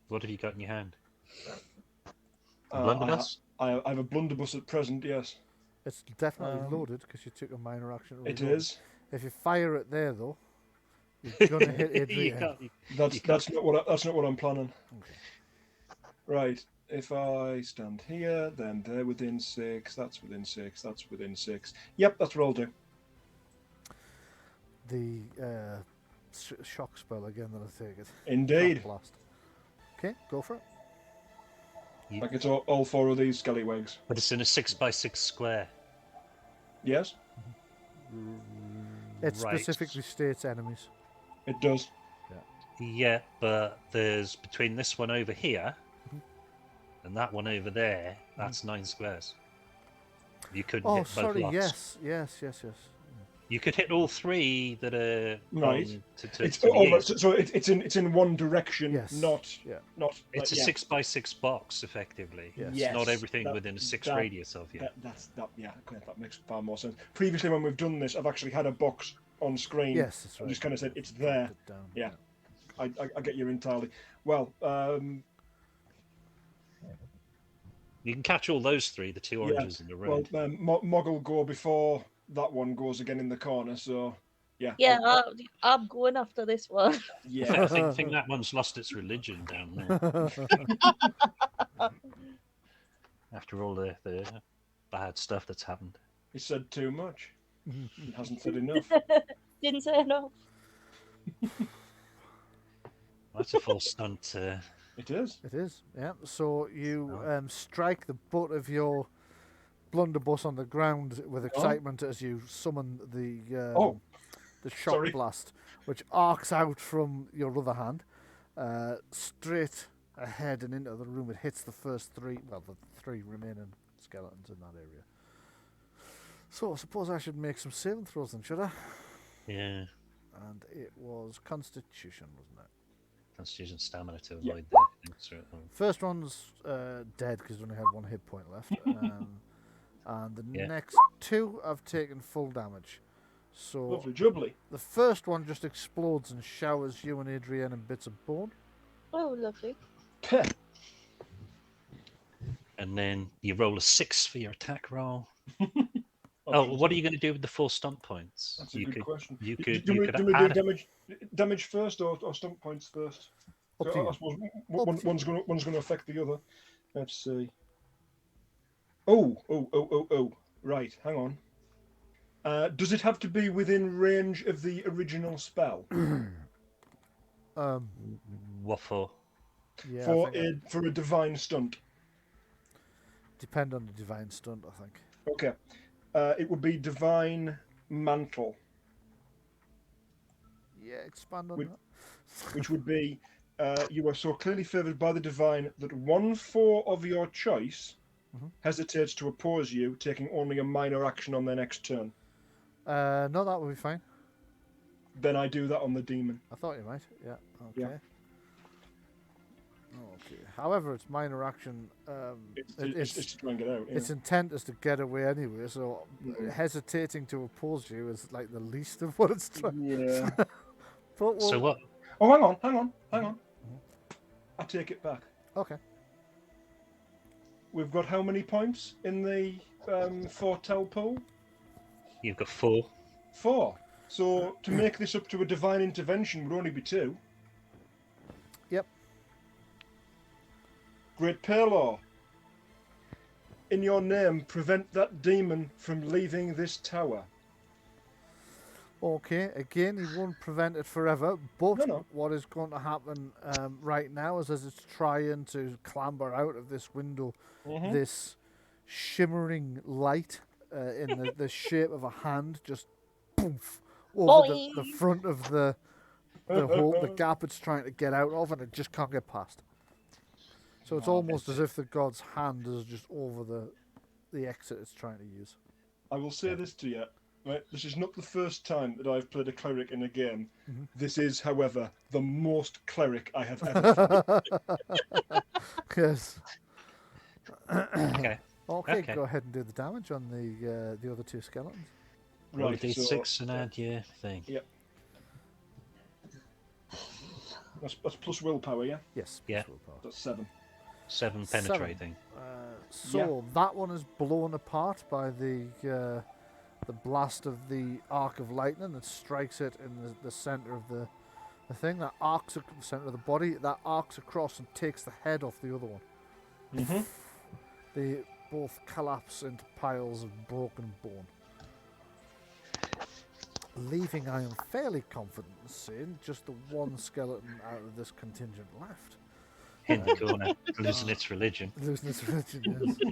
[SPEAKER 3] What have you got in your hand?
[SPEAKER 4] I
[SPEAKER 3] Blunderbuss?
[SPEAKER 4] have a blunderbuss at present, yes.
[SPEAKER 1] It's definitely loaded because you took a minor action. To
[SPEAKER 4] It
[SPEAKER 1] reload.
[SPEAKER 4] is.
[SPEAKER 1] If you fire it there, though, you're going to hit
[SPEAKER 3] You
[SPEAKER 1] Adrian.
[SPEAKER 3] can't-
[SPEAKER 4] That's not what I'm planning.
[SPEAKER 1] Okay.
[SPEAKER 4] Right. If I stand here, then they're within 6. That's within 6. That's within 6. Yep, that's what I'll do.
[SPEAKER 1] The shock spell again, that I take it.
[SPEAKER 4] Indeed.
[SPEAKER 1] Shock blast. Okay, go for it.
[SPEAKER 4] Like it's all 4 of these scallywags.
[SPEAKER 3] But it's in a 6x6 square.
[SPEAKER 4] Yes,
[SPEAKER 1] It
[SPEAKER 3] Right.
[SPEAKER 1] specifically states enemies.
[SPEAKER 4] it does.
[SPEAKER 3] Yeah, but there's between this one over here and that one over there, that's 9 squares. You couldn't
[SPEAKER 1] Oh,
[SPEAKER 3] hit both
[SPEAKER 1] sorry.
[SPEAKER 3] locks.
[SPEAKER 1] Yes.
[SPEAKER 3] You could hit all three that are
[SPEAKER 4] Right.
[SPEAKER 3] on to
[SPEAKER 4] It's
[SPEAKER 3] the
[SPEAKER 4] right,
[SPEAKER 3] east.
[SPEAKER 4] so it's in one direction,
[SPEAKER 1] Yes.
[SPEAKER 4] not
[SPEAKER 1] Yeah.
[SPEAKER 3] It's a 6x6 box, effectively.
[SPEAKER 1] Yes.
[SPEAKER 3] It's not
[SPEAKER 4] Yes,
[SPEAKER 3] everything within a 6
[SPEAKER 4] that-
[SPEAKER 3] radius of you.
[SPEAKER 4] that makes far more sense. Previously, when we've done this, I've actually had a box on screen.
[SPEAKER 1] Yes, that's right.
[SPEAKER 4] I just kind of said it's
[SPEAKER 1] Dropped
[SPEAKER 4] there.
[SPEAKER 1] it down.
[SPEAKER 4] Yeah. I get you entirely. Well,
[SPEAKER 3] You can catch all those three, the two oranges and the red.
[SPEAKER 4] well, Mog will go before that one goes again in the corner. So yeah.
[SPEAKER 2] Yeah, I'm going after this one.
[SPEAKER 4] Yeah.
[SPEAKER 3] I think that one's lost its religion down there. After all the bad stuff that's happened.
[SPEAKER 4] He said too much. He hasn't said enough.
[SPEAKER 2] Didn't say enough.
[SPEAKER 3] That's a full stunt.
[SPEAKER 4] It is.
[SPEAKER 1] It is, yeah. So you strike the butt of your blunderbuss on the ground with excitement as you summon the shock
[SPEAKER 4] Sorry.
[SPEAKER 1] blast, which arcs out from your other hand, straight ahead and into the room. It hits the the three remaining skeletons in that area. So I suppose I should make some saving throws then, should I?
[SPEAKER 3] Yeah.
[SPEAKER 1] And it was Constitution, wasn't it?
[SPEAKER 3] Constitution stamina to avoid the things.
[SPEAKER 1] First one's dead because it only had one hit point left. And the next two have taken full damage. So
[SPEAKER 4] Lovely jubbly.
[SPEAKER 1] the first one just explodes and showers you and Adrienne in bits of bone.
[SPEAKER 2] Oh, lovely.
[SPEAKER 3] And then you roll a 6 for your attack roll. What are you going to do with the 4 stunt points?
[SPEAKER 4] That's a good question.
[SPEAKER 3] You
[SPEAKER 4] Do
[SPEAKER 3] could
[SPEAKER 4] we do
[SPEAKER 3] add
[SPEAKER 4] damage first or stunt points first?
[SPEAKER 1] Up to
[SPEAKER 4] So
[SPEAKER 1] you.
[SPEAKER 4] I suppose one's going to affect the other. Let's see. Oh! Right, hang on. Does it have to be within range of the original spell
[SPEAKER 3] what for?
[SPEAKER 1] Yeah,
[SPEAKER 4] for a divine stunt?
[SPEAKER 1] depend on the divine stunt, I think.
[SPEAKER 4] Okay. It would be divine mantle,
[SPEAKER 1] Yeah, expand on that.
[SPEAKER 4] which would be you are so clearly favoured by the divine that 1/4 of your choice hesitates to oppose you, taking only a minor action on their next turn.
[SPEAKER 1] No, that would be fine.
[SPEAKER 4] Then I do that on the demon.
[SPEAKER 1] I thought you might. Yeah. Okay.
[SPEAKER 4] Yeah.
[SPEAKER 1] Okay. However, it's minor action.
[SPEAKER 4] It's to try and get out. Yeah.
[SPEAKER 1] Its intent is to get away anyway, so hesitating to oppose you is like the least of what it's trying.
[SPEAKER 4] Yeah.
[SPEAKER 1] But
[SPEAKER 3] So what?
[SPEAKER 4] Oh, hang on. I take it back.
[SPEAKER 1] Okay.
[SPEAKER 4] We've got how many points in the foretell pool?
[SPEAKER 3] You've got 4.
[SPEAKER 4] 4. So to make this up to a divine intervention would only be 2.
[SPEAKER 1] Yep.
[SPEAKER 4] Great Paylor, in your name, prevent that demon from leaving this tower.
[SPEAKER 1] Okay, again, he won't prevent it forever, but
[SPEAKER 4] No.
[SPEAKER 1] what is going to happen right now is as it's trying to clamber out of this window, this shimmering light in the shape of a hand just poof over the front of the hole, the gap it's trying to get out of, and it just can't get past. So it's almost as if the god's hand is just over the exit it's trying to use.
[SPEAKER 4] I will say this to you. Right, this is not the first time that I've played a cleric in a game. This is, however, the most cleric I have ever played.
[SPEAKER 1] Yes.
[SPEAKER 3] Okay.
[SPEAKER 1] Okay,
[SPEAKER 3] Okay.
[SPEAKER 1] go ahead and do the damage on the other two skeletons.
[SPEAKER 3] Roll a
[SPEAKER 4] Right,
[SPEAKER 3] d6 and add your thing.
[SPEAKER 4] Yep. That's plus willpower, yeah?
[SPEAKER 1] Yes.
[SPEAKER 3] Yeah.
[SPEAKER 1] plus willpower.
[SPEAKER 4] That's 7.
[SPEAKER 3] 7 penetrating.
[SPEAKER 1] So that one is blown apart by the blast of the arc of lightning that strikes it in the center of the thing. That arcs the center of the body. That arcs across and takes the head off the other one. They both collapse into piles of broken bone, leaving, I am fairly confident in saying, just the one skeleton out of this contingent left.
[SPEAKER 3] In the corner, losing its religion.
[SPEAKER 1] Losing its religion,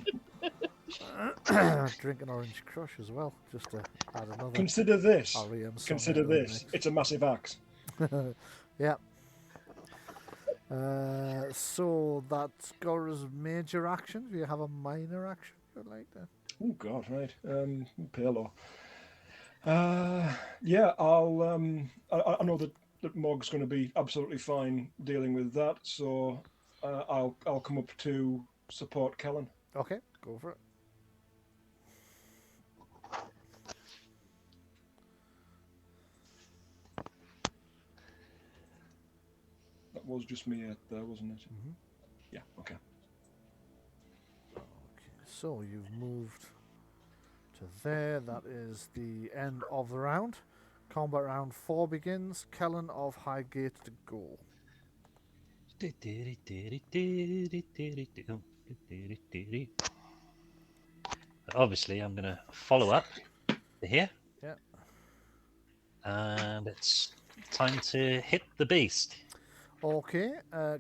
[SPEAKER 1] yes. Drinking Orange Crush as well, just to add another.
[SPEAKER 4] Consider this.
[SPEAKER 1] REM song
[SPEAKER 4] Consider
[SPEAKER 1] into the
[SPEAKER 4] this.
[SPEAKER 1] mix.
[SPEAKER 4] It's a massive axe.
[SPEAKER 1] Yeah. So that's Gora's major action. Do you have a minor action you'd like to?
[SPEAKER 4] Oh God, right. Palo. Yeah, I know that Mog's going to be absolutely fine dealing with that, so I'll come up to support Kellen.
[SPEAKER 1] Okay, go for it.
[SPEAKER 4] That was just me there, wasn't it?
[SPEAKER 1] Mhm.
[SPEAKER 4] Yeah. Okay.
[SPEAKER 1] Okay, so you've moved to there. That is the end of the round. Combat round 4 begins. Kellen of Highgate to go.
[SPEAKER 3] Obviously, I'm going to follow up to here.
[SPEAKER 1] Yeah.
[SPEAKER 3] And it's time to hit the beast.
[SPEAKER 1] Okay,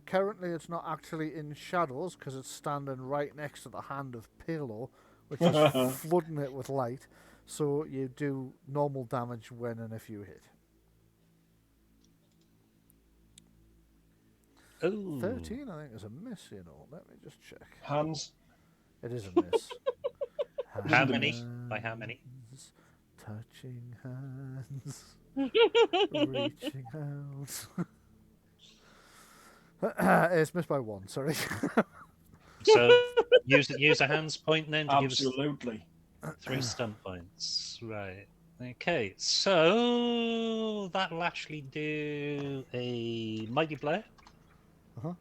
[SPEAKER 1] currently it's not actually in shadows because it's standing right next to the hand of Palo, which is flooding it with light. So you do normal damage when and if you hit.
[SPEAKER 3] Oh,
[SPEAKER 1] 13, I think, is a miss, you know. Let me just check.
[SPEAKER 4] Hands.
[SPEAKER 1] It is a miss.
[SPEAKER 3] how many? By how many?
[SPEAKER 1] Hands, touching hands, reaching out. It's missed by 1, sorry.
[SPEAKER 3] So use a hands point then to
[SPEAKER 4] Absolutely.
[SPEAKER 3] give us 3 stun points. Right. Okay, so that'll actually do a mighty blow.
[SPEAKER 1] Uh-huh.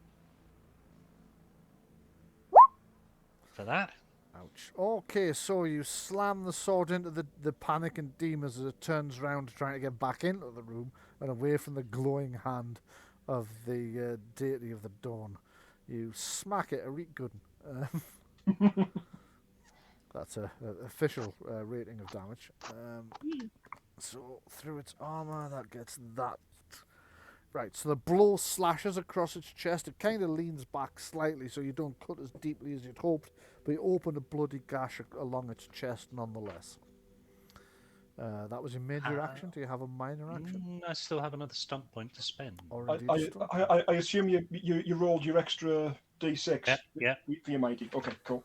[SPEAKER 3] For that.
[SPEAKER 1] Ouch. Okay, so you slam the sword into the panicking demon as it turns round trying to get back into the room and away from the glowing hand of the deity of the dawn. You smack it a reek good. That's a official rating of damage. So through its armor, that gets that. Right, so the blow slashes across its chest. It kind of leans back slightly so you don't cut as deeply as you'd hoped, but you open a bloody gash along its chest nonetheless. That was your major action. Do you have a minor action?
[SPEAKER 3] I still have another stunt point to spend.
[SPEAKER 1] Or
[SPEAKER 4] I,
[SPEAKER 1] indeed
[SPEAKER 4] I,
[SPEAKER 1] a stun?
[SPEAKER 4] I assume you rolled your extra d6
[SPEAKER 3] Yeah.
[SPEAKER 4] for your mighty. Okay, cool.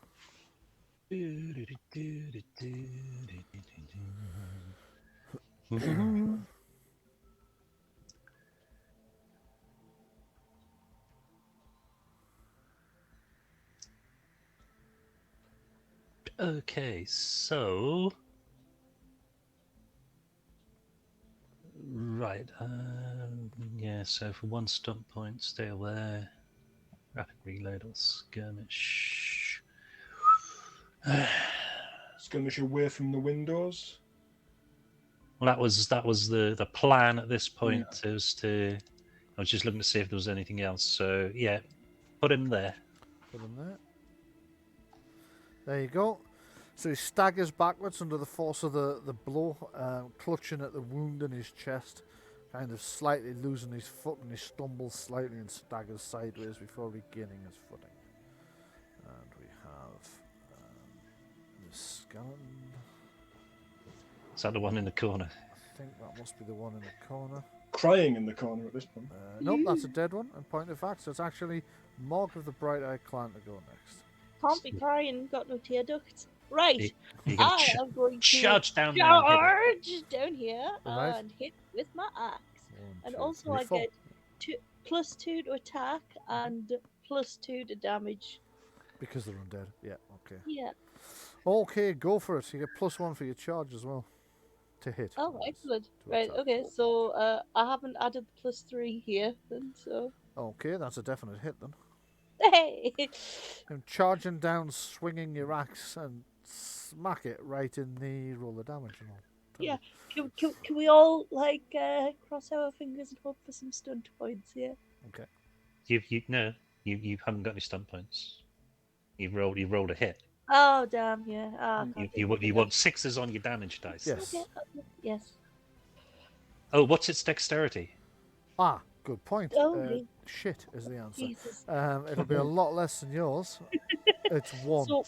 [SPEAKER 3] Okay, so right, yeah. So for 1 stunt point, stay aware. Rapid reload or skirmish.
[SPEAKER 4] Skirmish away from the windows.
[SPEAKER 3] Well, that was the plan at this point. Is to I was just looking to see if there was anything else. So yeah, put him there.
[SPEAKER 1] Put him there. There you go. So he staggers backwards under the force of the blow, clutching at the wound in his chest, kind of slightly losing his foot, and he stumbles slightly and staggers sideways before regaining his footing. And we have the skeleton.
[SPEAKER 3] Is that the one in the corner?
[SPEAKER 1] I think that must be the one in the corner.
[SPEAKER 4] Crying in the corner at this point.
[SPEAKER 1] Nope, that's a dead one. And point of fact, so it's actually Morg of the Bright Eye Clan to go next.
[SPEAKER 2] Can't be crying, got no tear ducts. Right,
[SPEAKER 3] You're gonna
[SPEAKER 2] I am going to
[SPEAKER 3] charge down there and hit him.
[SPEAKER 2] charge down here
[SPEAKER 1] Right.
[SPEAKER 2] and hit with my axe.
[SPEAKER 1] 1,
[SPEAKER 2] And
[SPEAKER 1] 2,
[SPEAKER 2] also
[SPEAKER 1] 3,
[SPEAKER 2] I
[SPEAKER 1] 4.
[SPEAKER 2] get +2 to attack and +2 to damage.
[SPEAKER 1] Because they're undead. Yeah, okay.
[SPEAKER 2] Yeah.
[SPEAKER 1] Okay, go for it. You get +1 for your charge as well. To hit.
[SPEAKER 2] Oh,
[SPEAKER 1] that is,
[SPEAKER 2] excellent.
[SPEAKER 1] to
[SPEAKER 2] Right,
[SPEAKER 1] attack.
[SPEAKER 2] okay, so I haven't added the +3 here then, so.
[SPEAKER 1] Okay, that's a definite hit then.
[SPEAKER 2] Hey!
[SPEAKER 1] And charging down, swinging your axe, and smack it right in the roll of damage and all.
[SPEAKER 2] Yeah, can we all, like, cross our fingers and hope for some stunt points here?
[SPEAKER 1] Okay.
[SPEAKER 3] You haven't got any stunt points. You rolled a hit.
[SPEAKER 2] Oh, damn, yeah. Ah, I can't
[SPEAKER 3] You
[SPEAKER 2] think
[SPEAKER 3] you
[SPEAKER 2] of
[SPEAKER 3] want 6s on your damage dice.
[SPEAKER 1] Yes.
[SPEAKER 2] that. Okay, yes.
[SPEAKER 3] Oh, what's its dexterity?
[SPEAKER 1] Ah, good point.
[SPEAKER 2] Oh,
[SPEAKER 1] Shit is the answer.
[SPEAKER 2] Jesus.
[SPEAKER 1] It'll be a lot less than yours. It's 1.
[SPEAKER 2] So,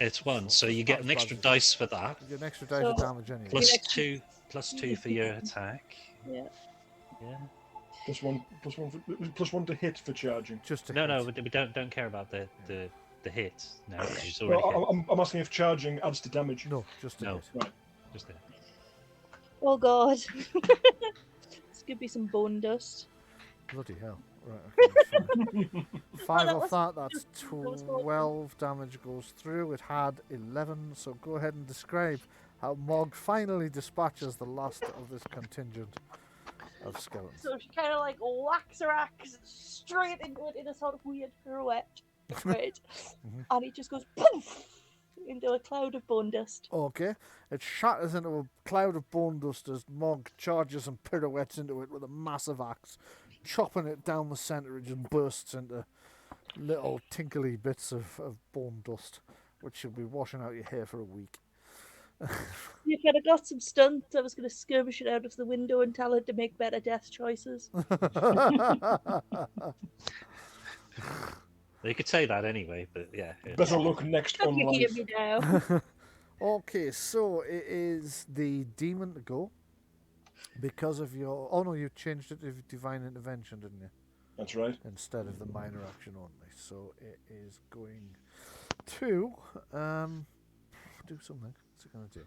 [SPEAKER 3] It's 1, so you get an extra dice for that.
[SPEAKER 1] You get an extra dice of
[SPEAKER 2] So-
[SPEAKER 1] damage anyway.
[SPEAKER 3] +2 for your attack.
[SPEAKER 2] yeah.
[SPEAKER 3] Yeah.
[SPEAKER 4] +1 to hit for charging.
[SPEAKER 1] Just to
[SPEAKER 3] No,
[SPEAKER 1] hit.
[SPEAKER 3] we don't care about the the hit? No, 'cause she's
[SPEAKER 4] Well,
[SPEAKER 3] already hit.
[SPEAKER 4] I'm asking if charging adds to damage.
[SPEAKER 1] No, just a
[SPEAKER 3] No.
[SPEAKER 1] hit.
[SPEAKER 4] Right.
[SPEAKER 3] Just hit.
[SPEAKER 2] Oh god. This could be some bone dust.
[SPEAKER 1] Bloody hell. Right, okay, that's fine. 5
[SPEAKER 2] that
[SPEAKER 1] off
[SPEAKER 2] was
[SPEAKER 1] that, that's
[SPEAKER 2] that was horrible.
[SPEAKER 1] 12 damage goes through. It had 11, so go ahead and describe how Mog finally dispatches the last of this contingent of skeletons.
[SPEAKER 2] So she kind of like whacks her axe straight into it in a sort of weird pirouette. Right. And it just goes poof into a cloud of bone dust.
[SPEAKER 1] Okay, it shatters into a cloud of bone dust as Mog charges and pirouettes into it with a massive axe, chopping it down the centre. It just bursts into little tinkly bits of bone dust, which should be washing out your hair for a week.
[SPEAKER 2] If I'd have got some stunts, I was going to skirmish it out of the window and tell her to make better death choices.
[SPEAKER 3] You could say that anyway, but yeah.
[SPEAKER 4] Better look next on
[SPEAKER 2] You hear
[SPEAKER 4] life.
[SPEAKER 2] me now.
[SPEAKER 1] Okay, so it is the demon to go because of your. Oh no, you changed it to divine intervention, didn't you?
[SPEAKER 4] That's right.
[SPEAKER 1] Instead of the minor action only. So it is going to do something. What's it going to do?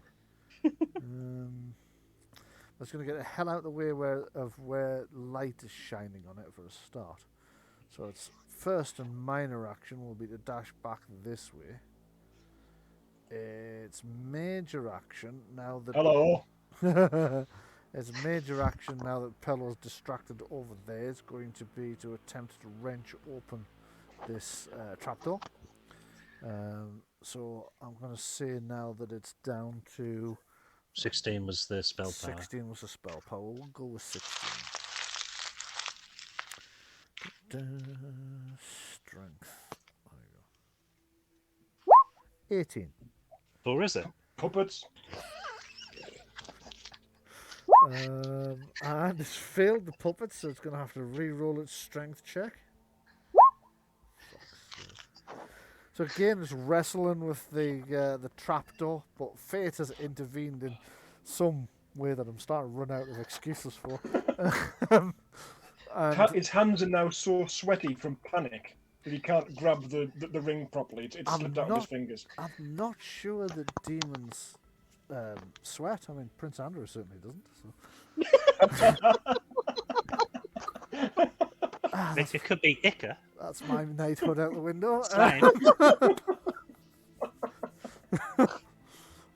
[SPEAKER 1] That's going to get the hell out of the way where light is shining on it for a start. So its first and minor action will be to dash back this way. Its major action now that
[SPEAKER 4] Hello.
[SPEAKER 1] its major action now that Pello's distracted over there is going to be to attempt to wrench open this trapdoor. So I'm going to say now that it's down to
[SPEAKER 3] 16 was the spell power.
[SPEAKER 1] 16 was the spell power. We'll go with 16. Strength. There you go. 18.
[SPEAKER 3] Or is it?
[SPEAKER 4] Puppets.
[SPEAKER 1] And it's failed the puppet, so it's going to have to re-roll its strength check. So again, it's wrestling with the trapdoor, but fate has intervened in some way that I'm starting to run out of excuses for. And
[SPEAKER 4] His hands are now so sweaty from panic that he can't grab the ring properly. It's slipped out of his fingers.
[SPEAKER 1] I'm not sure that demons sweat. I mean, Prince Andrew certainly doesn't. So.
[SPEAKER 3] It could be Ica.
[SPEAKER 1] That's my knighthood out the window.
[SPEAKER 3] Slime.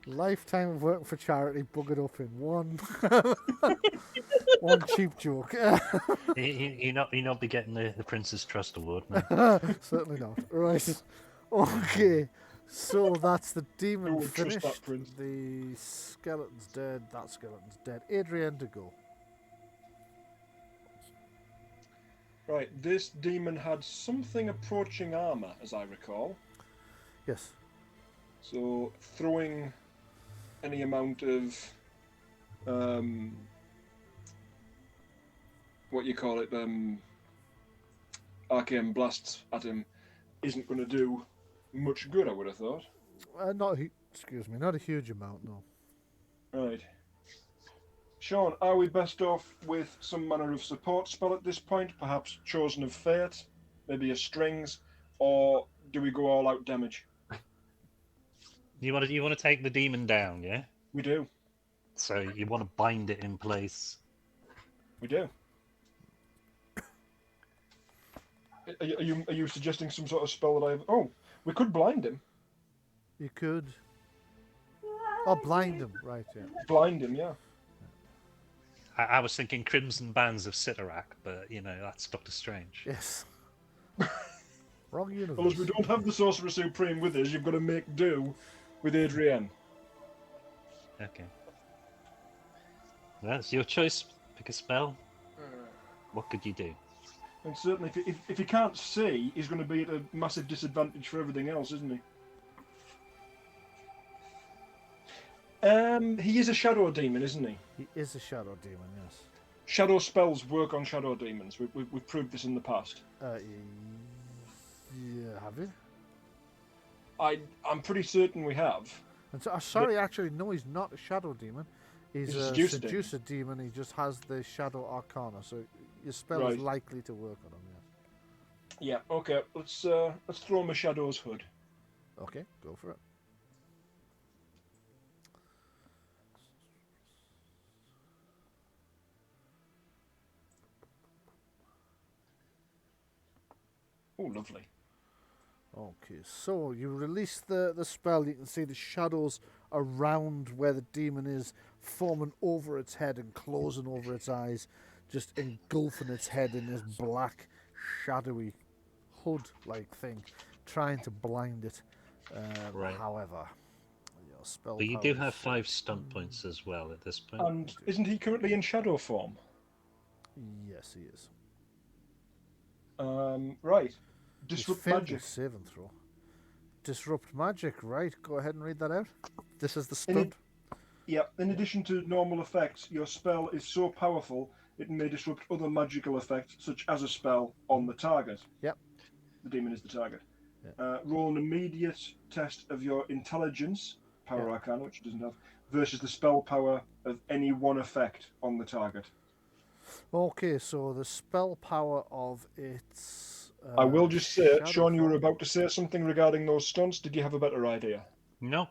[SPEAKER 1] Lifetime of working for charity buggered up in one cheap joke.
[SPEAKER 3] you not be getting the Prince's Trust Award. No.
[SPEAKER 1] Certainly not. Right. Okay. So that's the demon
[SPEAKER 4] Who would trust
[SPEAKER 1] finished.
[SPEAKER 4] that prince?
[SPEAKER 1] The skeleton's dead. That skeleton's dead. Adrian to go.
[SPEAKER 4] Right, this demon had something approaching armor, as I recall.
[SPEAKER 1] Yes.
[SPEAKER 4] So throwing any amount of what you call it, arcane blasts at him isn't going to do much good, I would have thought.
[SPEAKER 1] Not a huge amount, no.
[SPEAKER 4] Right. Sean, are we best off with some manner of support spell at this point? Perhaps Chosen of Fate, maybe a strings, or do we go all out damage?
[SPEAKER 3] You want to take the demon down, yeah?
[SPEAKER 4] We do.
[SPEAKER 3] So you want to bind it in place.
[SPEAKER 4] We do. Are you suggesting some sort of spell that I have? Oh, we could blind him.
[SPEAKER 1] You could. Oh, blind him. Right, yeah.
[SPEAKER 4] Blind him, yeah.
[SPEAKER 3] I was thinking Crimson Bands of Sitarak, but that's Doctor Strange.
[SPEAKER 1] Yes. Wrong universe.
[SPEAKER 4] Well, as we don't have the Sorcerer Supreme with us, you've got to make do with Adrienne.
[SPEAKER 3] Okay. That's your choice. Pick a spell. What could you do?
[SPEAKER 4] And certainly, if he can't see, he's going to be at a massive disadvantage for everything else, isn't he? He is a shadow demon, isn't he?
[SPEAKER 1] He is a shadow demon, yes.
[SPEAKER 4] Shadow spells work on shadow demons. We've proved this in the past.
[SPEAKER 1] Yeah, have you?
[SPEAKER 4] I'm pretty certain we have.
[SPEAKER 1] And so, sorry, actually, no, he's not a shadow demon. He's a seducer demon. He just has the shadow arcana, so your spell is
[SPEAKER 4] Right.
[SPEAKER 1] likely to work on him. Yes.
[SPEAKER 4] Yeah. Okay. Let's throw him a Shadow's Hood.
[SPEAKER 1] Okay, go for it.
[SPEAKER 4] Oh, lovely.
[SPEAKER 1] Okay, so you release the spell. You can see the shadows around where the demon is forming over its head and closing over its eyes, just engulfing its head in this black, shadowy hood-like thing, trying to blind it.
[SPEAKER 3] Right.
[SPEAKER 1] However, your spell
[SPEAKER 3] But you
[SPEAKER 1] power
[SPEAKER 3] do
[SPEAKER 1] is
[SPEAKER 3] have 5
[SPEAKER 1] short.
[SPEAKER 3] stunt points as well at this point.
[SPEAKER 4] And isn't he currently in shadow form?
[SPEAKER 1] Yes, he is.
[SPEAKER 4] Right.
[SPEAKER 1] He's
[SPEAKER 4] Disrupt
[SPEAKER 1] failed
[SPEAKER 4] magic.
[SPEAKER 1] his saving throw. Disrupt magic, right? Go ahead and read that out. This is the
[SPEAKER 4] In it-
[SPEAKER 1] stunt.
[SPEAKER 4] Yeah. In addition to normal effects, your spell is so powerful it may disrupt other magical effects, such as a spell on the target.
[SPEAKER 1] Yep.
[SPEAKER 4] The demon is the target.
[SPEAKER 1] Yeah.
[SPEAKER 4] Roll an immediate test of your intelligence, power
[SPEAKER 1] Yeah.
[SPEAKER 4] arcana, which it doesn't have, versus the spell power of any one effect on the target.
[SPEAKER 1] Okay, so the spell power of its.
[SPEAKER 4] I will just say,
[SPEAKER 1] shadow
[SPEAKER 4] Sean, you were
[SPEAKER 1] form-
[SPEAKER 4] about to say something regarding those stunts. Did you have a better idea?
[SPEAKER 3] No,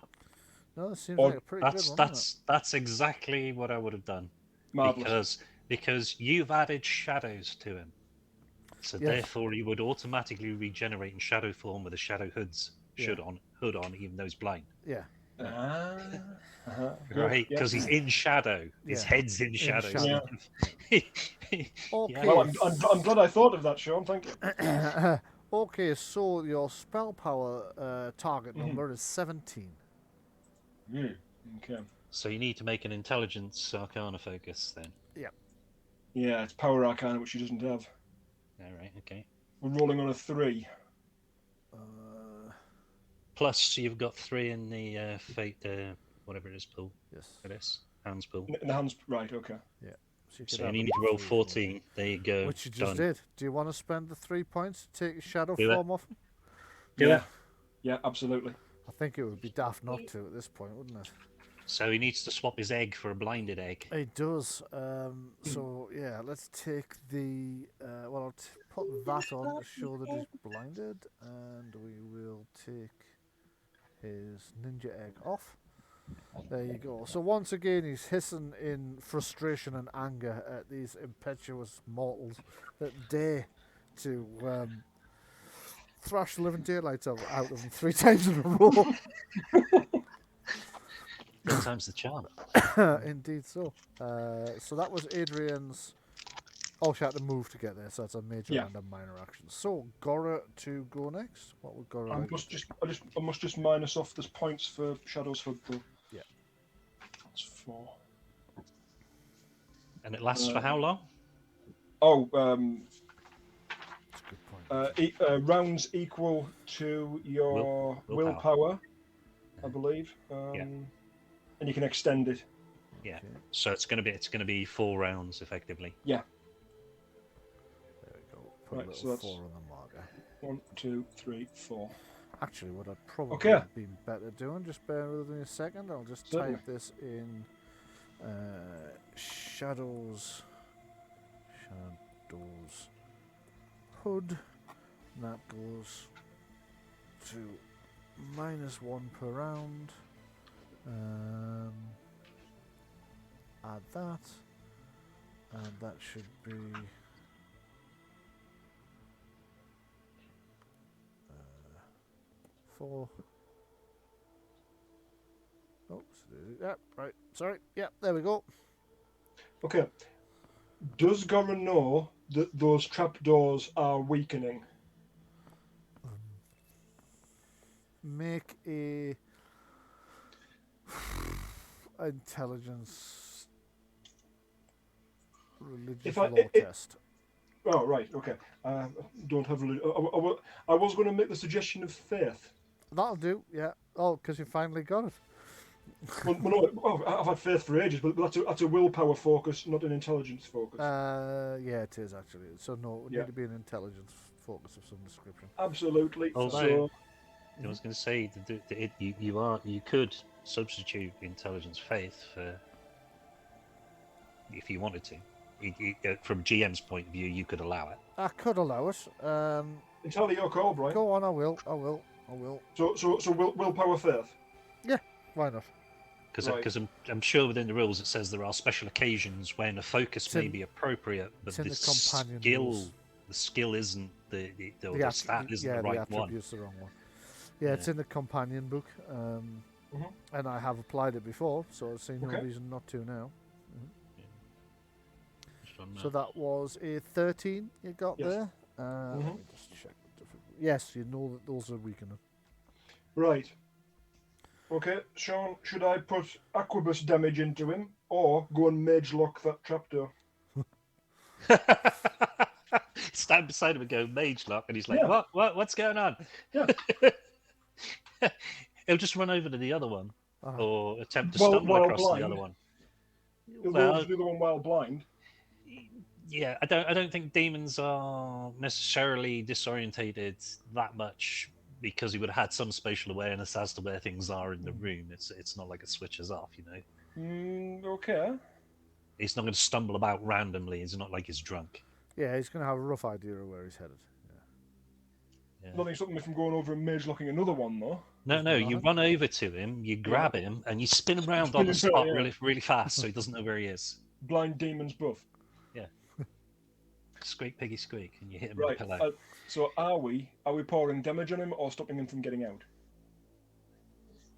[SPEAKER 1] No, that seems
[SPEAKER 4] Or-
[SPEAKER 1] like a pretty good one. Isn't
[SPEAKER 3] that's exactly what I would have done.
[SPEAKER 4] Marvelous.
[SPEAKER 3] Because you've added shadows to him. So
[SPEAKER 1] Yes.
[SPEAKER 3] therefore he would automatically regenerate in shadow form with a shadow hood on, even though he's blind.
[SPEAKER 1] it? Yeah.
[SPEAKER 4] Good.
[SPEAKER 3] Right?
[SPEAKER 4] Yeah.
[SPEAKER 3] Because he's in shadow. His
[SPEAKER 1] Yeah.
[SPEAKER 3] head's in shadow.
[SPEAKER 1] shadow.
[SPEAKER 3] Yeah.
[SPEAKER 1] Okay.
[SPEAKER 4] Well, I'm glad I thought of that, Sean. Thank you.
[SPEAKER 1] Okay, so your spell power target number is 17.
[SPEAKER 4] Okay.
[SPEAKER 3] So you need to make an intelligence arcana focus then.
[SPEAKER 4] Yeah, it's power arcana, which she doesn't have.
[SPEAKER 3] All right, okay.
[SPEAKER 4] We're rolling on a 3.
[SPEAKER 3] Plus you've got 3 in the fate, whatever it is, pool.
[SPEAKER 1] Yes.
[SPEAKER 3] It is hands pool.
[SPEAKER 4] In the hands. Right. Okay.
[SPEAKER 1] Yeah. So
[SPEAKER 3] So
[SPEAKER 1] could
[SPEAKER 3] you
[SPEAKER 1] have
[SPEAKER 3] need
[SPEAKER 1] up
[SPEAKER 3] to roll
[SPEAKER 1] three if you want.
[SPEAKER 3] 14. There you go.
[SPEAKER 1] Which you just
[SPEAKER 3] Done.
[SPEAKER 1] did. Do you want to spend the 3 points to take your shadow
[SPEAKER 3] Do it.
[SPEAKER 1] form off him?
[SPEAKER 3] Do
[SPEAKER 4] yeah.
[SPEAKER 3] it.
[SPEAKER 4] Yeah. Absolutely.
[SPEAKER 1] I think it would be daft not to at this point, wouldn't it?
[SPEAKER 3] So he needs to swap his egg for a blinded egg.
[SPEAKER 1] It does. So yeah, let's take the. I'll put that on to show that he's blinded, and we will take his ninja egg off. There you go. So once again, he's hissing in frustration and anger at these impetuous mortals that dare to thrash the living daylights out of him 3 times in a row.
[SPEAKER 3] Sometimes the charm.
[SPEAKER 1] Indeed so. So that was Adrian's. Oh, she had to move to get there, so that's a major
[SPEAKER 4] Yeah.
[SPEAKER 1] and a minor action. So Gora to go next. What would Gora
[SPEAKER 4] I
[SPEAKER 1] like
[SPEAKER 4] must
[SPEAKER 1] to do?
[SPEAKER 4] I must just minus off this points for Shadow's Hood though.
[SPEAKER 1] Yeah.
[SPEAKER 4] That's 4.
[SPEAKER 3] And it lasts for how long?
[SPEAKER 4] Oh,
[SPEAKER 1] That's a good point.
[SPEAKER 4] rounds equal to your willpower, I believe. And you can extend it.
[SPEAKER 3] Yeah.
[SPEAKER 1] Okay.
[SPEAKER 3] So it's gonna be 4 rounds effectively.
[SPEAKER 4] Yeah.
[SPEAKER 1] There we go. Put
[SPEAKER 4] Right,
[SPEAKER 1] a
[SPEAKER 4] so
[SPEAKER 1] little
[SPEAKER 4] that's-
[SPEAKER 1] 4 on the marker.
[SPEAKER 4] 1, 2, 3, 4.
[SPEAKER 1] Actually, what I'd probably
[SPEAKER 4] Okay.
[SPEAKER 1] been better doing, just bear with me a second, I'll just
[SPEAKER 4] Certainly.
[SPEAKER 1] type this in Shadows Hood, and that goes to -1 per round. Add that, and that should be 4. Oh, yeah, right. Sorry. Yeah, there we go.
[SPEAKER 4] Okay. Does Goran know that those trapdoors are weakening?
[SPEAKER 1] Make a intelligence religious
[SPEAKER 4] If I-
[SPEAKER 1] law
[SPEAKER 4] it-
[SPEAKER 1] test.
[SPEAKER 4] Oh, right. Okay. Don't have religion. I was going to make the suggestion of faith.
[SPEAKER 1] That'll do. Yeah. Oh, because you finally got it.
[SPEAKER 4] Well, no, I've had faith for ages, but that's a willpower focus, not an intelligence focus.
[SPEAKER 1] Yeah, it is actually. So no, it would
[SPEAKER 4] Yeah.
[SPEAKER 1] need to be an intelligence focus of some description.
[SPEAKER 4] Absolutely.
[SPEAKER 3] Although
[SPEAKER 4] So,
[SPEAKER 3] I was going to say you could substitute intelligence faith for if you wanted to. From GM's point of view, you could allow it.
[SPEAKER 1] I could allow it.
[SPEAKER 4] Entirely your call, Brian.
[SPEAKER 1] Go on, I will.
[SPEAKER 4] So willpower faith.
[SPEAKER 1] Yeah, why not?
[SPEAKER 3] Because
[SPEAKER 4] Right.
[SPEAKER 3] I'm sure within the rules it says there are special occasions when a focus
[SPEAKER 1] It's
[SPEAKER 3] may
[SPEAKER 1] in-
[SPEAKER 3] be appropriate, but
[SPEAKER 1] it's in
[SPEAKER 3] the
[SPEAKER 1] the companion
[SPEAKER 3] skill
[SPEAKER 1] rules.
[SPEAKER 3] the skill isn't the stat isn't
[SPEAKER 1] Yeah,
[SPEAKER 3] the
[SPEAKER 1] the
[SPEAKER 3] right one.
[SPEAKER 1] attribute's the wrong one. Yeah, it's in the companion book, and I have applied it before, so I see no
[SPEAKER 4] Okay.
[SPEAKER 1] reason not to now.
[SPEAKER 3] Just on
[SPEAKER 1] So that was a 13 you got
[SPEAKER 4] Yes.
[SPEAKER 1] there. Let me just check the difficulty. Yes, you know that those are weakening.
[SPEAKER 4] Right. Okay, Sean, should I put Aquabus damage into him or go and mage lock that trapdoor?
[SPEAKER 3] Stand beside him and go mage lock, and he's like,
[SPEAKER 4] Yeah.
[SPEAKER 3] What's going on?
[SPEAKER 4] Yeah.
[SPEAKER 3] He'll just run over to the other one,
[SPEAKER 1] Uh-huh.
[SPEAKER 3] or attempt to
[SPEAKER 4] While
[SPEAKER 3] stumble across
[SPEAKER 4] blind.
[SPEAKER 3] the other one.
[SPEAKER 4] He'll go
[SPEAKER 3] Well,
[SPEAKER 4] over to the other one while blind.
[SPEAKER 3] yeah, I don't think demons are necessarily disorientated that much because he would have had some spatial awareness as to where things are in the room. It's not like it switches off, you know.
[SPEAKER 4] Okay.
[SPEAKER 3] He's not going to stumble about randomly. It's not like he's drunk.
[SPEAKER 1] Yeah, he's going to have a rough idea of where he's headed.
[SPEAKER 3] Yeah.
[SPEAKER 4] Nothing stopping me from going over and mage locking another one, though.
[SPEAKER 3] No, you run over to him, you grab him, and you spin him around on the
[SPEAKER 4] Spin him
[SPEAKER 3] spot
[SPEAKER 4] around, yeah.
[SPEAKER 3] really fast so he doesn't know where he is.
[SPEAKER 4] Blind demon's buff.
[SPEAKER 3] Yeah. Squeak, piggy, squeak, and you hit him
[SPEAKER 4] Right.
[SPEAKER 3] with a pillow.
[SPEAKER 4] So are we pouring damage on him or stopping him from getting out?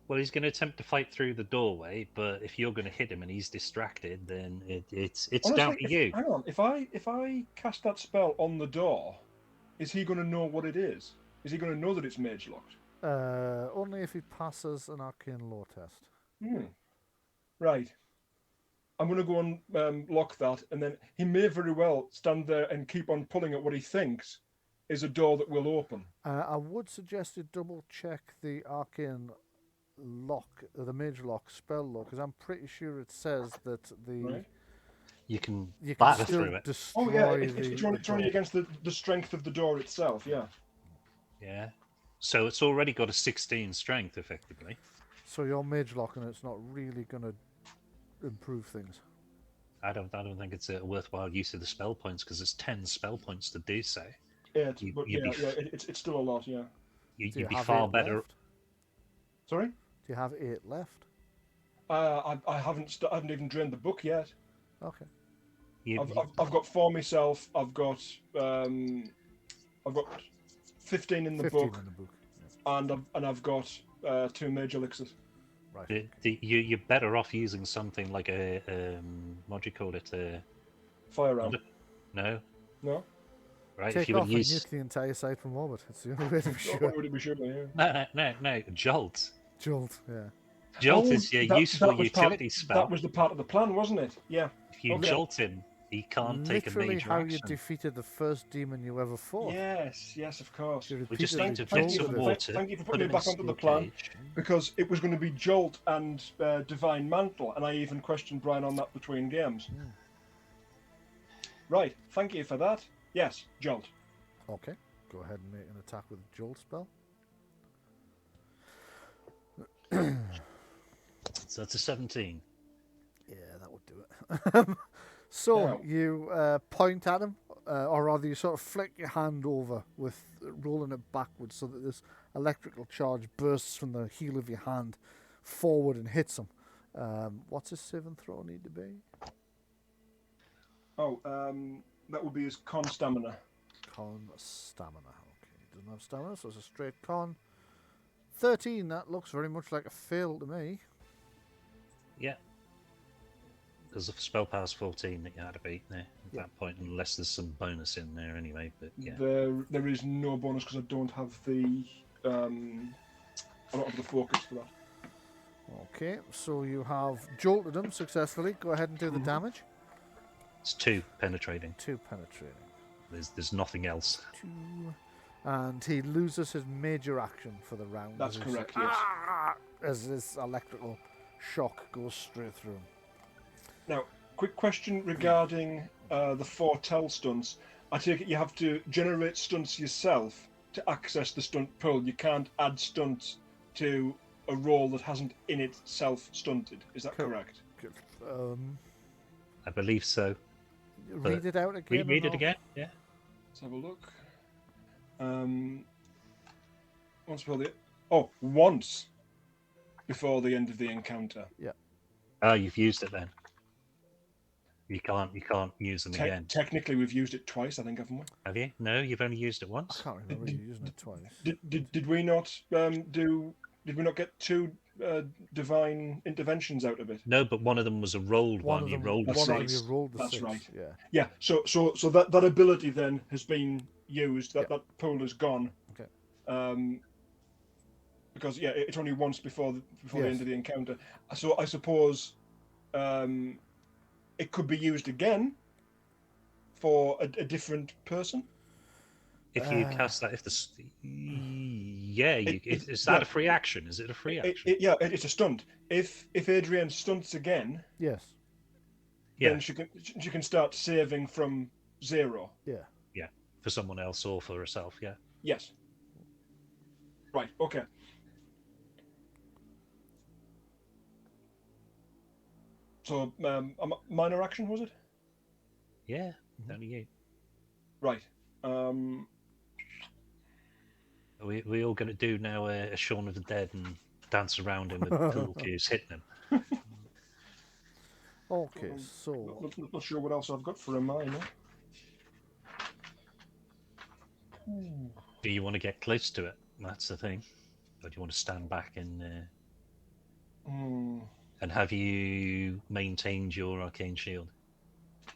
[SPEAKER 3] Well, he's going to attempt to fight through the doorway, but if you're going to hit him and he's distracted, then it's
[SPEAKER 4] Honestly,
[SPEAKER 3] down to you.
[SPEAKER 4] Hang on. If I cast that spell on the door, is he going to know what it is? Is he going to know that it's mage locked?
[SPEAKER 1] Only if he passes an arcane law test.
[SPEAKER 4] Right. I'm going to go and lock that, and then he may very well stand there and keep on pulling at what he thinks is a door that will open.
[SPEAKER 1] I would suggest you double check the arcane lock, the mage lock spell law, because I'm pretty sure it says that the
[SPEAKER 4] Right.
[SPEAKER 3] You can
[SPEAKER 1] you can
[SPEAKER 3] batter
[SPEAKER 1] still
[SPEAKER 3] through it.
[SPEAKER 1] destroy
[SPEAKER 4] Oh yeah,
[SPEAKER 1] the
[SPEAKER 4] it's running
[SPEAKER 1] door.
[SPEAKER 4] against the strength of the door itself. Yeah.
[SPEAKER 3] Yeah. So it's already got a 16 strength, effectively.
[SPEAKER 1] So your mage lock and it's not really going to improve things.
[SPEAKER 3] I don't think it's a worthwhile use of the spell points because it's 10 spell points to do so.
[SPEAKER 4] Yeah,
[SPEAKER 3] You-
[SPEAKER 4] but
[SPEAKER 3] you'd
[SPEAKER 4] yeah,
[SPEAKER 3] be-
[SPEAKER 4] yeah, it's still a lot. Yeah.
[SPEAKER 1] Do you
[SPEAKER 3] You'd be
[SPEAKER 1] have
[SPEAKER 3] far
[SPEAKER 1] 8
[SPEAKER 3] better.
[SPEAKER 1] left?
[SPEAKER 4] Sorry.
[SPEAKER 1] Do you have 8 left?
[SPEAKER 4] I haven't even drained the book yet.
[SPEAKER 1] Okay.
[SPEAKER 4] I've got 4 myself. I've got 15 in the
[SPEAKER 1] 15
[SPEAKER 4] book,
[SPEAKER 1] in the book.
[SPEAKER 4] and I've got 2 mage elixirs.
[SPEAKER 1] Right.
[SPEAKER 3] You're better off using something like a what do you call it?
[SPEAKER 4] Fire round.
[SPEAKER 3] No,
[SPEAKER 4] No.
[SPEAKER 3] right?
[SPEAKER 1] Take
[SPEAKER 3] if you
[SPEAKER 1] off
[SPEAKER 3] would
[SPEAKER 1] and
[SPEAKER 3] use
[SPEAKER 1] nuke the entire site from orbit. It's the only way to be
[SPEAKER 4] Sure.
[SPEAKER 1] sure.
[SPEAKER 4] Would it be sure? Yeah.
[SPEAKER 3] no, jolt.
[SPEAKER 1] Jolt, yeah.
[SPEAKER 3] Jolt
[SPEAKER 4] Oh,
[SPEAKER 3] is your
[SPEAKER 4] that
[SPEAKER 3] useful
[SPEAKER 4] was
[SPEAKER 3] utility spell.
[SPEAKER 4] That was the part of the plan, wasn't it? Yeah.
[SPEAKER 3] If you
[SPEAKER 4] okay.
[SPEAKER 3] jolt him, he can't take a
[SPEAKER 1] Literally
[SPEAKER 3] major
[SPEAKER 1] how
[SPEAKER 3] action.
[SPEAKER 1] you defeated the first demon you ever fought.
[SPEAKER 4] Yes, of course.
[SPEAKER 1] You
[SPEAKER 3] We just
[SPEAKER 1] repeatedly
[SPEAKER 3] need to
[SPEAKER 1] jolted
[SPEAKER 3] drink some
[SPEAKER 1] it.
[SPEAKER 3] water.
[SPEAKER 4] Thank you for
[SPEAKER 3] put
[SPEAKER 4] putting me
[SPEAKER 3] him in
[SPEAKER 4] back
[SPEAKER 3] a
[SPEAKER 4] onto the
[SPEAKER 3] steel
[SPEAKER 4] plan.
[SPEAKER 3] cage.
[SPEAKER 4] Because it was going to be Jolt and Divine Mantle, and I even questioned Brian on that between games. Right, thank you for that. Yes, Jolt.
[SPEAKER 1] Okay. Go ahead and make an attack with Jolt spell.
[SPEAKER 3] So that's a 17.
[SPEAKER 1] Yeah, that would do it. So
[SPEAKER 4] Now.
[SPEAKER 1] you point at him, or rather you sort of flick your hand over with rolling it backwards so that this electrical charge bursts from the heel of your hand forward and hits him. What's his saving throw need to be?
[SPEAKER 4] Oh, that would be his con stamina.
[SPEAKER 1] Con stamina. Okay, he doesn't have stamina, so it's a straight con. 13, that looks very much like a fail to me.
[SPEAKER 3] Yeah. Because the spell power's 14 that you had to beat there at that point, unless there's some bonus in there anyway. But yeah.
[SPEAKER 4] There is no bonus because I don't have the focus for that.
[SPEAKER 1] Okay, so you have jolted him successfully. Go ahead and do the damage.
[SPEAKER 3] It's 2 penetrating.
[SPEAKER 1] 2 penetrating.
[SPEAKER 3] There's nothing else.
[SPEAKER 1] 2. And he loses his major action for the round.
[SPEAKER 4] That's
[SPEAKER 1] as he
[SPEAKER 4] correct,
[SPEAKER 1] says,
[SPEAKER 4] yes.
[SPEAKER 1] "Ah!" As this electrical shock goes straight through him.
[SPEAKER 4] Now, quick question regarding the 4 tell stunts. I take it you have to generate stunts yourself to access the stunt pool. You can't add stunts to a roll that hasn't in itself stunted. Is that correct?
[SPEAKER 1] Good.
[SPEAKER 3] I believe so.
[SPEAKER 1] Read it out again.
[SPEAKER 3] Read
[SPEAKER 1] or
[SPEAKER 3] it
[SPEAKER 1] no?
[SPEAKER 3] again? Yeah.
[SPEAKER 4] Let's have a look. Once before the end of the encounter.
[SPEAKER 3] Oh, you've used it then. You can't use them again.
[SPEAKER 4] Technically, we've used it twice, I think, haven't we?
[SPEAKER 3] Have you? No, you've only used it
[SPEAKER 1] I
[SPEAKER 3] once.
[SPEAKER 1] can't remember you using it twice.
[SPEAKER 4] Did we not Did we not get two divine interventions out of it?
[SPEAKER 3] No, but one of them was a rolled one. You rolled the
[SPEAKER 4] That's
[SPEAKER 1] one of them
[SPEAKER 3] six.
[SPEAKER 1] you rolled the
[SPEAKER 4] That's
[SPEAKER 1] 6.
[SPEAKER 4] right.
[SPEAKER 1] Yeah.
[SPEAKER 4] Yeah. So that ability then has been used. That pool is gone.
[SPEAKER 1] Okay.
[SPEAKER 4] Because it's only once before the
[SPEAKER 1] Yes.
[SPEAKER 4] end of the encounter. So I suppose it could be used again for a different person.
[SPEAKER 3] If you cast that, is that a free action? Is it a free action?
[SPEAKER 4] It's a stunt. If Adrienne stunts again,
[SPEAKER 1] Yes.
[SPEAKER 4] then she can start saving from 0.
[SPEAKER 1] Yeah.
[SPEAKER 3] Yeah, for someone else or for herself. Yeah.
[SPEAKER 4] Yes. Right. Okay. So a minor action, was it?
[SPEAKER 3] Yeah. Only you.
[SPEAKER 4] Right.
[SPEAKER 3] We all going to do now a Shaun of the Dead and dance around him with pool cues hitting him.
[SPEAKER 1] Okay, so
[SPEAKER 4] Not sure what else I've got for a minor.
[SPEAKER 3] Do you want to get close to it? That's the thing. Or do you want to stand back and and have you maintained your arcane shield?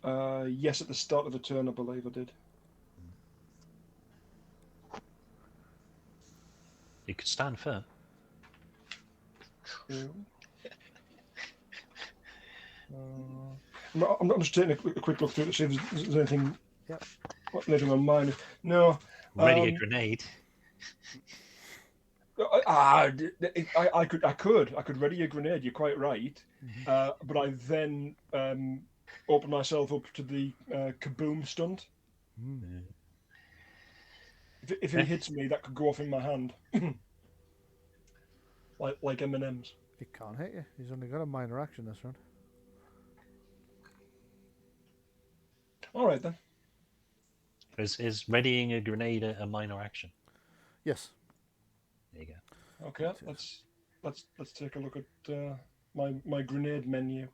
[SPEAKER 4] Yes, at the start of the turn, I believe I did.
[SPEAKER 3] You could stand firm.
[SPEAKER 4] True. I'm just taking a quick look through to see if there's anything.
[SPEAKER 1] Yep.
[SPEAKER 4] Anything on mine? No.
[SPEAKER 3] Ready a grenade.
[SPEAKER 4] I could ready a grenade. You're quite right. But I then open myself up to the kaboom stunt. If he hits me, that could go off in my hand, like M&Ms.
[SPEAKER 1] he can't hit you. He's only got a minor action this round.
[SPEAKER 4] All right then.
[SPEAKER 3] Is readying a grenade a minor action?
[SPEAKER 1] Yes.
[SPEAKER 3] There you go.
[SPEAKER 4] Okay, let's take a look at my grenade menu.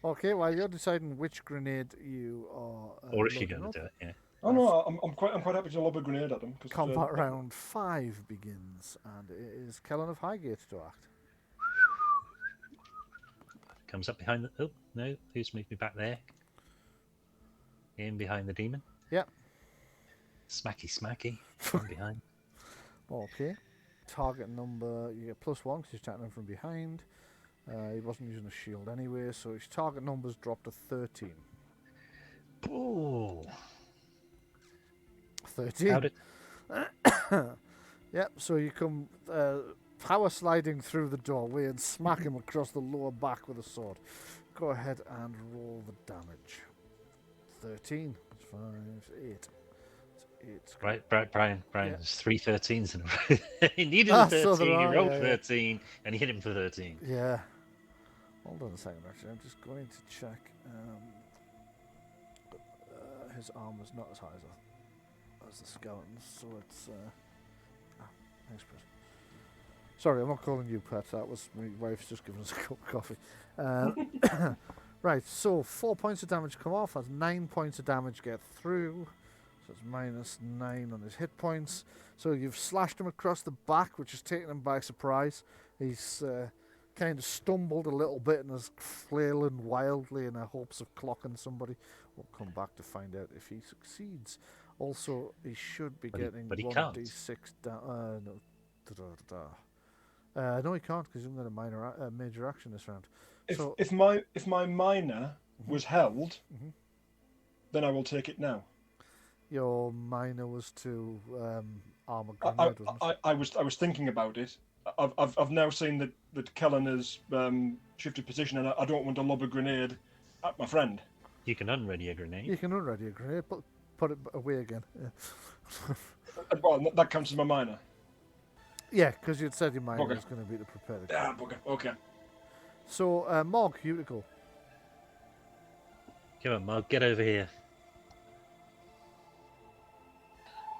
[SPEAKER 1] Okay, well you're deciding which grenade you are.
[SPEAKER 3] Or if you're
[SPEAKER 1] loading
[SPEAKER 3] going
[SPEAKER 1] up.
[SPEAKER 3] to do it, yeah.
[SPEAKER 4] Oh no, I'm quite happy to lob a grenade at him.
[SPEAKER 1] Combat round 5 begins, and it is Kellen of Highgate to act.
[SPEAKER 3] Comes up behind the... Oh, no. Who's moved me back there? In behind the demon.
[SPEAKER 1] Yep.
[SPEAKER 3] Smacky. From behind.
[SPEAKER 1] Okay. Target number, you get +1 because he's attacking him from behind. He wasn't using a shield anyway, so his target number's dropped to 13.
[SPEAKER 3] Oh.
[SPEAKER 1] 13.
[SPEAKER 3] How did...
[SPEAKER 1] Yep, so you come power sliding through the doorway and smack him across the lower back with a sword. Go ahead and roll the damage. 13. 5, 8. 8.
[SPEAKER 3] Right, Brian,
[SPEAKER 1] Yeah.
[SPEAKER 3] there's 3 13s in a row. He needed a 13,
[SPEAKER 1] so there are,
[SPEAKER 3] he rolled
[SPEAKER 1] yeah.
[SPEAKER 3] 13, and he hit him for 13.
[SPEAKER 1] Yeah. Hold on a second, actually. I'm just going to check. His armor's not as high as the skeleton's, so it's... thanks, Chris. Sorry, I'm not calling you Pet. That was my wife's just giving us a cup of coffee. Right, so 4 points of damage come off, as 9 points of damage get through. So it's -9 on his hit points. So you've slashed him across the back, which has taken him by surprise. He's kind of stumbled a little bit and is flailing wildly in the hopes of clocking somebody. We'll come back to find out if he succeeds. Also, he should be getting
[SPEAKER 3] but he can't.
[SPEAKER 1] 1d6 no. No, he can't because he's got a major action this round.
[SPEAKER 4] If my minor was held, then I will take it now.
[SPEAKER 1] Your minor was to armor grenade, wasn't it?
[SPEAKER 4] I was thinking about it. I've now seen that Kellen has shifted position, and I don't want to lob a grenade at my friend.
[SPEAKER 3] You can unready a grenade.
[SPEAKER 1] You can unready a grenade, but put it away again. Yeah.
[SPEAKER 4] Well, that counts as my minor.
[SPEAKER 1] Yeah, because you'd said your minor
[SPEAKER 4] Okay.
[SPEAKER 1] was going to be to prepare the
[SPEAKER 4] Yeah, okay.
[SPEAKER 1] So, Morg, you to go.
[SPEAKER 3] Come on, Mark, get over here.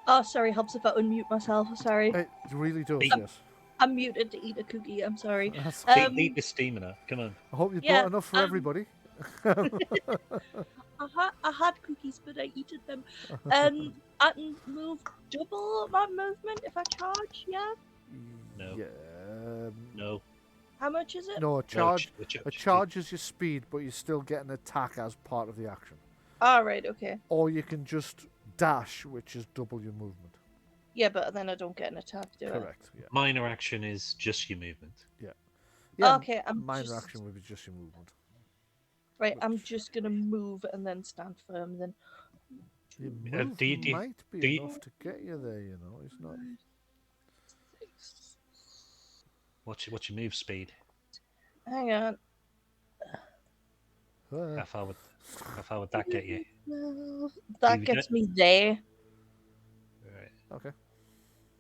[SPEAKER 2] Oh, sorry, helps if I unmute myself. Sorry.
[SPEAKER 1] It really does,
[SPEAKER 3] Beat-
[SPEAKER 1] yes.
[SPEAKER 2] I'm muted to eat a cookie. I'm sorry.
[SPEAKER 1] That's
[SPEAKER 3] Beat this stamina. Come on.
[SPEAKER 1] I hope you
[SPEAKER 2] yeah,
[SPEAKER 1] brought enough for everybody.
[SPEAKER 2] I had cookies, but I eaten them. I can move double my movement if I charge. Yeah.
[SPEAKER 3] No.
[SPEAKER 1] Yeah.
[SPEAKER 3] No.
[SPEAKER 2] How much is it?
[SPEAKER 1] No, a
[SPEAKER 3] No,
[SPEAKER 1] charge.
[SPEAKER 3] ch-
[SPEAKER 1] A charge is your speed, but you still get an attack as part of the action.
[SPEAKER 2] All right. Okay.
[SPEAKER 1] Or you can just dash, which is double your movement.
[SPEAKER 2] Yeah, but then I don't get an attack, do I?
[SPEAKER 1] Correct. Yeah.
[SPEAKER 3] Minor action is just your movement.
[SPEAKER 1] Yeah.
[SPEAKER 2] Okay, I'm
[SPEAKER 1] minor
[SPEAKER 2] just
[SPEAKER 1] action would be just your movement.
[SPEAKER 2] right. I'm just gonna move and then stand firm. Then
[SPEAKER 1] Your
[SPEAKER 3] Uh,
[SPEAKER 1] move
[SPEAKER 3] do you-
[SPEAKER 1] might be
[SPEAKER 3] do you-
[SPEAKER 1] enough to get you there. You know, it's not.
[SPEAKER 2] 6.
[SPEAKER 3] What's your move speed?
[SPEAKER 2] Hang on.
[SPEAKER 1] Uh,
[SPEAKER 3] How far would that get you?
[SPEAKER 2] Well, that
[SPEAKER 3] You
[SPEAKER 2] gets
[SPEAKER 3] get-
[SPEAKER 2] me there.
[SPEAKER 3] Right.
[SPEAKER 1] okay.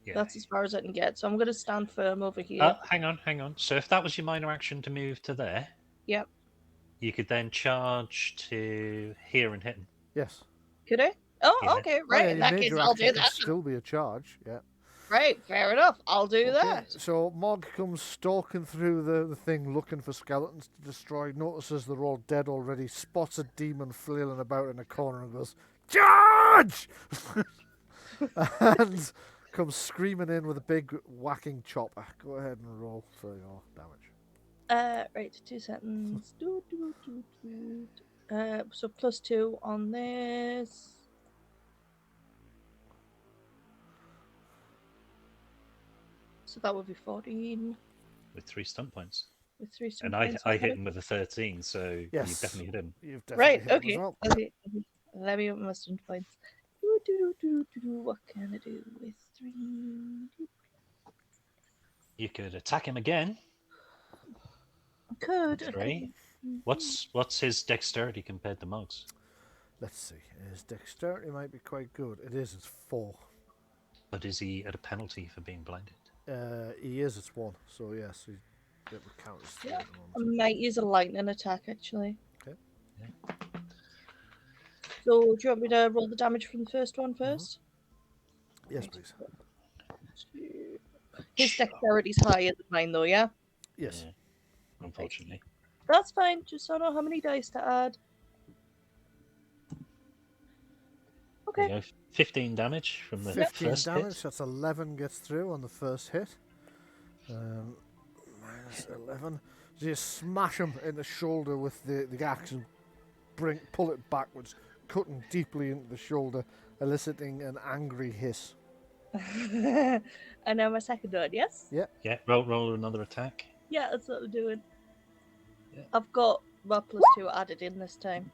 [SPEAKER 3] Yeah.
[SPEAKER 2] That's as far as I can get. So I'm gonna stand firm over here.
[SPEAKER 3] Hang on. So if that was your minor action to move to there,
[SPEAKER 2] Yep.
[SPEAKER 3] you could then charge to here and hit him.
[SPEAKER 1] Yes.
[SPEAKER 2] Could I? Oh,
[SPEAKER 3] Yeah.
[SPEAKER 2] okay.
[SPEAKER 1] Oh,
[SPEAKER 2] Right.
[SPEAKER 1] yeah,
[SPEAKER 2] In
[SPEAKER 1] your
[SPEAKER 2] that case,
[SPEAKER 1] major
[SPEAKER 2] I'll
[SPEAKER 1] action
[SPEAKER 2] do
[SPEAKER 1] can
[SPEAKER 2] that.
[SPEAKER 1] still be a charge. Yeah.
[SPEAKER 2] Right. Fair enough. I'll do
[SPEAKER 1] Okay,
[SPEAKER 2] that.
[SPEAKER 1] So Mog comes stalking through the thing looking for skeletons to destroy, notices they're all dead already, spots a demon flailing about in a corner and goes, "Charge!" and comes screaming in with a big whacking chopper. Go ahead and roll for your damage.
[SPEAKER 2] Right. 2 seconds. So +2 on this. So that would be 14
[SPEAKER 3] with 3 stunt points.
[SPEAKER 2] with 3
[SPEAKER 3] And
[SPEAKER 2] points.
[SPEAKER 3] I hit him with a 13, so you
[SPEAKER 1] Yes.
[SPEAKER 3] definitely hit him.
[SPEAKER 1] You've definitely
[SPEAKER 2] Right.
[SPEAKER 1] hit him
[SPEAKER 2] Okay.
[SPEAKER 1] as well.
[SPEAKER 2] Okay. Let me up my stunt points. What can I do with 3?
[SPEAKER 3] You could attack him again.
[SPEAKER 2] Could.
[SPEAKER 3] 3. What's his dexterity compared to Mog's?
[SPEAKER 1] Let's see. His dexterity might be quite good. It is. It's 4.
[SPEAKER 3] But is he at a penalty for being blinded?
[SPEAKER 1] He is. It's 1. So yes, it would count as 3
[SPEAKER 2] Yeah.
[SPEAKER 1] at the
[SPEAKER 2] I
[SPEAKER 1] moment.
[SPEAKER 2] might use a lightning attack actually.
[SPEAKER 1] Okay.
[SPEAKER 3] Yeah.
[SPEAKER 2] So do you want me to roll the damage from the first one first?
[SPEAKER 1] Yes,
[SPEAKER 2] Right.
[SPEAKER 1] please.
[SPEAKER 2] His dexterity's higher than mine though, yeah?
[SPEAKER 1] Yes.
[SPEAKER 3] Yeah, unfortunately.
[SPEAKER 2] That's fine, just so I know how many dice to add.
[SPEAKER 3] There
[SPEAKER 2] Okay.
[SPEAKER 3] you go. 15 damage from the
[SPEAKER 1] 15
[SPEAKER 3] first
[SPEAKER 1] damage.
[SPEAKER 3] hit.
[SPEAKER 1] That's 11 gets through on the first hit. Minus 11. So you smash him in the shoulder with the axe and pull it backwards, cutting deeply into the shoulder, eliciting an angry hiss.
[SPEAKER 2] And now my second one, yes?
[SPEAKER 3] Yeah, roll another attack.
[SPEAKER 2] Yeah, that's what I'm doing.
[SPEAKER 3] Yeah.
[SPEAKER 2] I've got my +2 added in this time.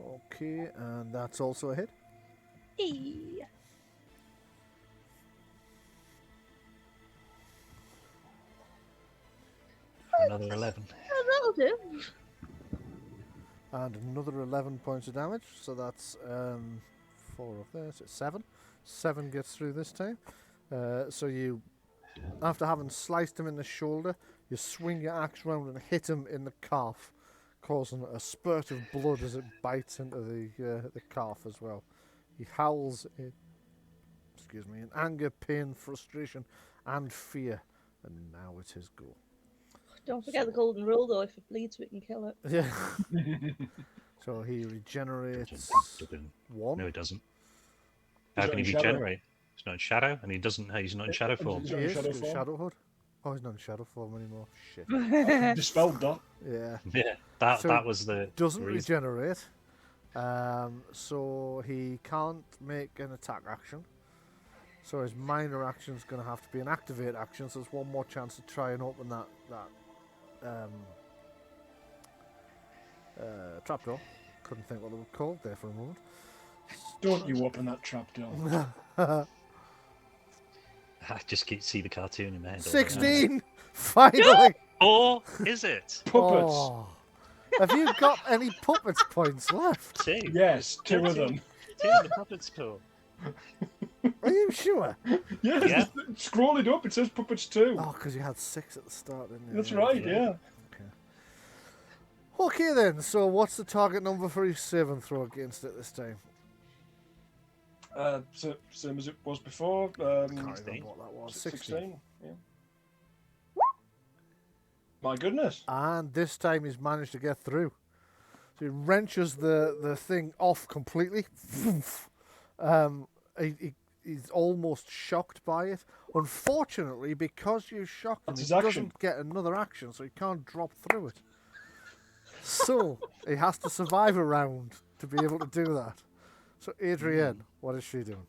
[SPEAKER 1] Okay, and that's also a hit.
[SPEAKER 2] Eee.
[SPEAKER 3] Another 11.
[SPEAKER 2] Oh, that'll do.
[SPEAKER 1] And another 11 points of damage. So that's 4 of this. It's 7. 7 gets through this time. So you, after having sliced him in the shoulder, you swing your axe round and hit him in the calf, causing a spurt of blood as it bites into the calf as well. He howls in anger, pain, frustration, and fear. And now it's his go.
[SPEAKER 2] Don't forget the golden rule though, if it bleeds we can kill it.
[SPEAKER 1] Yeah. So he regenerates 1.
[SPEAKER 3] No, he doesn't.
[SPEAKER 4] He's
[SPEAKER 3] How
[SPEAKER 4] not
[SPEAKER 3] can he
[SPEAKER 4] in shadow.
[SPEAKER 3] regenerate? He's not in shadow, and he's not in shadow form.
[SPEAKER 4] He's
[SPEAKER 1] He
[SPEAKER 4] not in
[SPEAKER 1] is,
[SPEAKER 4] shadow
[SPEAKER 1] he's
[SPEAKER 4] form.
[SPEAKER 1] shadow hood. Oh, he's not in shadow form anymore. Shit.
[SPEAKER 4] Dispelled that.
[SPEAKER 1] Yeah.
[SPEAKER 3] Yeah, that
[SPEAKER 1] So
[SPEAKER 3] that was the
[SPEAKER 1] Doesn't
[SPEAKER 3] reason.
[SPEAKER 1] regenerate. So he can't make an attack action. So his minor action is going to have to be an activate action. So there's one more chance to try and open that trapdoor. Couldn't think what they were called there for a moment.
[SPEAKER 4] Don't you open that trapdoor.
[SPEAKER 3] I just keep see the cartoon in my head.
[SPEAKER 1] 16! Finally!
[SPEAKER 3] Or is it?
[SPEAKER 4] Puppets.
[SPEAKER 1] Oh. Have you got any puppets points left?
[SPEAKER 3] 2.
[SPEAKER 4] Yes, 2 of them.
[SPEAKER 3] 2 in the puppets pool.
[SPEAKER 1] Are you sure?
[SPEAKER 4] Yes,
[SPEAKER 3] Yeah.
[SPEAKER 4] scroll it up, it says puppets 2.
[SPEAKER 1] Oh, because you had 6 at the start, didn't you?
[SPEAKER 4] That's
[SPEAKER 1] Yeah.
[SPEAKER 4] right,
[SPEAKER 3] yeah.
[SPEAKER 4] yeah.
[SPEAKER 1] Okay then, so what's the target number for each save and throw against it this time?
[SPEAKER 4] So, same as it was before.
[SPEAKER 1] Can't remember what that was. 16.
[SPEAKER 4] Yeah. My goodness.
[SPEAKER 1] And this time he's managed to get through. So he wrenches the thing off completely. He's almost shocked by it. Unfortunately, because you shocked him,
[SPEAKER 4] That's
[SPEAKER 1] he
[SPEAKER 4] his action.
[SPEAKER 1] doesn't get another action, so he can't drop through it. So he has to survive a round to be able to do that. So Adrienne, what is she doing?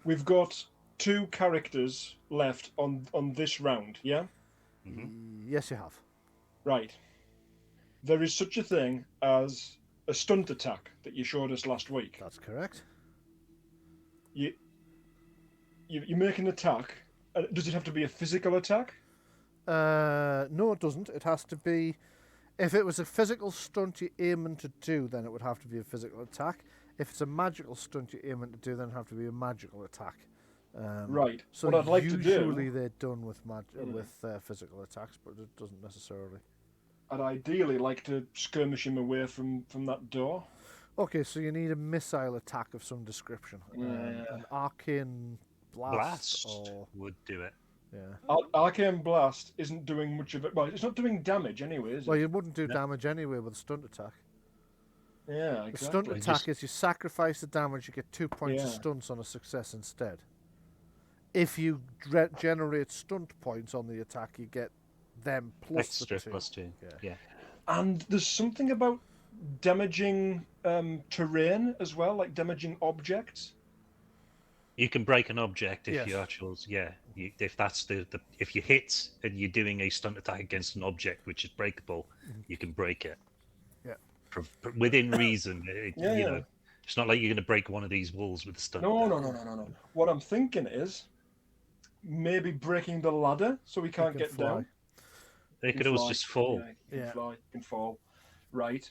[SPEAKER 4] We've got 2 characters left on this round, yeah?
[SPEAKER 1] Yes, you have.
[SPEAKER 4] Right. There is such a thing as a stunt attack that you showed us last week.
[SPEAKER 1] That's correct.
[SPEAKER 4] You make an attack. Does it have to be a physical attack?
[SPEAKER 1] No, it doesn't. It has to be... If it was a physical stunt you're aiming to do, then it would have to be a physical attack. If it's a magical stunt you're aiming to do, then it would have to be a magical attack.
[SPEAKER 4] Right.
[SPEAKER 1] So
[SPEAKER 4] What I'd like to do...
[SPEAKER 1] usually they're done with physical attacks, but it doesn't necessarily.
[SPEAKER 4] I'd ideally like to skirmish him away from that door.
[SPEAKER 1] Okay, so you need a missile attack of some description. An arcane blast or...
[SPEAKER 3] would do it.
[SPEAKER 1] Yeah.
[SPEAKER 4] Arcane Blast isn't doing much of it. Well, it's not doing damage anyway, is it?
[SPEAKER 1] Well, you wouldn't do damage anyway with a stunt attack.
[SPEAKER 4] Yeah,
[SPEAKER 1] The
[SPEAKER 4] exactly.
[SPEAKER 1] stunt attack is you sacrifice the damage, you get 2 points of
[SPEAKER 4] Yeah.
[SPEAKER 1] stunts on a success instead. If you generate stunt points on the attack, you get them plus
[SPEAKER 3] Extra
[SPEAKER 1] the 2.
[SPEAKER 3] +2. Yeah.
[SPEAKER 4] And there's something about damaging terrain as well, like damaging objects.
[SPEAKER 3] You can break an object if
[SPEAKER 1] Yes.
[SPEAKER 3] you actually, if that's the if you hit and you're doing a stunt attack against an object which is breakable, you can break it.
[SPEAKER 1] Yeah.
[SPEAKER 3] Within reason.
[SPEAKER 4] Yeah,
[SPEAKER 3] you
[SPEAKER 4] yeah.
[SPEAKER 3] know, it's not like you're going to break one of these walls with a stunt
[SPEAKER 4] No,
[SPEAKER 3] attack.
[SPEAKER 4] no. What I'm thinking is maybe breaking the ladder so we can't
[SPEAKER 1] can
[SPEAKER 4] get
[SPEAKER 1] fly.
[SPEAKER 4] down.
[SPEAKER 3] They
[SPEAKER 4] You
[SPEAKER 3] could
[SPEAKER 4] can
[SPEAKER 3] always
[SPEAKER 4] fly.
[SPEAKER 3] just fall.
[SPEAKER 4] Yeah, you can
[SPEAKER 1] Yeah.
[SPEAKER 4] fly, you can fall. Right.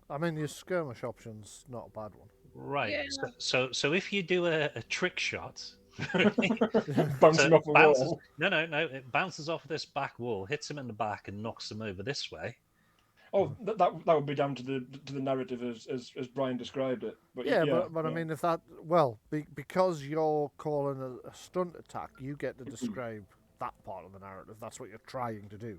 [SPEAKER 1] I mean, your skirmish option's not a bad one.
[SPEAKER 3] Right.
[SPEAKER 2] Yeah.
[SPEAKER 3] So if you do a trick shot,
[SPEAKER 4] Bouncing
[SPEAKER 3] so
[SPEAKER 4] off a
[SPEAKER 3] bounces,
[SPEAKER 4] wall.
[SPEAKER 3] no, it bounces off this back wall, hits him in the back, and knocks him over this way.
[SPEAKER 4] Oh, that would be down to the narrative as Brian described it. But
[SPEAKER 1] Yeah,
[SPEAKER 4] yeah,
[SPEAKER 1] but I mean, if that... Well, because you're calling a stunt attack, you get to describe that part of the narrative. That's what you're trying to do.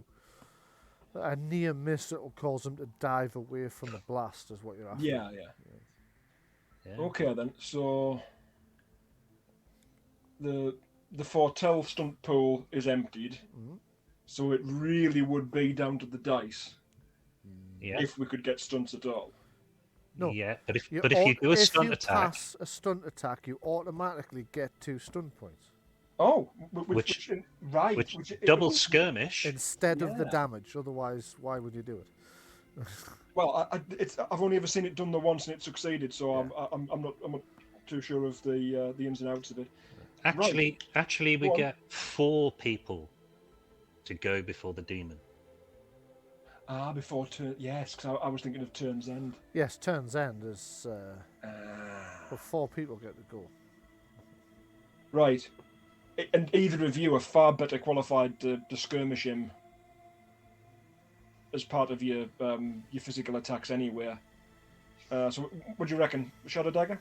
[SPEAKER 1] A near miss, it'll cause them to dive away from the blast, is what you're after.
[SPEAKER 4] yeah.
[SPEAKER 3] Yeah.
[SPEAKER 4] Okay then. So the foretell stunt pool is emptied. So it really would be down to the dice
[SPEAKER 3] Yeah.
[SPEAKER 4] if we could get stunts at all.
[SPEAKER 1] No.
[SPEAKER 3] Yeah. But if you
[SPEAKER 1] If
[SPEAKER 3] do a
[SPEAKER 1] if
[SPEAKER 3] stunt
[SPEAKER 1] you
[SPEAKER 3] attack,
[SPEAKER 1] pass a stunt attack, you automatically get 2 stunt points
[SPEAKER 4] Oh,
[SPEAKER 3] Which
[SPEAKER 4] right.
[SPEAKER 3] which double skirmish.
[SPEAKER 1] instead of the
[SPEAKER 4] Yeah.
[SPEAKER 1] damage. Otherwise, why would you do it?
[SPEAKER 4] Well, I've only ever seen it done the once and it succeeded, so I'm not too sure of the ins and outs of it.
[SPEAKER 3] Actually, we
[SPEAKER 4] Go on.
[SPEAKER 3] get 4 people to go before the demon.
[SPEAKER 4] Before turn, yes, because I was thinking of turn's end.
[SPEAKER 1] Yes, turn's end is... well, 4 people get to go.
[SPEAKER 4] Right, and either of you are far better qualified to skirmish him as part of your physical attacks anyway. So, what do you reckon, Shadow Dagger?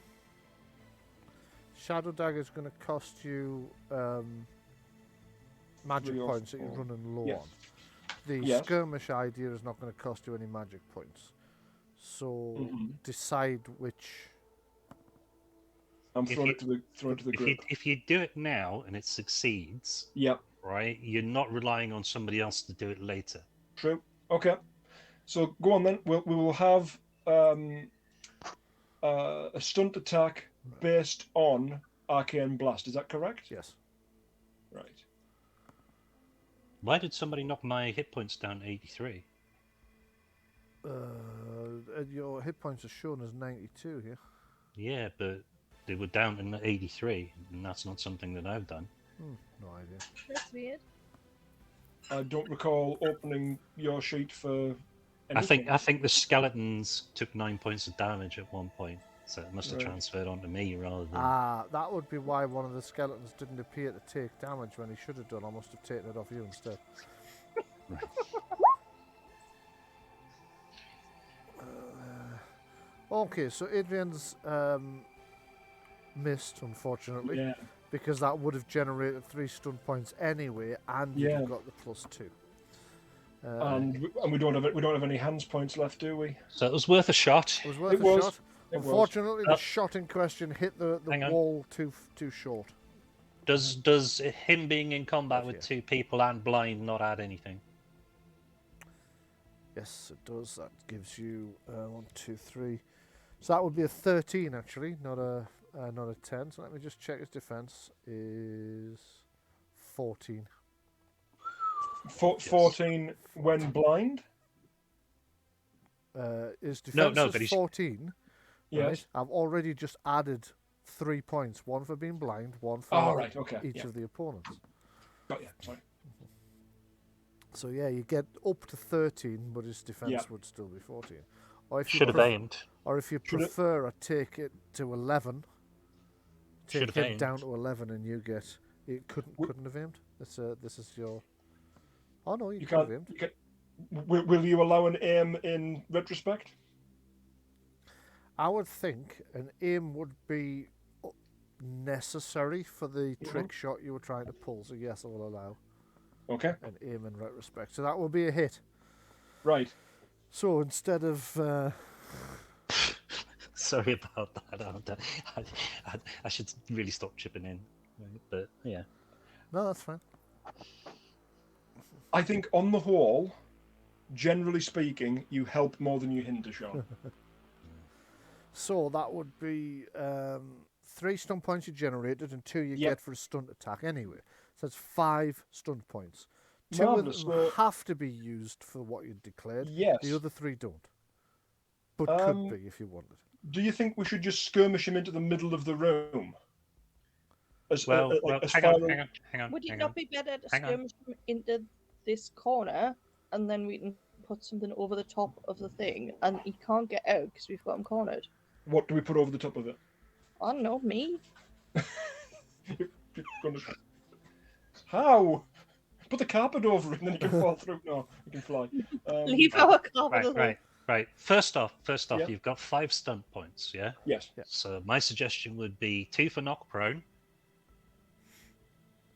[SPEAKER 1] Shadow Dagger is going to cost you magic
[SPEAKER 4] 3 or
[SPEAKER 1] points that you're
[SPEAKER 4] 4.
[SPEAKER 1] running low
[SPEAKER 4] Yes.
[SPEAKER 1] on. The
[SPEAKER 4] Yes.
[SPEAKER 1] skirmish idea is not going to cost you any magic points. So decide which...
[SPEAKER 4] I'm
[SPEAKER 3] If
[SPEAKER 4] throwing
[SPEAKER 3] you-
[SPEAKER 4] it to the group.
[SPEAKER 3] If you do it now and it succeeds,
[SPEAKER 4] Yep,
[SPEAKER 3] right, you're not relying on somebody else to do it later.
[SPEAKER 4] true. Okay, so go on then. We will have a stunt attack based on Arcane Blast. Is that correct?
[SPEAKER 1] Yes.
[SPEAKER 4] Right.
[SPEAKER 3] Why did somebody knock my hit points down to 83?
[SPEAKER 1] Your hit points are shown as 92 here.
[SPEAKER 3] Yeah, but they were down to 83, and that's not something that I've done.
[SPEAKER 1] No idea.
[SPEAKER 2] That's weird.
[SPEAKER 4] I don't recall opening your sheet for anything.
[SPEAKER 3] I think the skeletons took 9 points of damage at one point, so it must have
[SPEAKER 4] Right.
[SPEAKER 3] transferred onto me rather than.
[SPEAKER 1] That would be why one of the skeletons didn't appear to take damage when he should have done. I must have taken it off you instead. Okay, so Adrian's missed, unfortunately,
[SPEAKER 4] Yeah.
[SPEAKER 1] because that would have generated 3 stun points anyway, and you'd
[SPEAKER 4] Yeah.
[SPEAKER 1] have got the +2.
[SPEAKER 4] And we don't have any hands points left, do we?
[SPEAKER 3] So it was worth a shot.
[SPEAKER 1] It was worth
[SPEAKER 4] It
[SPEAKER 1] a
[SPEAKER 4] was.
[SPEAKER 1] shot.
[SPEAKER 4] It was.
[SPEAKER 1] Unfortunately, the shot in question hit the
[SPEAKER 3] Hang on.
[SPEAKER 1] wall too short.
[SPEAKER 3] Does him being in combat
[SPEAKER 1] Right
[SPEAKER 3] with
[SPEAKER 1] here.
[SPEAKER 3] 2 people and blind not add anything?
[SPEAKER 1] Yes, it does. That gives you 1, 2, 3. So that would be a 13 actually, not a 10. So let me just check his defense is 14.
[SPEAKER 4] 14 when blind.
[SPEAKER 1] His
[SPEAKER 3] No,
[SPEAKER 1] defense
[SPEAKER 3] but
[SPEAKER 1] is
[SPEAKER 3] he's-
[SPEAKER 1] 14.
[SPEAKER 4] Yes.
[SPEAKER 1] Right? I've already just added 3 points. One for being blind, one for
[SPEAKER 4] Oh, right. Okay.
[SPEAKER 1] each
[SPEAKER 4] Yeah.
[SPEAKER 1] of the opponents.
[SPEAKER 4] Got you. Sorry.
[SPEAKER 1] So yeah, you get up to 13, but his defense
[SPEAKER 4] Yeah.
[SPEAKER 1] would still be 14. Or if you
[SPEAKER 3] Should have aimed.
[SPEAKER 1] Or if you
[SPEAKER 4] Should've-
[SPEAKER 1] prefer, I take it to 11. Take
[SPEAKER 3] Should've
[SPEAKER 1] him
[SPEAKER 3] aimed.
[SPEAKER 1] down to 11, and you get. It couldn't have aimed. This is your. Oh no, you
[SPEAKER 4] You
[SPEAKER 1] could have
[SPEAKER 4] can't.
[SPEAKER 1] aimed.
[SPEAKER 4] Will you allow an aim in retrospect?
[SPEAKER 1] I would think an aim would be necessary for the trick shot you were trying to pull. So yes, I will allow
[SPEAKER 4] Okay.
[SPEAKER 1] an aim in retrospect. So that will be a hit.
[SPEAKER 4] Right.
[SPEAKER 1] So instead of
[SPEAKER 3] Sorry about that. I should really stop chipping in. Right? But yeah.
[SPEAKER 1] no, that's fine.
[SPEAKER 4] I think on the whole, generally speaking, you help more than you hinder, Sean.
[SPEAKER 1] So that would be 3 stun points you generated and 2 you
[SPEAKER 4] Yep.
[SPEAKER 1] get for a stunt attack anyway. So that's 5 stun points. 2 of
[SPEAKER 4] Marvellous.
[SPEAKER 1] them
[SPEAKER 4] So-
[SPEAKER 1] have to be used for what you declared.
[SPEAKER 4] Yes.
[SPEAKER 1] The other 3 don't. But
[SPEAKER 4] Um,
[SPEAKER 1] could be if you wanted.
[SPEAKER 4] Do you think we should just skirmish him into the middle of the room? As,
[SPEAKER 3] Well,
[SPEAKER 4] as
[SPEAKER 3] hang
[SPEAKER 4] far
[SPEAKER 3] on,
[SPEAKER 4] as-
[SPEAKER 3] hang on.
[SPEAKER 2] Would it
[SPEAKER 3] hang
[SPEAKER 2] not
[SPEAKER 3] on.
[SPEAKER 2] be better to
[SPEAKER 3] Hang on.
[SPEAKER 2] skirmish them into this corner, and then we can put something over the top of the thing, and he can't get out because we've got him cornered?
[SPEAKER 4] What do we put over the top of it?
[SPEAKER 2] I don't know, me.
[SPEAKER 4] You're gonna- How? Put the carpet over it, and then you can fall through. No, you can fly.
[SPEAKER 2] Leave our carpet.
[SPEAKER 3] Right. First off,
[SPEAKER 4] Yeah.
[SPEAKER 3] you've got 5 stunt points, yeah?
[SPEAKER 4] Yes.
[SPEAKER 1] Yeah.
[SPEAKER 3] So my suggestion would be 2 for knock prone,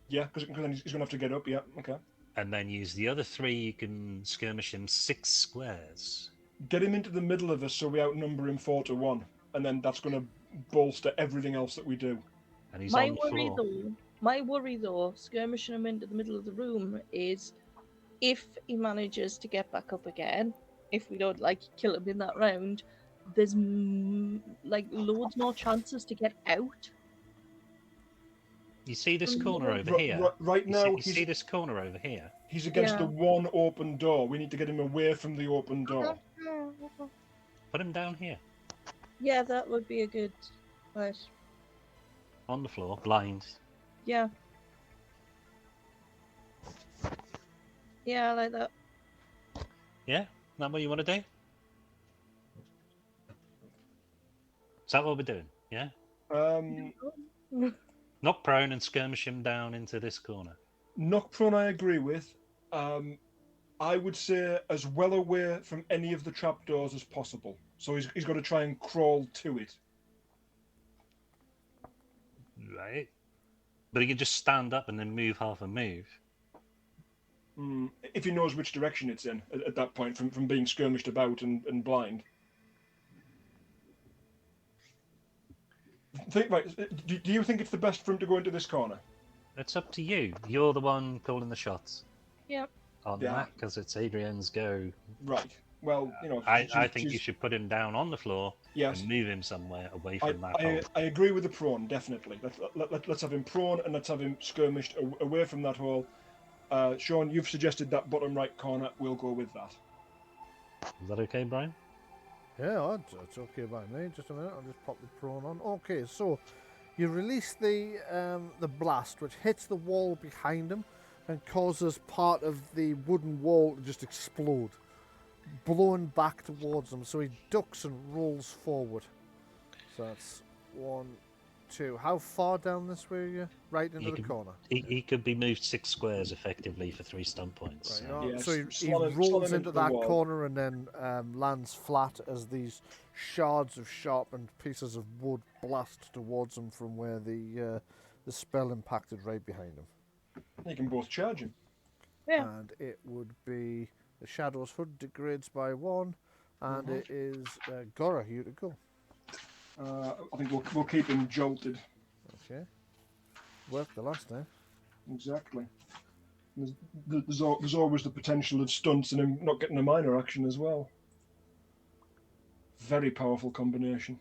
[SPEAKER 4] Yeah, because then he's going to have to get up. Yeah. Okay.
[SPEAKER 3] and then use the other 3. You can skirmish him 6 squares.
[SPEAKER 4] Get him into the middle of us so we outnumber him 4-1, and then that's going to bolster everything else that we do.
[SPEAKER 3] And he's
[SPEAKER 2] My
[SPEAKER 3] on the
[SPEAKER 2] worry
[SPEAKER 3] floor.
[SPEAKER 2] though, skirmishing him into the middle of the room is if he manages to get back up again, if we don't kill him in that round, there's loads more chances to get out.
[SPEAKER 3] You see this corner over
[SPEAKER 4] Ri-
[SPEAKER 3] here?
[SPEAKER 4] ri- right
[SPEAKER 3] You
[SPEAKER 4] now,
[SPEAKER 3] see, you
[SPEAKER 4] he's
[SPEAKER 3] see this corner over here?
[SPEAKER 4] he's against
[SPEAKER 2] Yeah.
[SPEAKER 4] the one open door. We need to get him away from the open door.
[SPEAKER 3] Put him down here.
[SPEAKER 2] Yeah, that would be a good. Right.
[SPEAKER 3] On the floor, blind.
[SPEAKER 2] Yeah. Yeah, I like that.
[SPEAKER 3] Yeah? That what you want to do? Is that what we're doing? Yeah? Knock prone and skirmish him down into this corner.
[SPEAKER 4] Knock prone, I agree with. I would say as well away from any of the trapdoors as possible. So he's got to try and crawl to it.
[SPEAKER 3] Right. But he can just stand up and then move half a move.
[SPEAKER 4] If he knows which direction it's in at that point, from being skirmished about and blind. Do you think it's the best for him to go into this corner?
[SPEAKER 3] It's up to you. You're the one calling the shots
[SPEAKER 2] Yep.
[SPEAKER 3] on
[SPEAKER 4] Yeah.
[SPEAKER 3] that because it's Adrian's go.
[SPEAKER 4] Right. Well,
[SPEAKER 3] I think you should put him down on the floor
[SPEAKER 4] Yes.
[SPEAKER 3] and move him somewhere away from that hole.
[SPEAKER 4] I agree with the prone, definitely. Let's have him prone and let's have him skirmished away from that hole. Sean, you've suggested that bottom right corner. We'll go with that.
[SPEAKER 3] Is that okay, Brian?
[SPEAKER 1] Yeah, it's okay by me. Just a minute, I'll just pop the prone on. Okay, so you release the blast, which hits the wall behind him and causes part of the wooden wall to just explode, blowing back towards him. So he ducks and rolls forward. So that's 1, 2. How far down this way are you? Right into
[SPEAKER 3] He
[SPEAKER 1] the
[SPEAKER 3] could-
[SPEAKER 1] corner.
[SPEAKER 3] He could be moved 6 squares effectively for 3 stun points.
[SPEAKER 1] Right,
[SPEAKER 3] so-
[SPEAKER 4] Yeah,
[SPEAKER 1] so he
[SPEAKER 4] slam him
[SPEAKER 1] rolls
[SPEAKER 4] into
[SPEAKER 1] into
[SPEAKER 4] the
[SPEAKER 1] that
[SPEAKER 4] wall.
[SPEAKER 1] corner and then lands flat as these shards of sharpened pieces of wood blast towards him from where the spell impacted right behind him.
[SPEAKER 4] You can both charge him.
[SPEAKER 2] Yeah.
[SPEAKER 1] And it would be the Shadow's Hood degrades by 1, and it is Gora, you to go.
[SPEAKER 4] I think we'll keep him jolted.
[SPEAKER 1] Okay. Worked the last time.
[SPEAKER 4] Exactly. There's always the potential of stunts and him not getting a minor action as well. Very powerful combination.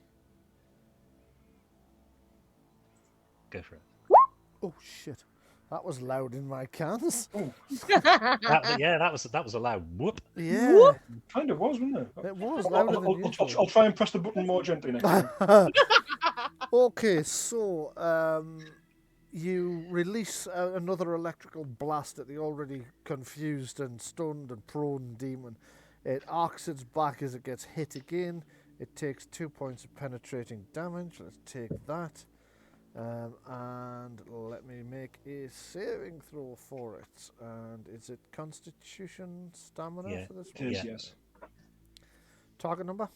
[SPEAKER 3] Go for it.
[SPEAKER 1] Oh shit. That was loud in my cans.
[SPEAKER 3] That was a loud whoop.
[SPEAKER 1] Yeah.
[SPEAKER 4] Kind of was, wasn't it?
[SPEAKER 1] It was louder than usual.
[SPEAKER 4] I'll try and press the button more gently next time.
[SPEAKER 1] Okay, so you release another electrical blast at the already confused and stunned and prone demon. It arcs its back as it gets hit again. It takes 2 points of penetrating damage. Let's take that. And let me make a saving throw for it. And is it Constitution Stamina
[SPEAKER 3] Yeah,
[SPEAKER 1] for this
[SPEAKER 4] It
[SPEAKER 1] one?
[SPEAKER 4] is,
[SPEAKER 3] Yeah.
[SPEAKER 4] yes.
[SPEAKER 1] Target number?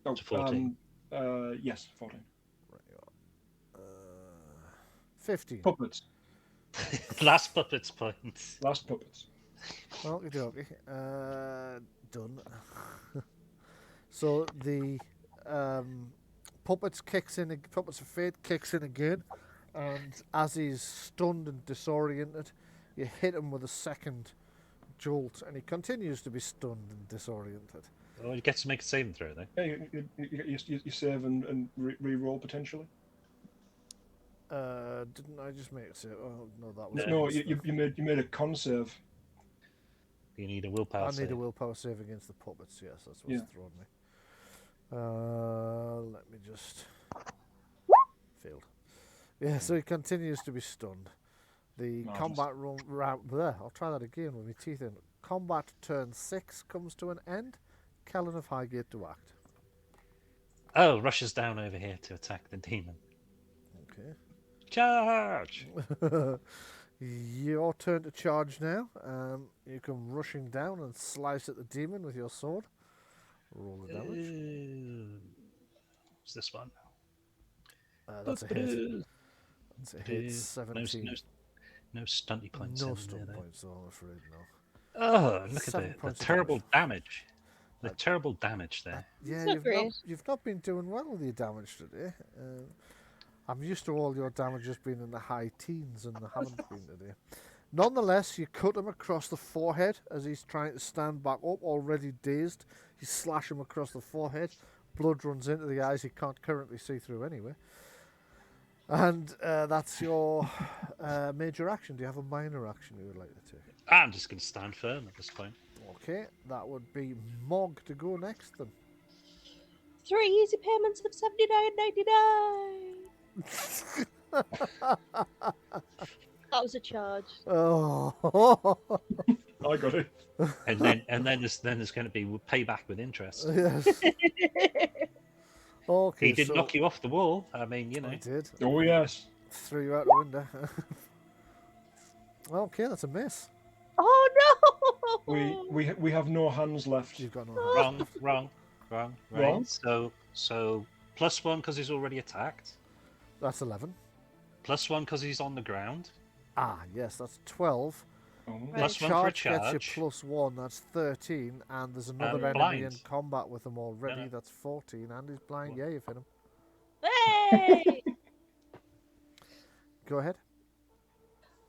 [SPEAKER 4] Oh,
[SPEAKER 3] 14.
[SPEAKER 4] Yes, 14.
[SPEAKER 1] Right, you are. 15.
[SPEAKER 4] Puppets.
[SPEAKER 3] Last puppet's point.
[SPEAKER 4] Last puppets.
[SPEAKER 1] Okie dokie. Done. So the puppets of fate kicks in again, and as he's stunned and disoriented, you hit him with a second jolt, and he continues to be stunned and disoriented.
[SPEAKER 3] Oh, you get to make a saving throw though.
[SPEAKER 4] Yeah, you save and re-roll potentially.
[SPEAKER 1] Didn't I just make it say? Oh no, that was
[SPEAKER 4] No,
[SPEAKER 1] against
[SPEAKER 4] you made a con save.
[SPEAKER 3] You need a willpower
[SPEAKER 1] I
[SPEAKER 3] save.
[SPEAKER 1] need a willpower save against the puppets. Yes, that's what's
[SPEAKER 4] Yeah.
[SPEAKER 1] thrown me. Let me just failed. Yeah, so he continues to be stunned. The
[SPEAKER 4] Marvellous.
[SPEAKER 1] combat round. I'll try that again with my teeth in. Combat turn 6 comes to an end. Kellen of Highgate to act.
[SPEAKER 3] Oh, rushes down over here to attack the demon.
[SPEAKER 1] Okay.
[SPEAKER 3] Charge!
[SPEAKER 1] Your turn to charge now. You come rushing down and slice at the demon with your sword. Roll the damage.
[SPEAKER 3] What's this one?
[SPEAKER 1] That's a hit. That's a hit. 17.
[SPEAKER 3] No stunty points.
[SPEAKER 1] No
[SPEAKER 3] in
[SPEAKER 1] stun
[SPEAKER 3] there, though.
[SPEAKER 1] points, though, I'm afraid, no.
[SPEAKER 3] Oh, look
[SPEAKER 1] 7
[SPEAKER 3] at the
[SPEAKER 1] points of
[SPEAKER 3] terrible damage. The terrible damage there.
[SPEAKER 1] Yeah,
[SPEAKER 2] not great.
[SPEAKER 1] you've not been doing well with your damage today. I'm used to all your damages being in the high teens, and they haven't been today. Nonetheless, you cut him across the forehead as he's trying to stand back up, already dazed. You slash him across the forehead. Blood runs into the eyes he can't currently see through anyway. And that's your major action. Do you have a minor action you would like to take?
[SPEAKER 3] I'm just going to stand firm at this point.
[SPEAKER 1] Okay, that would be Mog to go next then.
[SPEAKER 2] 3 easy payments of $79.99. That was a charge.
[SPEAKER 1] Oh,
[SPEAKER 4] I got it.
[SPEAKER 3] And then there's going to be payback with interest.
[SPEAKER 1] yes. Okay,
[SPEAKER 3] He did
[SPEAKER 1] so
[SPEAKER 3] knock you off the wall. I mean, you know.
[SPEAKER 1] I did.
[SPEAKER 4] Oh yes.
[SPEAKER 1] Threw you out the window. Okay, that's a miss.
[SPEAKER 2] Oh no!
[SPEAKER 4] We have no hands left.
[SPEAKER 1] You've got no hands.
[SPEAKER 3] Wrong.
[SPEAKER 4] Wrong?
[SPEAKER 3] Right. So +1 because he's already attacked.
[SPEAKER 1] That's 11.
[SPEAKER 3] +1 because he's on the ground.
[SPEAKER 1] Ah, yes, that's 12.
[SPEAKER 4] Oh.
[SPEAKER 2] Right.
[SPEAKER 3] +1 for a
[SPEAKER 1] Charge gets you
[SPEAKER 3] charge.
[SPEAKER 1] +1, that's 13. And there's another enemy
[SPEAKER 3] blind.
[SPEAKER 1] in combat with him already,
[SPEAKER 3] No.
[SPEAKER 1] that's 14. And he's blind. Yeah, you've hit him.
[SPEAKER 2] Hey!
[SPEAKER 1] Go ahead.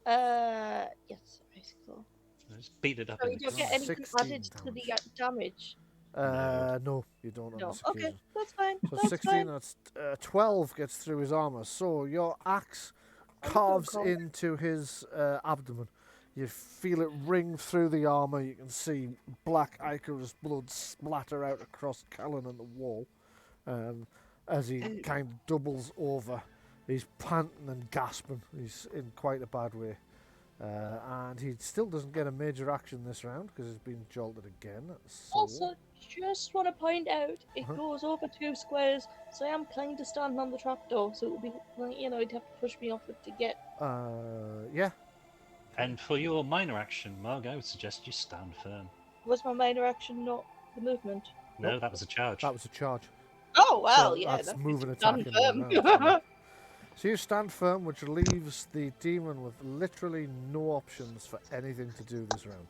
[SPEAKER 2] Yes, basically.
[SPEAKER 3] Just beat it up.
[SPEAKER 2] So
[SPEAKER 3] in
[SPEAKER 2] you
[SPEAKER 3] the
[SPEAKER 2] don't get
[SPEAKER 3] corner.
[SPEAKER 2] anything
[SPEAKER 1] 16
[SPEAKER 2] added to the damage.
[SPEAKER 1] No, you don't on
[SPEAKER 2] No.
[SPEAKER 1] this
[SPEAKER 2] Okay,
[SPEAKER 1] occasion.
[SPEAKER 2] that's fine.
[SPEAKER 1] So
[SPEAKER 2] That's
[SPEAKER 1] 16,
[SPEAKER 2] fine.
[SPEAKER 1] that's 12 gets through his armor. So your axe carves
[SPEAKER 2] cool.
[SPEAKER 1] into his abdomen. You feel it ring through the armor. You can see black ichorous blood splatter out across Callan and the wall as he kind of doubles over. He's panting and gasping. He's in quite a bad way. And he still doesn't get a major action this round because he's been jolted again. So,
[SPEAKER 2] Also, just want to point out, it goes over 2 squares, so I am kind of standing on the trapdoor, so it would be, like, he'd have to push me off it to get.
[SPEAKER 1] yeah.
[SPEAKER 3] And for your minor action, Marg, I would suggest you stand firm.
[SPEAKER 2] Was my minor action not the movement?
[SPEAKER 3] No,
[SPEAKER 1] Nope.
[SPEAKER 3] that was a charge.
[SPEAKER 1] That was a charge.
[SPEAKER 2] Oh, well,
[SPEAKER 1] So
[SPEAKER 2] yeah.
[SPEAKER 1] that's
[SPEAKER 2] That's
[SPEAKER 1] moving,
[SPEAKER 2] stand
[SPEAKER 1] attacking one
[SPEAKER 2] firm.
[SPEAKER 1] round. Yeah. So you stand firm, which leaves the demon with literally no options for anything to do this round.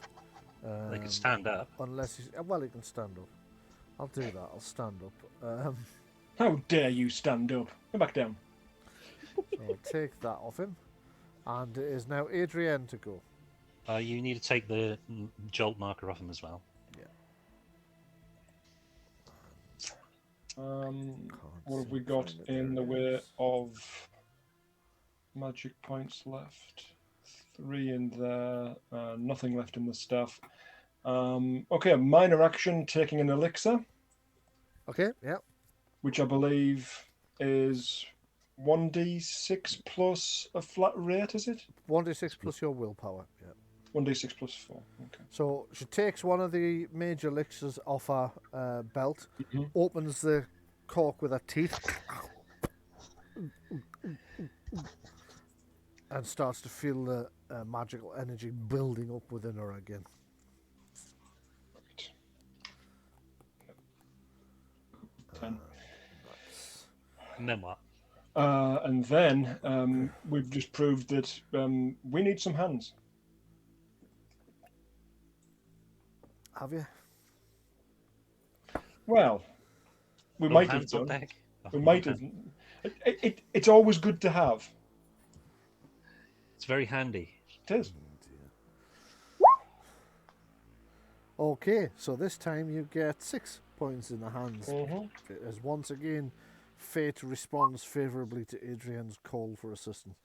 [SPEAKER 3] They can stand up.
[SPEAKER 1] Unless he's... Well, he can stand up. I'll do that. I'll stand up.
[SPEAKER 4] How dare you stand up? Go back down.
[SPEAKER 1] So I'll take that off him. And it is now Adrienne to go.
[SPEAKER 3] You need to take the jolt marker off him as well.
[SPEAKER 4] What have we got in the way of magic points left? 3 in there, nothing left in the staff. Okay, a minor action, taking an elixir.
[SPEAKER 1] Okay, yeah.
[SPEAKER 4] Which I believe is 1d6 plus a flat rate, is it?
[SPEAKER 1] 1d6 plus your willpower, yeah.
[SPEAKER 4] 1d6 plus 4, okay.
[SPEAKER 1] So she takes one of the major elixirs off her belt, opens the cork with her teeth, and starts to feel the magical energy building up within her again.
[SPEAKER 4] Right. 10.
[SPEAKER 3] And then what?
[SPEAKER 4] And then we've just proved that we need some hands.
[SPEAKER 1] Have you?
[SPEAKER 4] Well, we might have
[SPEAKER 3] Hands on
[SPEAKER 4] done.
[SPEAKER 3] deck.
[SPEAKER 4] We might have. It's always good to have.
[SPEAKER 3] It's very handy.
[SPEAKER 4] It is.
[SPEAKER 1] Okay, so this time you get 6 points in the hands. As once again, fate responds favourably to Adrienne's call for assistance.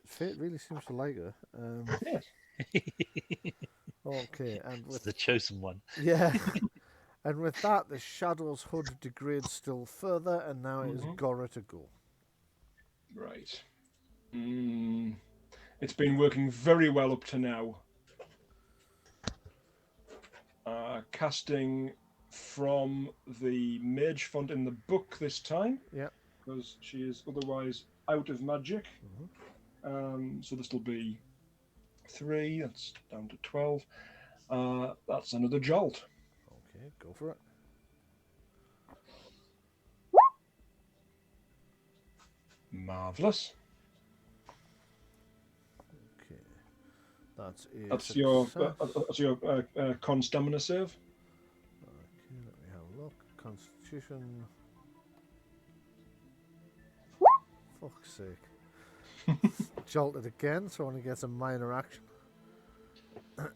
[SPEAKER 1] Fate really seems to like her.
[SPEAKER 4] Yes.
[SPEAKER 1] Okay, and
[SPEAKER 3] It's
[SPEAKER 1] with
[SPEAKER 3] the chosen one.
[SPEAKER 1] yeah, and with that, the Shadow's hood degrades still further, and now it is Gora to go.
[SPEAKER 4] Right. It's been working very well up to now. Casting from the mage font in the book this time.
[SPEAKER 1] Yeah.
[SPEAKER 4] Because she is otherwise out of magic. So this will be 3. That's down to 12. That's another jolt.
[SPEAKER 1] Okay, go for it.
[SPEAKER 4] Marvellous.
[SPEAKER 1] Okay, that's a
[SPEAKER 4] That's
[SPEAKER 1] success.
[SPEAKER 4] your con stamina save.
[SPEAKER 1] Okay, let me have a look. Constitution. Fuck's sake. Jolted again, so only gets a minor action.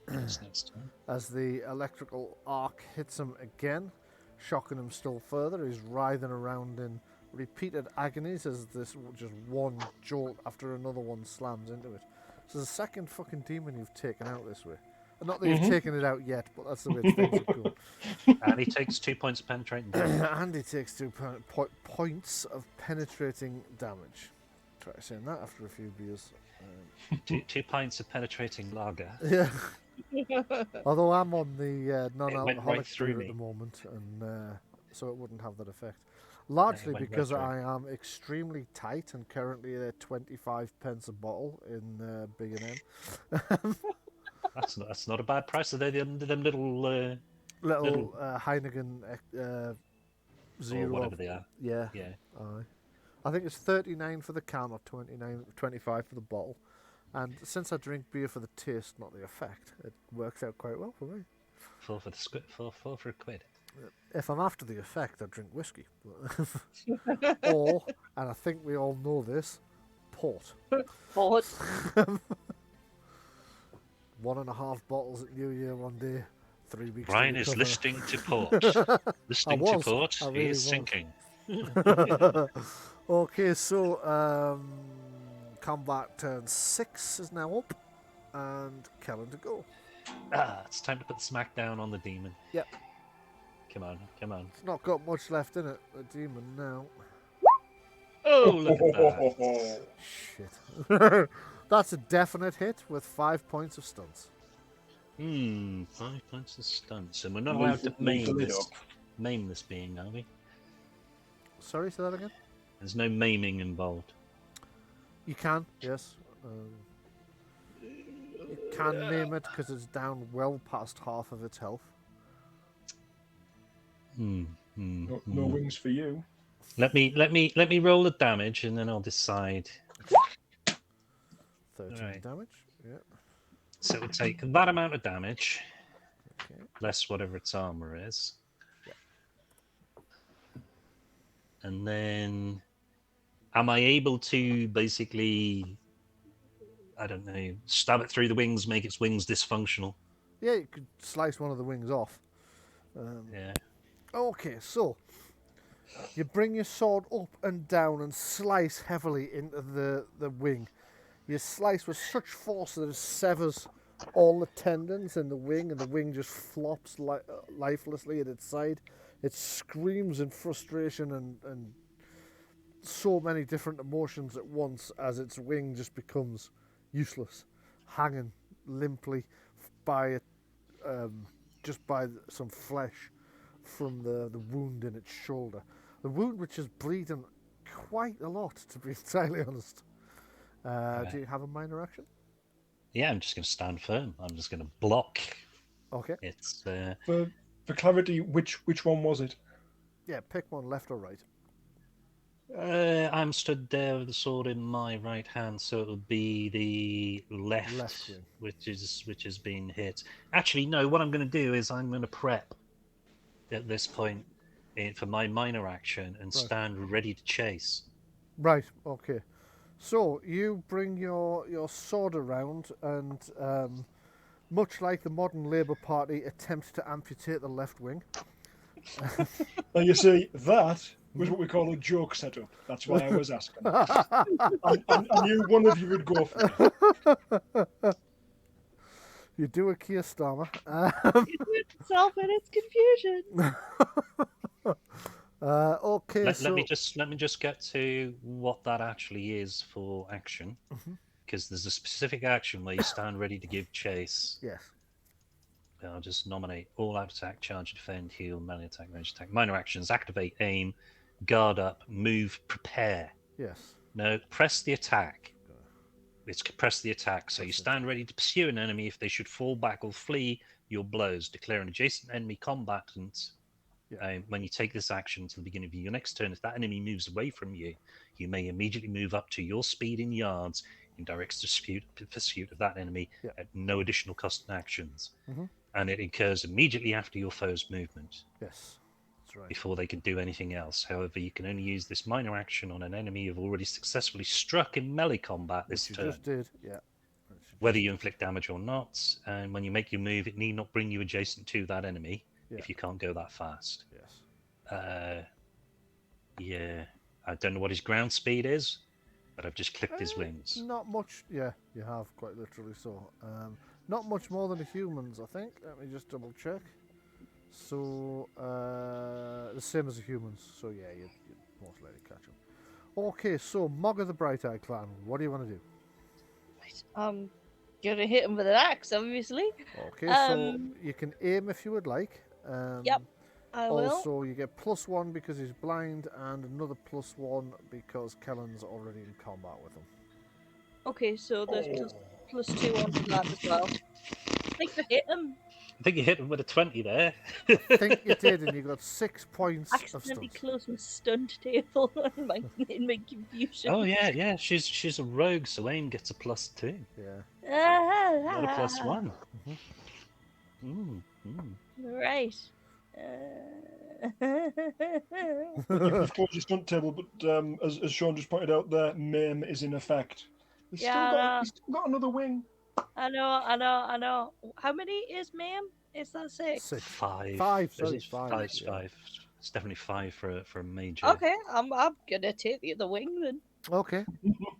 [SPEAKER 3] That's next time.
[SPEAKER 1] As the electrical arc hits him again, shocking him still further. He's writhing around in repeated agonies as this just one jolt after another one slams into it. So the second fucking demon you've taken out this way. Not that you've taken it out yet, but that's the way things have gone.
[SPEAKER 3] And he takes 2 points of penetrating damage.
[SPEAKER 1] And he takes 2 points of penetrating damage. Try saying that after a few beers.
[SPEAKER 3] 2 pints of penetrating lager.
[SPEAKER 1] Yeah. Although I'm on the non-alcoholic
[SPEAKER 3] right through
[SPEAKER 1] beer
[SPEAKER 3] me.
[SPEAKER 1] at the moment, and so it wouldn't have that effect. Largely
[SPEAKER 3] went right
[SPEAKER 1] because
[SPEAKER 3] through.
[SPEAKER 1] I am extremely tight and currently at 25 pence a bottle in B&M.
[SPEAKER 3] That's not a bad price. Are they them little
[SPEAKER 1] Little Heineken Zero.
[SPEAKER 3] or whatever they are?
[SPEAKER 1] Yeah.
[SPEAKER 3] Yeah.
[SPEAKER 1] Aye. I think it's 39 for the can or 25 for the bottle. And since I drink beer for the taste, not the effect, it works out quite well for me.
[SPEAKER 3] 4 for the four for a quid.
[SPEAKER 1] If I'm after the effect, I drink whiskey. Or, and I think we all know this, port.
[SPEAKER 2] Port.
[SPEAKER 1] 1.5 bottles at New Year one day, 3 weeks.
[SPEAKER 3] Brian
[SPEAKER 1] to
[SPEAKER 3] is
[SPEAKER 1] recover.
[SPEAKER 3] listening to port. Listening to
[SPEAKER 1] was.
[SPEAKER 3] port.
[SPEAKER 1] I
[SPEAKER 3] He
[SPEAKER 1] really
[SPEAKER 3] is
[SPEAKER 1] was.
[SPEAKER 3] sinking.
[SPEAKER 1] Okay, so combat turn 6 is now up, and Kellen to go.
[SPEAKER 3] It's time to put the smack down on the demon.
[SPEAKER 1] Yep.
[SPEAKER 3] Come on.
[SPEAKER 1] It's not got much left in it, the demon now.
[SPEAKER 3] Oh, look at that.
[SPEAKER 1] Shit. That's a definite hit with 5 points of stunts.
[SPEAKER 3] 5 points of stunts, and we're not
[SPEAKER 4] Leave
[SPEAKER 3] allowed to
[SPEAKER 4] the- leave the lid
[SPEAKER 3] maim this being, are we?
[SPEAKER 1] Sorry, say that again?
[SPEAKER 3] There's no maiming involved.
[SPEAKER 1] You can, yes. You can maim it because it's down well past half of its health.
[SPEAKER 4] No wings for you.
[SPEAKER 3] Let me roll the damage, and then I'll decide.
[SPEAKER 1] 13
[SPEAKER 3] Right.
[SPEAKER 1] damage. Yeah.
[SPEAKER 3] So it would take that amount of damage,
[SPEAKER 1] Okay.
[SPEAKER 3] less whatever its armor is. And then, am I able to basically, I don't know, stab it through the wings, make its wings dysfunctional?
[SPEAKER 1] Yeah, you could slice one of the wings off.
[SPEAKER 3] Yeah.
[SPEAKER 1] Okay, so you bring your sword up and down and slice heavily into the wing. You slice with such force that it severs all the tendons in the wing, and the wing just flops lifelessly at its side. It screams in frustration and so many different emotions at once as its wing just becomes useless, hanging limply by just by some flesh from the wound in its shoulder. The wound which is bleeding quite a lot, to be entirely honest. Do you have a minor action?
[SPEAKER 3] Yeah, I'm just going to stand firm. I'm just going to block.
[SPEAKER 1] Okay.
[SPEAKER 3] It's
[SPEAKER 4] For clarity, which one was it?
[SPEAKER 1] Yeah, pick one, left or right.
[SPEAKER 3] I'm stood there with the sword in my right hand, so it'll be the left
[SPEAKER 1] wing.
[SPEAKER 3] which is being hit. Actually, no. What I'm going to do is I'm going to prep at this point for my minor action and stand ready to chase.
[SPEAKER 1] Right. Okay. So you bring your sword around and, much like the modern Labour Party, attempt to amputate the left wing.
[SPEAKER 4] Now you see, that was what we call a joke setup. That's why I was asking. I knew one of you would go for it.
[SPEAKER 1] You do a Keir Starmer.
[SPEAKER 2] Self and its confusion.
[SPEAKER 1] Okay,
[SPEAKER 3] Let
[SPEAKER 1] so
[SPEAKER 3] me just get to what that actually is for action, because there's a specific action where you stand ready to give chase.
[SPEAKER 1] yes,
[SPEAKER 3] I'll just nominate all out attack, charge, defend, heal, melee attack, range attack. Minor actions: activate, aim, guard up, move, prepare.
[SPEAKER 1] yes.
[SPEAKER 3] No, press the attack. It's press the attack. So
[SPEAKER 1] Press
[SPEAKER 3] you
[SPEAKER 1] the
[SPEAKER 3] stand ready to pursue an enemy. If they should fall back or flee your blows, declare an adjacent enemy combatant.
[SPEAKER 1] Yeah.
[SPEAKER 3] When you take this action to the beginning of your next turn, if that enemy moves away from you, you may immediately move up to your speed in yards in direct pursuit of that enemy at no additional cost and actions. And it occurs immediately after your foe's movement.
[SPEAKER 1] Yes, that's right.
[SPEAKER 3] Before they can do anything else. However, you can only use this minor action on an enemy you've already successfully struck in melee combat this
[SPEAKER 1] Which
[SPEAKER 3] turn.
[SPEAKER 1] you just did, yeah.
[SPEAKER 3] Whether you inflict damage or not, and when you make your move, it need not bring you adjacent to that enemy if you can't go that fast.
[SPEAKER 1] Yes.
[SPEAKER 3] Yeah, I don't know what his ground speed is, but I've just clicked his wings.
[SPEAKER 1] Not much. Yeah, you have, quite literally so. Not much more than the humans, I think. Let me just double check. So, the same as the humans. So, yeah, you'd most likely catch them. Okay, so, Mog of the Bright Eye Clan, what do you want to do?
[SPEAKER 2] Gonna hit him with an axe, obviously.
[SPEAKER 1] Okay, so you can aim if you would like.
[SPEAKER 2] Yep, I will.
[SPEAKER 1] Also, you get +1 because he's blind, and another +1 because Kellen's already in combat with him.
[SPEAKER 2] Okay, so there's +2 on to that as well. I think I hit him.
[SPEAKER 3] I think you hit him with a 20 there.
[SPEAKER 1] I think you did, and you got 6 points of
[SPEAKER 2] Accidentally
[SPEAKER 1] stunts.
[SPEAKER 2] closed my stunned table in my confusion.
[SPEAKER 3] Oh yeah. She's a rogue, so aim gets a +2.
[SPEAKER 1] Yeah.
[SPEAKER 3] Not a +1.
[SPEAKER 2] Right.
[SPEAKER 4] You've closed your stunt table, but as Sean just pointed out, there maim is in effect. He's still got another wing.
[SPEAKER 2] I know. How many is ma'am? Is that 6?
[SPEAKER 1] 6.
[SPEAKER 3] 5.
[SPEAKER 1] 5, sorry,
[SPEAKER 3] Is it
[SPEAKER 1] 5.
[SPEAKER 3] 5?
[SPEAKER 1] Yeah.
[SPEAKER 3] 5. It's definitely 5 for a major.
[SPEAKER 2] Okay, I'm gonna take the other wing then.
[SPEAKER 1] Okay.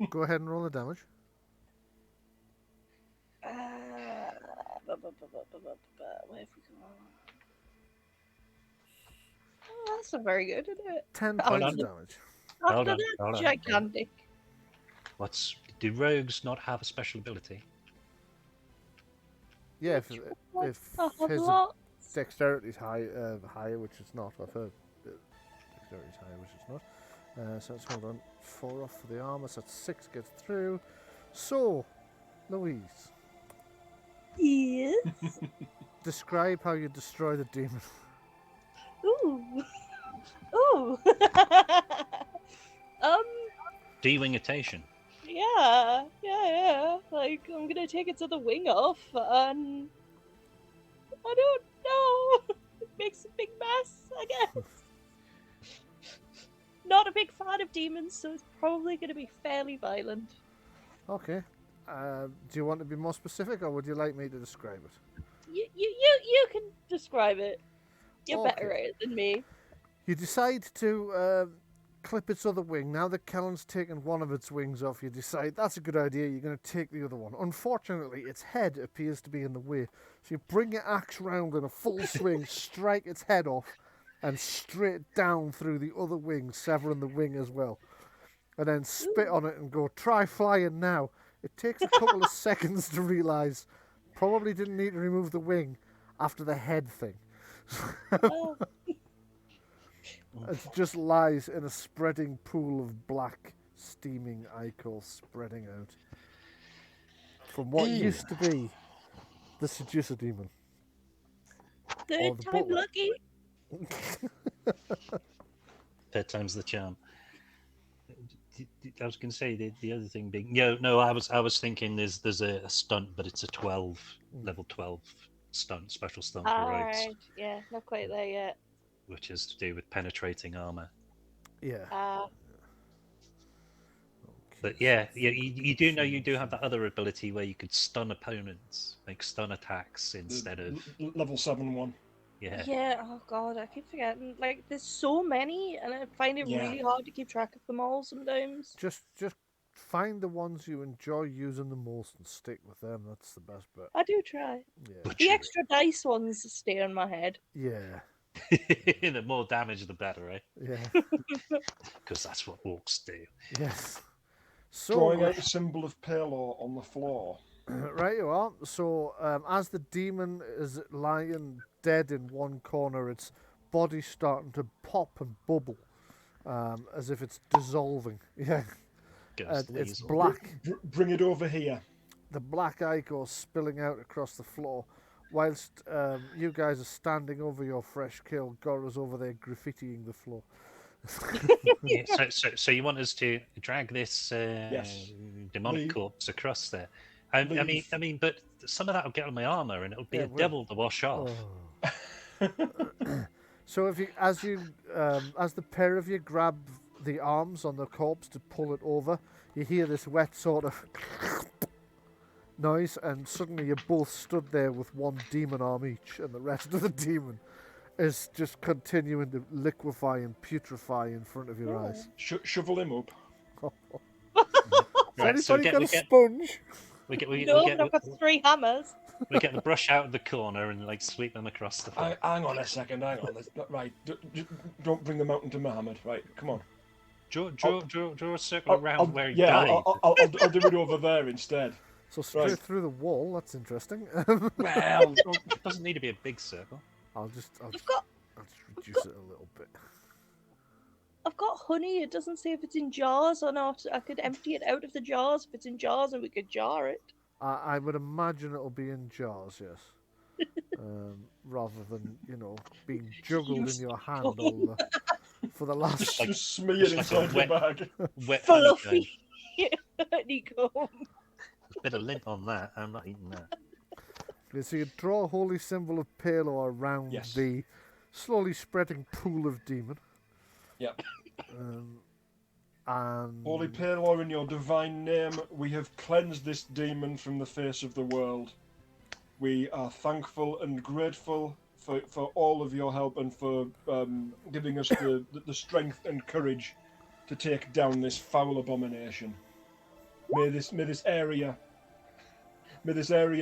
[SPEAKER 1] Go ahead and roll the damage.
[SPEAKER 2] Where have we gone? Oh, that's not very good, isn't it?
[SPEAKER 1] 10
[SPEAKER 3] Hold
[SPEAKER 1] points
[SPEAKER 3] on.
[SPEAKER 1] of damage.
[SPEAKER 2] After
[SPEAKER 3] Hold on,
[SPEAKER 2] that,
[SPEAKER 3] hold on.
[SPEAKER 2] gigantic.
[SPEAKER 3] What's Do rogues not have a special ability?
[SPEAKER 1] Yeah, if
[SPEAKER 2] I have
[SPEAKER 1] his
[SPEAKER 2] lots.
[SPEAKER 1] dexterity's higher, which it's not. I've heard dexterity's higher, which it's not. So let's hold on. 4 off for the armor, so that's 6 gets through. So, Louise,
[SPEAKER 2] Yes.
[SPEAKER 1] describe how you destroy the demon.
[SPEAKER 2] Ooh. Ooh. um.
[SPEAKER 3] De-wingitation.
[SPEAKER 2] Yeah. Like, I'm gonna take its other wing off, and I don't know. It makes a big mess, I guess. Not a big fan of demons, so it's probably gonna be fairly violent.
[SPEAKER 1] Okay. Do you want to be more specific, or would you like me to describe it?
[SPEAKER 2] You can describe it. You're better
[SPEAKER 1] Okay.
[SPEAKER 2] at it than me.
[SPEAKER 1] You decide to clip its other wing. Now that Kellen's taken one of its wings off, you decide that's a good idea. You're going to take the other one. Unfortunately, its head appears to be in the way. So you bring your axe round in a full swing, strike its head off, and straight down through the other wing, severing the wing as well. And then spit on it and go, try flying now. It takes a couple of seconds to realise probably didn't need to remove the wing after the head thing.
[SPEAKER 2] Oh,
[SPEAKER 1] It just lies in a spreading pool of black, steaming ichor spreading out from what used to be the seducer demon.
[SPEAKER 2] third
[SPEAKER 1] the
[SPEAKER 2] time
[SPEAKER 1] butler.
[SPEAKER 2] lucky.
[SPEAKER 3] Third time's the charm. I was going to say the other thing being I was thinking there's a stunt, but it's a 12 level 12 stunt, special stunt for rogues,
[SPEAKER 2] Alright, yeah, not quite there yet.
[SPEAKER 3] which is to do with penetrating armor.
[SPEAKER 1] Yeah.
[SPEAKER 3] But yeah, you do know you do have that other ability where you could stun opponents, make stun attacks instead of
[SPEAKER 4] Level 7 one.
[SPEAKER 3] yeah.
[SPEAKER 2] Yeah, oh god, I keep forgetting. Like, there's so many, and I find it
[SPEAKER 4] Yeah.
[SPEAKER 2] really hard to keep track of them all sometimes.
[SPEAKER 1] Just find the ones you enjoy using the most and stick with them. That's the best bit.
[SPEAKER 2] I do try.
[SPEAKER 1] Yeah.
[SPEAKER 2] The
[SPEAKER 3] Butchery.
[SPEAKER 2] extra dice ones stay in my head.
[SPEAKER 1] Yeah.
[SPEAKER 3] The more damage, the better, right?
[SPEAKER 1] Yeah.
[SPEAKER 3] Because that's what orcs do.
[SPEAKER 1] Yes. So
[SPEAKER 4] Drawing out a symbol of Palor on the floor.
[SPEAKER 1] right you are. So as the demon is lying dead in one corner, its body's starting to pop and bubble, as if it's dissolving. Yeah.
[SPEAKER 3] Goes
[SPEAKER 1] It's
[SPEAKER 3] Liesel.
[SPEAKER 1] black.
[SPEAKER 4] Bring it over here.
[SPEAKER 1] The black ichor spilling out across the floor, whilst you guys are standing over your fresh kill. Gora's over there graffitiing the floor.
[SPEAKER 3] Yeah, so you want us to drag this
[SPEAKER 4] Yes.
[SPEAKER 3] demonic
[SPEAKER 4] Leave.
[SPEAKER 3] corpse across there? I
[SPEAKER 4] Leave.
[SPEAKER 3] mean, but some of that will get on my armor, and it'll be
[SPEAKER 1] Yeah,
[SPEAKER 3] a
[SPEAKER 1] well-
[SPEAKER 3] devil to wash off.
[SPEAKER 1] Oh. So if as the pair of you grab the arms on the corpse to pull it over, you hear this wet sort of noise, and suddenly you're both stood there with one demon arm each, and the rest of the demon is just continuing to liquefy and putrefy in front of your eyes.
[SPEAKER 4] Shovel him up.
[SPEAKER 3] Right,
[SPEAKER 1] Has
[SPEAKER 3] so
[SPEAKER 1] anybody got a sponge?
[SPEAKER 2] No, but I've got 3 hammers.
[SPEAKER 3] we get the brush out of the corner and like sweep them across the floor.
[SPEAKER 4] Hang on a second, hang on. Right, don't bring them out into Mohammed. Right, come on.
[SPEAKER 3] Draw a circle around where he
[SPEAKER 4] yeah,
[SPEAKER 3] died.
[SPEAKER 4] I'll do it over there instead.
[SPEAKER 1] So straight
[SPEAKER 4] Right.
[SPEAKER 1] through the wall. That's interesting.
[SPEAKER 3] Well, it doesn't need to be a big circle.
[SPEAKER 1] I'll just
[SPEAKER 2] I've got
[SPEAKER 1] reduce it a little bit.
[SPEAKER 2] I've got honey. It doesn't say if it's in jars or not. I could empty it out of the jars if it's in jars, and we could jar it.
[SPEAKER 1] I would imagine it'll be in jars, yes. Rather than, being juggled in your hand for the last...
[SPEAKER 4] Just smear it
[SPEAKER 3] just like
[SPEAKER 4] inside the bag.
[SPEAKER 3] Wet
[SPEAKER 2] Fluffy
[SPEAKER 3] honeycomb.
[SPEAKER 2] honeycomb.
[SPEAKER 3] There's a bit of lint on that. I'm not eating that.
[SPEAKER 1] Okay, so you draw a holy symbol of Palor around
[SPEAKER 4] Yes.
[SPEAKER 1] the slowly spreading pool of demon.
[SPEAKER 4] Yep.
[SPEAKER 1] And...
[SPEAKER 4] Holy Palor, in your divine name, we have cleansed this demon from the face of the world. We are thankful and grateful for all of your help and for giving us the strength and courage to take down this foul abomination. May this area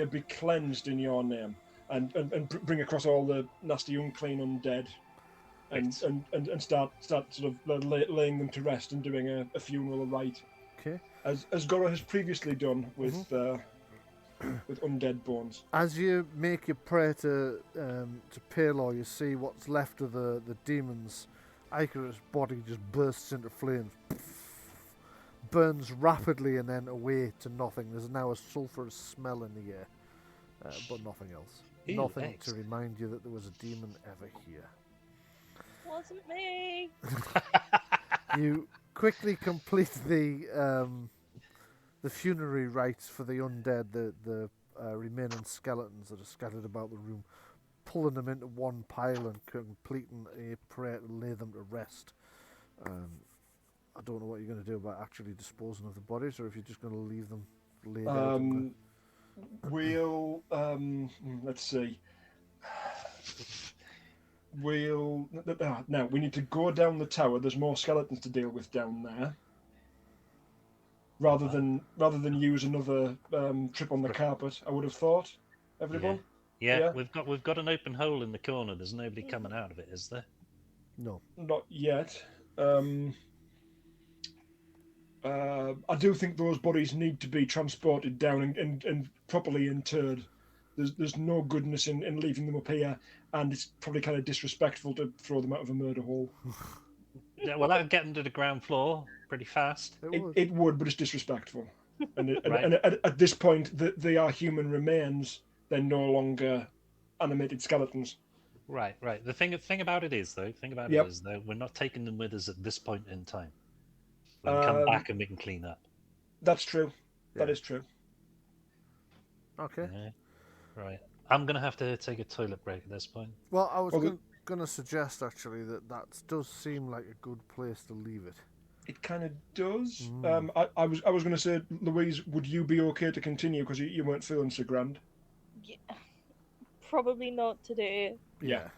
[SPEAKER 4] be cleansed in your name, and bring across all the nasty, unclean undead, and start sort of laying them to rest and doing a funeral rite.
[SPEAKER 1] Okay.
[SPEAKER 4] as Gora has previously done with undead bones.
[SPEAKER 1] As you make your prayer to Palor, you see what's left of the demon's Icarus body just bursts into flames, burns rapidly, and then away to nothing. There's now a sulphurous smell in the air, but nothing else.
[SPEAKER 3] Ew,
[SPEAKER 1] Nothing
[SPEAKER 3] eggs.
[SPEAKER 1] to remind you that there was a demon ever here.
[SPEAKER 2] Wasn't me.
[SPEAKER 1] You quickly complete the funerary rites for the undead, the remaining skeletons that are scattered about the room, pulling them into one pile and completing a prayer to lay them to rest. I don't know what you're going to do about actually disposing of the bodies, or if you're just going to leave them laid out.
[SPEAKER 4] We'll let's see. We'll now we need to go down the tower. There's more skeletons to deal with down there. Rather than use another trip on the carpet, I would have thought. Everyone.
[SPEAKER 3] Yeah, we've got an open hole in the corner. There's nobody coming out of it, is there?
[SPEAKER 1] No.
[SPEAKER 4] Not yet. I do think those bodies need to be transported down and properly interred. There's no goodness in leaving them up here, and it's probably kind of disrespectful to throw them out of a murder hole.
[SPEAKER 3] Yeah, well, that'll get them to the ground floor pretty fast.
[SPEAKER 4] It would, but it's disrespectful. And,
[SPEAKER 3] Right.
[SPEAKER 4] and at this point, they are human remains. They're no longer animated skeletons.
[SPEAKER 3] Right. The thing about it is, though, we're not taking them with us at this point in time. We can come back and we can clean up.
[SPEAKER 4] That's true.
[SPEAKER 1] Yeah.
[SPEAKER 4] That is true.
[SPEAKER 1] Okay.
[SPEAKER 3] Yeah. Right. I'm going to have to take a toilet break at this point.
[SPEAKER 1] Well, I was going to suggest actually that does seem like a good place to leave it.
[SPEAKER 4] It kind of does. I was going to say, Louise, would you be okay to continue because you weren't feeling so grand?
[SPEAKER 2] Yeah. Probably not today.
[SPEAKER 1] Yeah.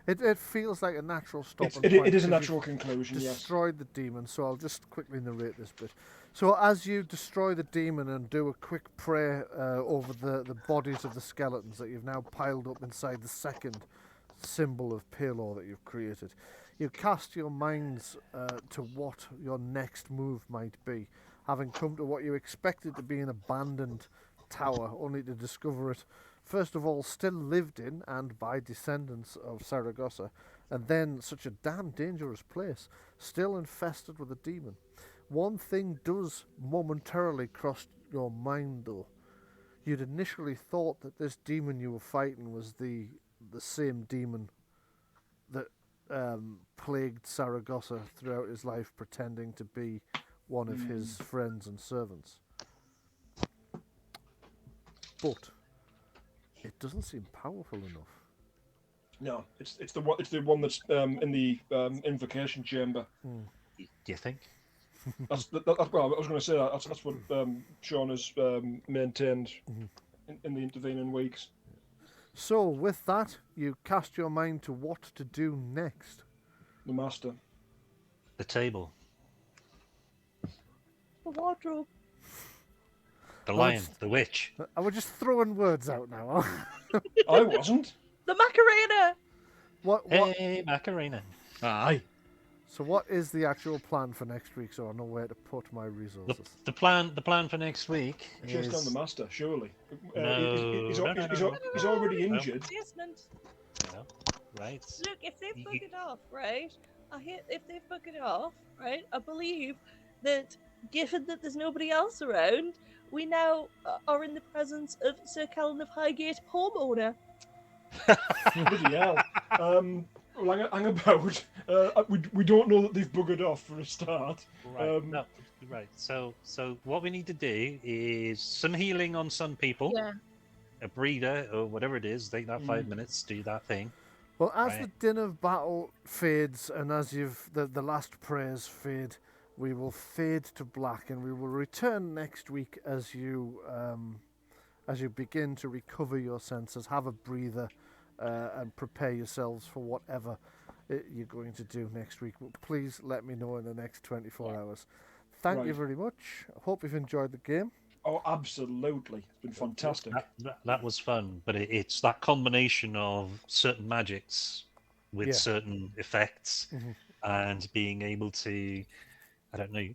[SPEAKER 1] It feels like a natural stop.
[SPEAKER 4] It is a natural conclusion, yes.
[SPEAKER 1] Destroyed the demon, so I'll just quickly narrate this bit. So as you destroy the demon and do a quick prayer over the bodies of the skeletons that you've now piled up inside the second symbol of Palor that you've created, you cast your minds to what your next move might be, having come to what you expected to be an abandoned tower, only to discover it first of all still lived in and by descendants of Saragosa, and then such a damn dangerous place, still infested with a demon. One thing does momentarily cross your mind though. You'd initially thought that this demon you were fighting was the same demon that plagued Saragosa throughout his life, pretending to be one of his friends and servants. But it doesn't seem powerful enough.
[SPEAKER 4] No, it's the one that's in the invocation chamber.
[SPEAKER 3] Do you think?
[SPEAKER 4] Well, I was going to say that's what Sean has maintained in the intervening weeks.
[SPEAKER 1] So, with that, you cast your mind to what to do next.
[SPEAKER 4] The master.
[SPEAKER 3] The table.
[SPEAKER 2] The wardrobe.
[SPEAKER 3] The lion. The witch.
[SPEAKER 1] I was just throwing words out now.
[SPEAKER 4] I wasn't.
[SPEAKER 2] The Macarena!
[SPEAKER 1] What?
[SPEAKER 3] Hey, Macarena.
[SPEAKER 4] Aye.
[SPEAKER 1] So, what is the actual plan for next week? So I know where to put my resources.
[SPEAKER 3] The plan for next week
[SPEAKER 4] Chase
[SPEAKER 3] is...
[SPEAKER 4] down the master, surely.
[SPEAKER 3] No,
[SPEAKER 4] He's
[SPEAKER 3] no.
[SPEAKER 4] already injured.
[SPEAKER 2] Basement.
[SPEAKER 3] No. Right.
[SPEAKER 2] Look, if they've buggered off, right? If they've buggered off, right? I believe that, given that there's nobody else around, we now are in the presence of Sir Callan of Highgate, homeowner.
[SPEAKER 4] Bloody hell. Well, hang about. We don't know that they've buggered off for a start.
[SPEAKER 3] Right. No. Right. So what we need to do is some healing on some people.
[SPEAKER 2] Yeah.
[SPEAKER 3] A breeder or whatever it is. Take that 5 minutes. Do that thing.
[SPEAKER 1] Well, as
[SPEAKER 3] Right.
[SPEAKER 1] the din of battle fades, and as the last prayers fade, we will fade to black, and we will return next week as you begin to recover your senses, have a breather, and prepare yourselves for whatever you're going to do next week. But please let me know in the next 24 hours. Thank you
[SPEAKER 4] Right.
[SPEAKER 1] very much. I hope you've enjoyed the game.
[SPEAKER 4] Oh, absolutely. It's been fantastic.
[SPEAKER 3] That was fun, but it's that combination of certain magics with
[SPEAKER 1] Yeah.
[SPEAKER 3] certain effects and being able to, I don't know,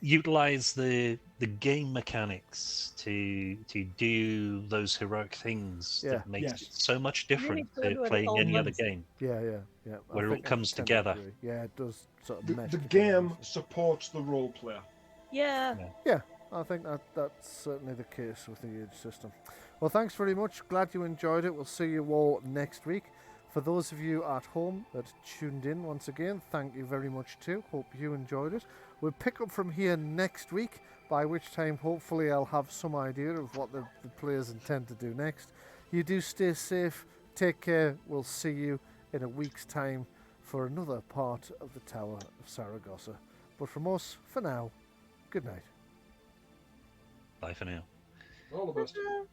[SPEAKER 3] utilize the game mechanics to do those heroic things
[SPEAKER 1] Yeah.
[SPEAKER 3] that makes
[SPEAKER 4] Yes.
[SPEAKER 3] it so much
[SPEAKER 2] Really
[SPEAKER 3] different
[SPEAKER 2] good
[SPEAKER 3] to
[SPEAKER 2] when it
[SPEAKER 3] playing
[SPEAKER 2] all
[SPEAKER 3] any other
[SPEAKER 2] runs.
[SPEAKER 3] game.
[SPEAKER 1] Yeah.
[SPEAKER 3] Where it all comes
[SPEAKER 1] tend to
[SPEAKER 3] together.
[SPEAKER 1] agree. Yeah, it does sort of
[SPEAKER 4] The,
[SPEAKER 1] mesh
[SPEAKER 4] the
[SPEAKER 1] together
[SPEAKER 4] game
[SPEAKER 1] nicely.
[SPEAKER 4] supports the role player.
[SPEAKER 2] Yeah.
[SPEAKER 1] Yeah, I think that's certainly the case with the age system. Well, thanks very much. Glad you enjoyed it. We'll see you all next week. For those of you at home that tuned in once again, thank you very much too. Hope you enjoyed it. We'll pick up from here next week, by which time hopefully I'll have some idea of what the players intend to do next. You do stay safe, take care. We'll see you in a week's time for another part of the Tower of Saragossa. But from us, for now, good night.
[SPEAKER 3] Bye for now.
[SPEAKER 4] All the best.
[SPEAKER 2] Ta-ta.